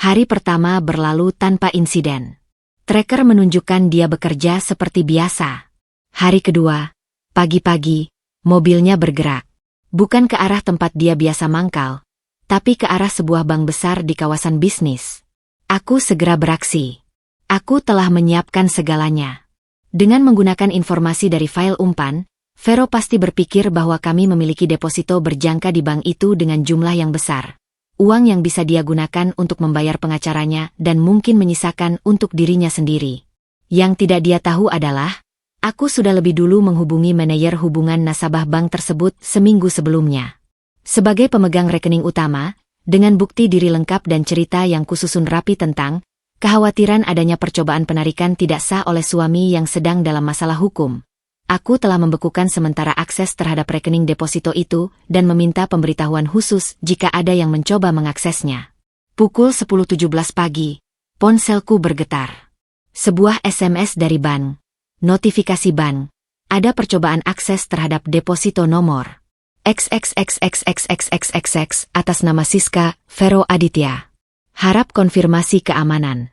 Hari pertama berlalu tanpa insiden. Tracker menunjukkan dia bekerja seperti biasa. Hari kedua, pagi-pagi, mobilnya bergerak. Bukan ke arah tempat dia biasa mangkal, tapi ke arah sebuah bank besar di kawasan bisnis. Aku segera beraksi. Aku telah menyiapkan segalanya. Dengan menggunakan informasi dari file umpan, Vero pasti berpikir bahwa kami memiliki deposito berjangka di bank itu dengan jumlah yang besar. uang yang bisa dia gunakan untuk membayar pengacaranya dan mungkin menyisakan untuk dirinya sendiri. Yang tidak dia tahu adalah, aku sudah lebih dulu menghubungi manajer hubungan nasabah bank tersebut seminggu sebelumnya. Sebagai pemegang rekening utama, dengan bukti diri lengkap dan cerita yang kususun rapi tentang kekhawatiran adanya percobaan penarikan tidak sah oleh suami yang sedang dalam masalah hukum, aku telah membekukan sementara akses terhadap rekening deposito itu dan meminta pemberitahuan khusus jika ada yang mencoba mengaksesnya. Pukul 10.17 pagi, ponselku bergetar. Sebuah SMS dari bank. Notifikasi bank. Ada percobaan akses terhadap deposito nomor XXXXXXXXX atas nama Siska Vero Aditya. Harap konfirmasi keamanan.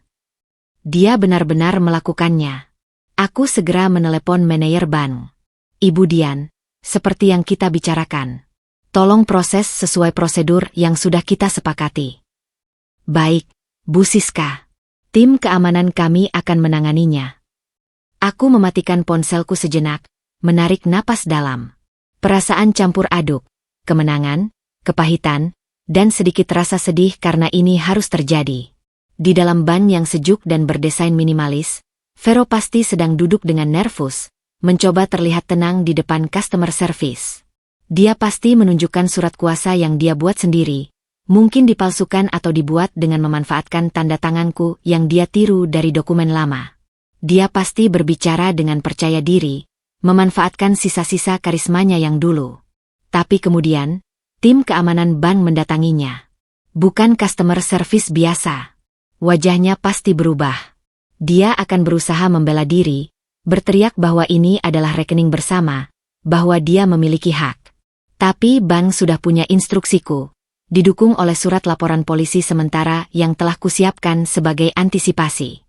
Dia benar-benar melakukannya. Aku segera menelepon manajer bank. Ibu Dian, seperti yang kita bicarakan. Tolong proses sesuai prosedur yang sudah kita sepakati. Baik, Bu Siska. Tim keamanan kami akan menanganinya. Aku mematikan ponselku sejenak, menarik napas dalam. Perasaan campur aduk, kemenangan, kepahitan, dan sedikit rasa sedih karena ini harus terjadi. Di dalam ban yang sejuk dan berdesain minimalis, Vero pasti sedang duduk dengan nervus, mencoba terlihat tenang di depan customer service. Dia pasti menunjukkan surat kuasa yang dia buat sendiri, mungkin dipalsukan atau dibuat dengan memanfaatkan tanda tanganku yang dia tiru dari dokumen lama. Dia pasti berbicara dengan percaya diri, memanfaatkan sisa-sisa karismanya yang dulu. Tapi kemudian, tim keamanan bank mendatanginya. Bukan customer service biasa. Wajahnya pasti berubah. Dia akan berusaha membela diri, berteriak bahwa ini adalah rekening bersama, bahwa dia memiliki hak. Tapi bank sudah punya instruksiku, didukung oleh surat laporan polisi sementara yang telah kusiapkan sebagai antisipasi.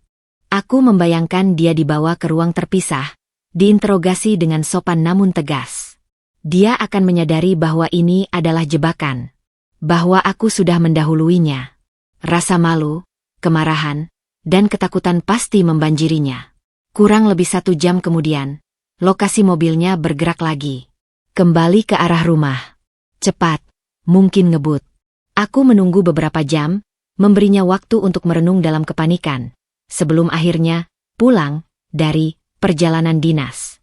Aku membayangkan dia dibawa ke ruang terpisah, diinterogasi dengan sopan namun tegas. Dia akan menyadari bahwa ini adalah jebakan. Bahwa aku sudah mendahuluinya. Rasa malu, kemarahan, dan ketakutan pasti membanjirinya. Kurang lebih 1 jam kemudian, lokasi mobilnya bergerak lagi. Kembali ke arah rumah. Cepat, mungkin ngebut. Aku menunggu beberapa jam, memberinya waktu untuk merenung dalam kepanikan. Sebelum akhirnya, pulang, dari perjalanan dinas.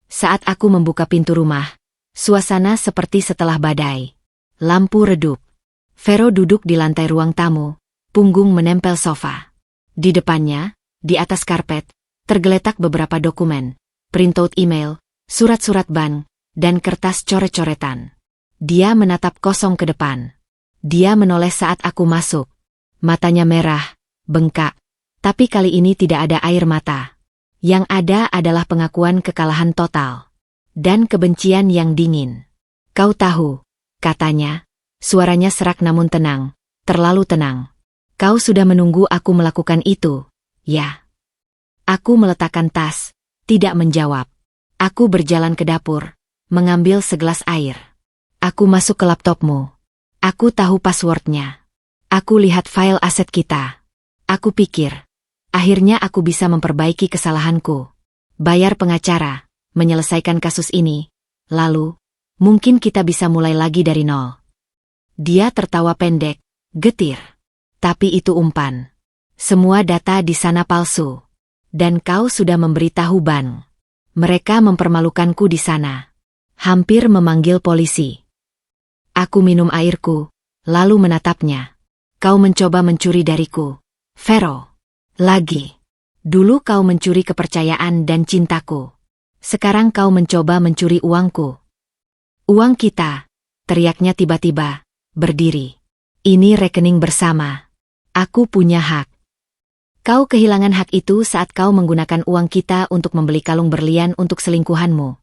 Saat aku membuka pintu rumah, suasana seperti setelah badai. Lampu redup. Vero duduk di lantai ruang tamu, punggung menempel sofa. Di depannya, di atas karpet, tergeletak beberapa dokumen, printout email, surat-surat bank, dan kertas coret-coretan. Dia menatap kosong ke depan. Dia menoleh saat aku masuk. Matanya merah, bengkak, tapi kali ini tidak ada air mata. Yang ada adalah pengakuan kekalahan total. Dan kebencian yang dingin. Kau tahu, katanya, suaranya serak namun tenang, terlalu tenang. Kau sudah menunggu aku melakukan itu, ya. Aku meletakkan tas, tidak menjawab. Aku berjalan ke dapur, mengambil segelas air. Aku masuk ke laptopmu. Aku tahu passwordnya. Aku lihat file aset kita. Aku pikir, akhirnya aku bisa memperbaiki kesalahanku. Bayar pengacara, menyelesaikan kasus ini. Lalu, mungkin kita bisa mulai lagi dari nol. Dia tertawa pendek, getir. Tapi itu umpan. Semua data di sana palsu. Dan kau sudah memberitahu bank. Mereka mempermalukanku di sana. Hampir memanggil polisi. Aku minum airku, lalu menatapnya. Kau mencoba mencuri dariku, Vero. Lagi. Dulu kau mencuri kepercayaan dan cintaku. Sekarang kau mencoba mencuri uangku. Uang kita, teriaknya tiba-tiba, berdiri. Ini rekening bersama. Aku punya hak. Kau kehilangan hak itu saat kau menggunakan uang kita untuk membeli kalung berlian untuk selingkuhanmu.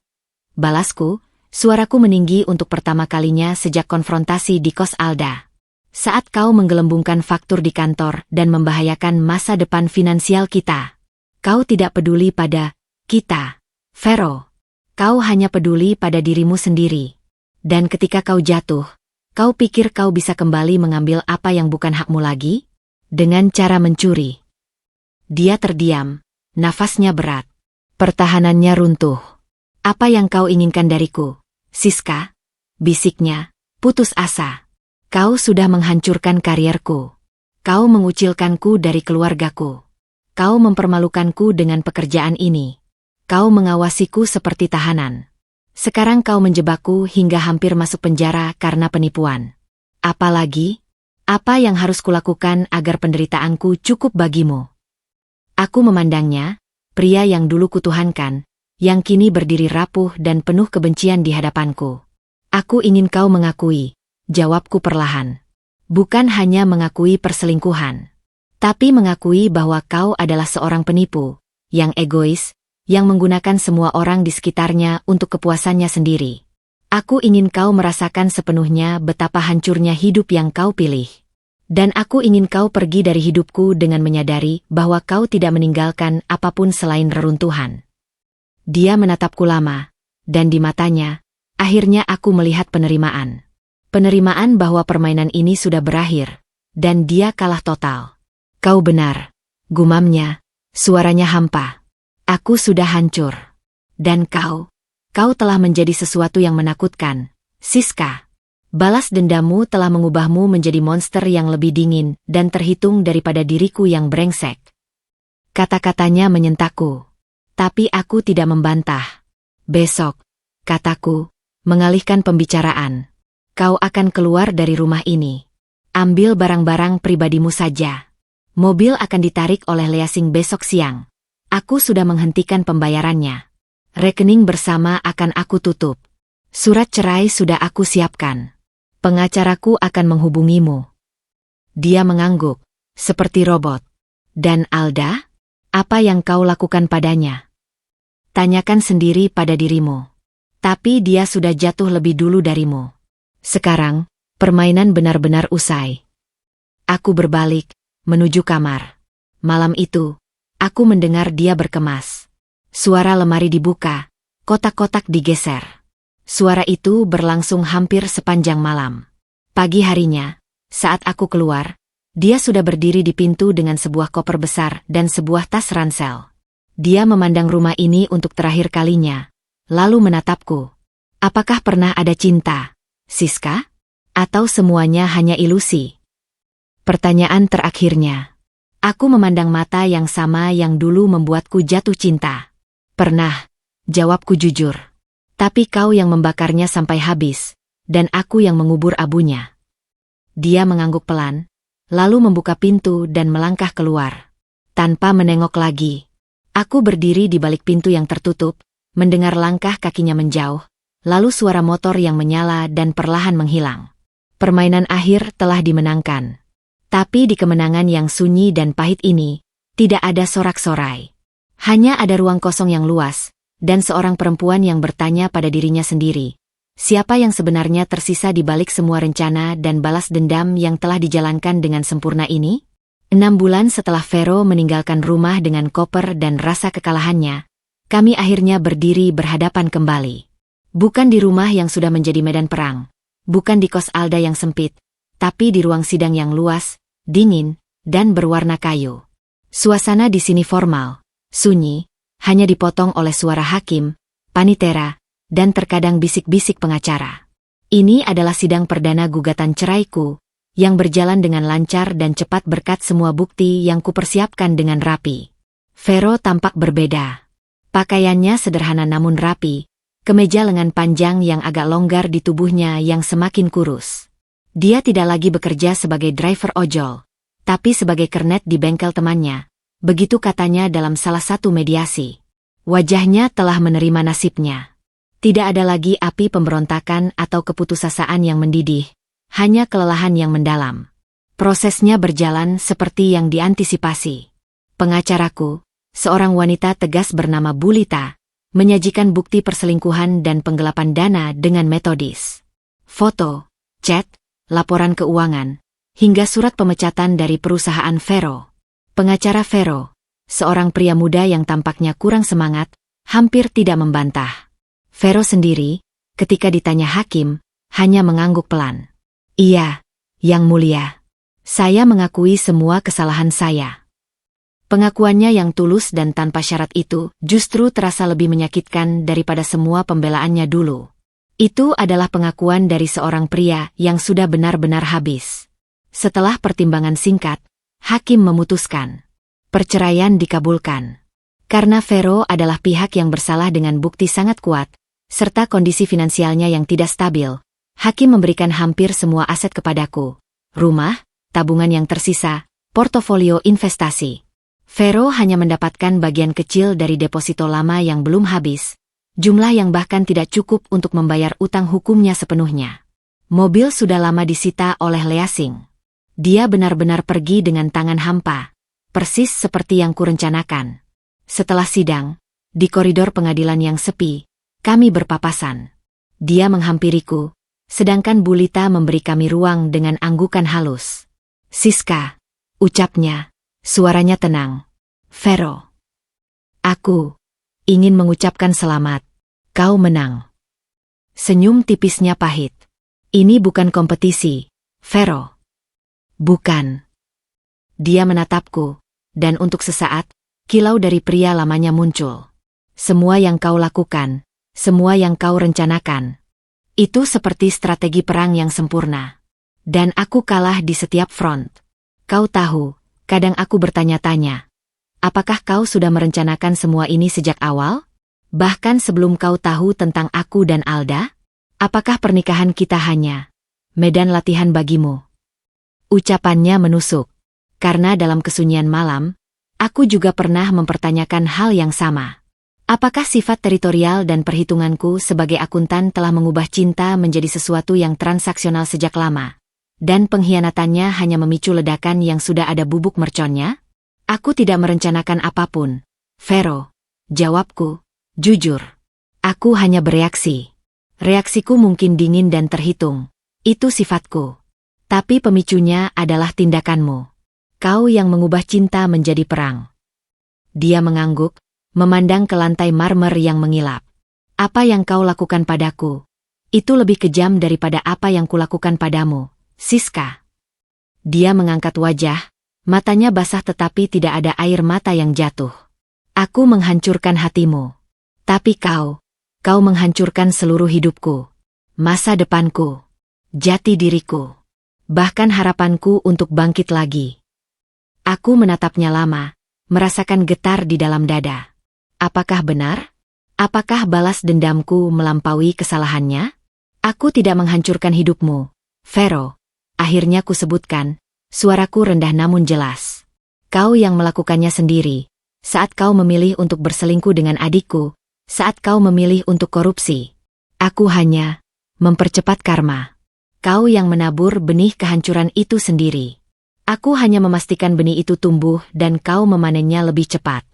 Balasku, suaraku meninggi untuk pertama kalinya sejak konfrontasi di kos Alda. Saat kau menggelembungkan faktur di kantor dan membahayakan masa depan finansial kita. Kau tidak peduli pada kita, Vero. Kau hanya peduli pada dirimu sendiri. Dan ketika kau jatuh, kau pikir kau bisa kembali mengambil apa yang bukan hakmu lagi? Dengan cara mencuri. Dia terdiam, nafasnya berat. Pertahanannya runtuh. Apa yang kau inginkan dariku, Siska? Bisiknya, putus asa. Kau sudah menghancurkan karierku. Kau mengucilkanku dari keluargaku. Kau mempermalukanku dengan pekerjaan ini. Kau mengawasiku seperti tahanan. Sekarang kau menjebakku hingga hampir masuk penjara karena penipuan. Apalagi? Apa yang harus kulakukan agar penderitaanku cukup bagimu? Aku memandangnya, pria yang dulu kutuhankan, yang kini berdiri rapuh dan penuh kebencian di hadapanku. Aku ingin kau mengakui, jawabku perlahan. Bukan hanya mengakui perselingkuhan, tapi mengakui bahwa kau adalah seorang penipu, yang egois, yang menggunakan semua orang di sekitarnya untuk kepuasannya sendiri. Aku ingin kau merasakan sepenuhnya betapa hancurnya hidup yang kau pilih. Dan aku ingin kau pergi dari hidupku dengan menyadari bahwa kau tidak meninggalkan apapun selain reruntuhan. Dia menatapku lama, dan di matanya, akhirnya aku melihat penerimaan. Penerimaan bahwa permainan ini sudah berakhir, dan dia kalah total. Kau benar, gumamnya, suaranya hampa. Aku sudah hancur. Dan kau telah menjadi sesuatu yang menakutkan, Siska. Balas dendammu telah mengubahmu menjadi monster yang lebih dingin dan terhitung daripada diriku yang brengsek. Kata-katanya menyentakku. Tapi aku tidak membantah. Besok, kataku, mengalihkan pembicaraan. Kau akan keluar dari rumah ini. Ambil barang-barang pribadimu saja. Mobil akan ditarik oleh leasing besok siang. Aku sudah menghentikan pembayarannya. Rekening bersama akan aku tutup. Surat cerai sudah aku siapkan. Pengacaraku akan menghubungimu. Dia mengangguk, seperti robot. Dan Alda? Apa yang kau lakukan padanya? Tanyakan sendiri pada dirimu. Tapi dia sudah jatuh lebih dulu darimu. Sekarang, permainan benar-benar usai. Aku berbalik, menuju kamar. Malam itu, aku mendengar dia berkemas. Suara lemari dibuka, kotak-kotak digeser. Suara itu berlangsung hampir sepanjang malam. Pagi harinya, saat aku keluar, dia sudah berdiri di pintu dengan sebuah koper besar dan sebuah tas ransel. Dia memandang rumah ini untuk terakhir kalinya, lalu menatapku. Apakah pernah ada cinta, Siska? Atau semuanya hanya ilusi? Pertanyaan terakhirnya. Aku memandang mata yang sama yang dulu membuatku jatuh cinta. Pernah, jawabku jujur. Tapi kau yang membakarnya sampai habis, dan aku yang mengubur abunya. Dia mengangguk pelan, lalu membuka pintu dan melangkah keluar. Tanpa menengok lagi. Aku berdiri di balik pintu yang tertutup, mendengar langkah kakinya menjauh, lalu suara motor yang menyala dan perlahan menghilang. Permainan akhir telah dimenangkan. Tapi di kemenangan yang sunyi dan pahit ini, tidak ada sorak-sorai. Hanya ada ruang kosong yang luas, dan seorang perempuan yang bertanya pada dirinya sendiri. Siapa yang sebenarnya tersisa di balik semua rencana dan balas dendam yang telah dijalankan dengan sempurna ini? 6 bulan setelah Vero meninggalkan rumah dengan koper dan rasa kekalahannya, kami akhirnya berdiri berhadapan kembali. Bukan di rumah yang sudah menjadi medan perang, bukan di kos Alda yang sempit, tapi di ruang sidang yang luas, dingin, dan berwarna kayu. Suasana di sini formal, sunyi, hanya dipotong oleh suara hakim, panitera, dan terkadang bisik-bisik pengacara. Ini adalah sidang perdana gugatan ceraiku, yang berjalan dengan lancar dan cepat berkat semua bukti yang kupersiapkan dengan rapi. Vero tampak berbeda. Pakaiannya sederhana namun rapi, kemeja lengan panjang yang agak longgar di tubuhnya yang semakin kurus. Dia tidak lagi bekerja sebagai driver ojol, tapi sebagai kernet di bengkel temannya, begitu katanya dalam salah satu mediasi. Wajahnya telah menerima nasibnya. Tidak ada lagi api pemberontakan atau keputusasaan yang mendidih, hanya kelelahan yang mendalam. Prosesnya berjalan seperti yang diantisipasi. Pengacaraku, seorang wanita tegas bernama Bulita, menyajikan bukti perselingkuhan dan penggelapan dana dengan metodis. Foto, chat, laporan keuangan, hingga surat pemecatan dari perusahaan Vero. Pengacara Vero, seorang pria muda yang tampaknya kurang semangat, hampir tidak membantah. Vero sendiri, ketika ditanya hakim, hanya mengangguk pelan. Iya, Yang Mulia. Saya mengakui semua kesalahan saya. Pengakuannya yang tulus dan tanpa syarat itu justru terasa lebih menyakitkan daripada semua pembelaannya dulu. Itu adalah pengakuan dari seorang pria yang sudah benar-benar habis. Setelah pertimbangan singkat, hakim memutuskan. Perceraian dikabulkan. Karena Vero adalah pihak yang bersalah dengan bukti sangat kuat, serta kondisi finansialnya yang tidak stabil, hakim memberikan hampir semua aset kepadaku. Rumah, tabungan yang tersisa, portofolio investasi. Vero hanya mendapatkan bagian kecil dari deposito lama yang belum habis, jumlah yang bahkan tidak cukup untuk membayar utang hukumnya sepenuhnya. Mobil sudah lama disita oleh Leasing. Dia benar-benar pergi dengan tangan hampa, persis seperti yang kurencanakan. Setelah sidang, di koridor pengadilan yang sepi, kami berpapasan. Dia menghampiriku, sedangkan Bulita memberi kami ruang dengan anggukan halus. "Siska," ucapnya, suaranya tenang. "Vero, aku ingin mengucapkan selamat. Kau menang." Senyum tipisnya pahit. "Ini bukan kompetisi, Vero." "Bukan." Dia menatapku, dan untuk sesaat, kilau dari pria lamanya muncul. "Semua yang kau lakukan, semua yang kau rencanakan, itu seperti strategi perang yang sempurna. Dan aku kalah di setiap front. Kau tahu, kadang aku bertanya-tanya, apakah kau sudah merencanakan semua ini sejak awal? Bahkan sebelum kau tahu tentang aku dan Alda? Apakah pernikahan kita hanya medan latihan bagimu?" Ucapannya menusuk. Karena dalam kesunyian malam, aku juga pernah mempertanyakan hal yang sama. Apakah sifat teritorial dan perhitunganku sebagai akuntan telah mengubah cinta menjadi sesuatu yang transaksional sejak lama? Dan pengkhianatannya hanya memicu ledakan yang sudah ada bubuk merconnya? "Aku tidak merencanakan apapun, Vero," jawabku, jujur. "Aku hanya bereaksi. Reaksiku mungkin dingin dan terhitung. Itu sifatku. Tapi pemicunya adalah tindakanmu. Kau yang mengubah cinta menjadi perang." Dia mengangguk, memandang ke lantai marmer yang mengilap. "Apa yang kau lakukan padaku? Itu lebih kejam daripada apa yang kulakukan padamu, Siska." Dia mengangkat wajah, matanya basah tetapi tidak ada air mata yang jatuh. "Aku menghancurkan hatimu. Tapi kau menghancurkan seluruh hidupku, masa depanku, jati diriku, bahkan harapanku untuk bangkit lagi." Aku menatapnya lama, merasakan getar di dalam dada. Apakah benar? Apakah balas dendamku melampaui kesalahannya? "Aku tidak menghancurkan hidupmu, Vero," akhirnya kusebutkan, suaraku rendah namun jelas. "Kau yang melakukannya sendiri, saat kau memilih untuk berselingkuh dengan adikku, saat kau memilih untuk korupsi. Aku hanya mempercepat karma. Kau yang menabur benih kehancuran itu sendiri. Aku hanya memastikan benih itu tumbuh dan kau memanennya lebih cepat."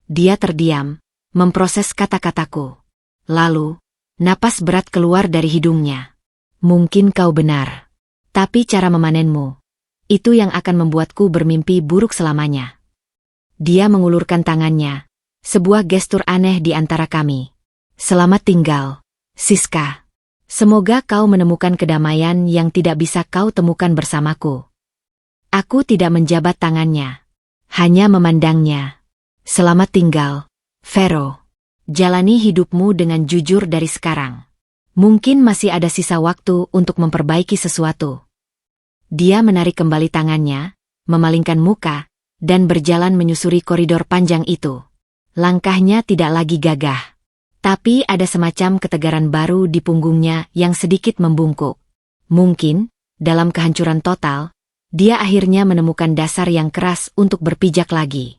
Dia terdiam, memproses kata-kataku. Lalu, napas berat keluar dari hidungnya. "Mungkin kau benar. Tapi cara memanenmu, itu yang akan membuatku bermimpi buruk selamanya." Dia mengulurkan tangannya, sebuah gestur aneh di antara kami. "Selamat tinggal, Siska. Semoga kau menemukan kedamaian yang tidak bisa kau temukan bersamaku." Aku tidak menjabat tangannya, hanya memandangnya. "Selamat tinggal, Vero. Jalani hidupmu dengan jujur dari sekarang. Mungkin masih ada sisa waktu untuk memperbaiki sesuatu." Dia menarik kembali tangannya, memalingkan muka, dan berjalan menyusuri koridor panjang itu. Langkahnya tidak lagi gagah, tapi ada semacam ketegaran baru di punggungnya yang sedikit membungkuk. Mungkin, dalam kehancuran total, dia akhirnya menemukan dasar yang keras untuk berpijak lagi.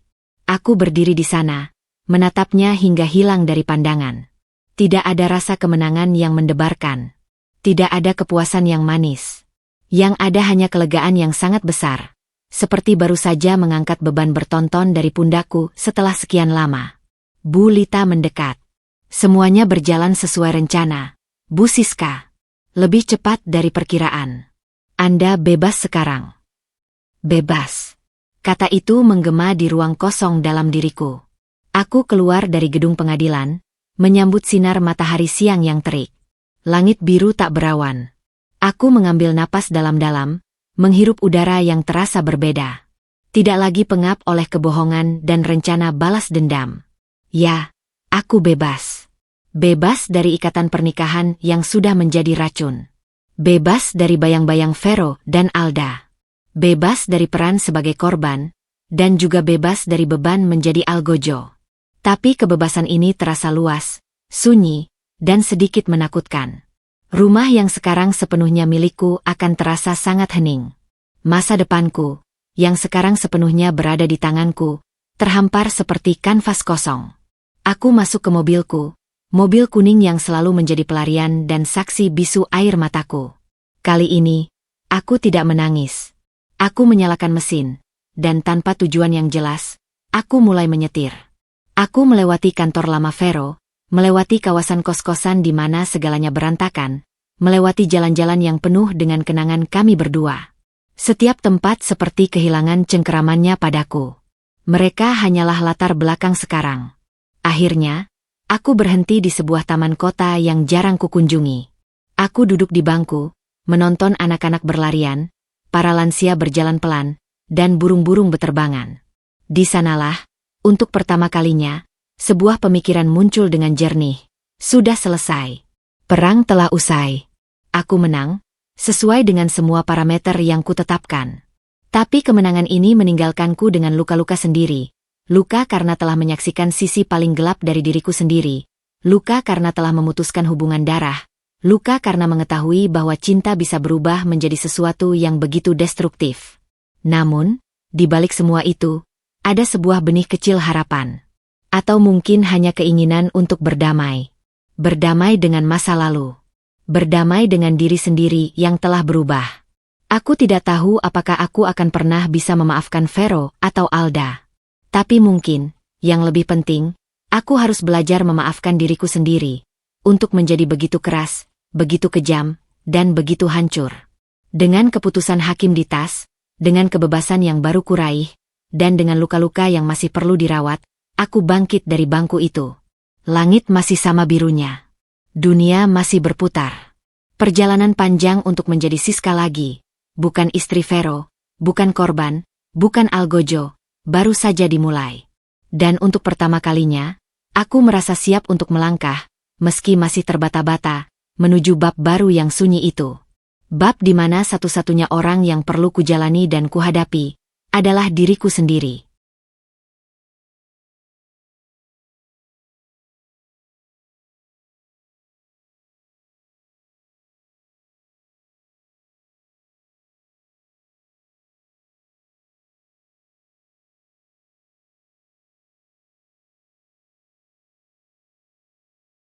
Aku berdiri di sana, menatapnya hingga hilang dari pandangan. Tidak ada rasa kemenangan yang mendebarkan. Tidak ada kepuasan yang manis. Yang ada hanya kelegaan yang sangat besar. Seperti baru saja mengangkat beban bertonton dari pundakku setelah sekian lama. Bulita mendekat. "Semuanya berjalan sesuai rencana, Bu Siska. Lebih cepat dari perkiraan. Anda bebas sekarang." "Bebas." Kata itu menggema di ruang kosong dalam diriku. Aku keluar dari gedung pengadilan, menyambut sinar matahari siang yang terik. Langit biru tak berawan. Aku mengambil napas dalam-dalam, menghirup udara yang terasa berbeda. Tidak lagi pengap oleh kebohongan dan rencana balas dendam. Ya, aku bebas. Bebas dari ikatan pernikahan yang sudah menjadi racun. Bebas dari bayang-bayang Vero dan Alda. Bebas dari peran sebagai korban, dan juga bebas dari beban menjadi algojo. Tapi kebebasan ini terasa luas, sunyi, dan sedikit menakutkan. Rumah yang sekarang sepenuhnya milikku akan terasa sangat hening. Masa depanku, yang sekarang sepenuhnya berada di tanganku, terhampar seperti kanvas kosong. Aku masuk ke mobilku, mobil kuning yang selalu menjadi pelarian dan saksi bisu air mataku. Kali ini, aku tidak menangis. Aku menyalakan mesin, dan tanpa tujuan yang jelas, aku mulai menyetir. Aku melewati kantor lama Vero, melewati kawasan kos-kosan di mana segalanya berantakan, melewati jalan-jalan yang penuh dengan kenangan kami berdua. Setiap tempat seperti kehilangan cengkeramannya padaku. Mereka hanyalah latar belakang sekarang. Akhirnya, aku berhenti di sebuah taman kota yang jarang kukunjungi. Aku duduk di bangku, menonton anak-anak berlarian, para lansia berjalan pelan, dan burung-burung beterbangan. Di sanalah, untuk pertama kalinya, sebuah pemikiran muncul dengan jernih. Sudah selesai. Perang telah usai. Aku menang, sesuai dengan semua parameter yang kutetapkan. Tapi kemenangan ini meninggalkanku dengan luka-luka sendiri. Luka karena telah menyaksikan sisi paling gelap dari diriku sendiri. Luka karena telah memutuskan hubungan darah. Luka karena mengetahui bahwa cinta bisa berubah menjadi sesuatu yang begitu destruktif. Namun, di balik semua itu, ada sebuah benih kecil harapan. Atau mungkin hanya keinginan untuk berdamai. Berdamai dengan masa lalu. Berdamai dengan diri sendiri yang telah berubah. Aku tidak tahu apakah aku akan pernah bisa memaafkan Vero atau Alda. Tapi mungkin, yang lebih penting, aku harus belajar memaafkan diriku sendiri. Untuk menjadi begitu keras, begitu kejam, dan begitu hancur. Dengan keputusan hakim di tas, dengan kebebasan yang baru kuraih, dan dengan luka-luka yang masih perlu dirawat, aku bangkit dari bangku itu. Langit masih sama birunya. Dunia masih berputar. Perjalanan panjang untuk menjadi Siska lagi. Bukan istri Vero, bukan korban, bukan algojo, baru saja dimulai. Dan untuk pertama kalinya, aku merasa siap untuk melangkah, meski masih terbata-bata, menuju bab baru yang sunyi itu. Bab di mana satu-satunya orang yang perlu kujalani dan kuhadapi adalah diriku sendiri.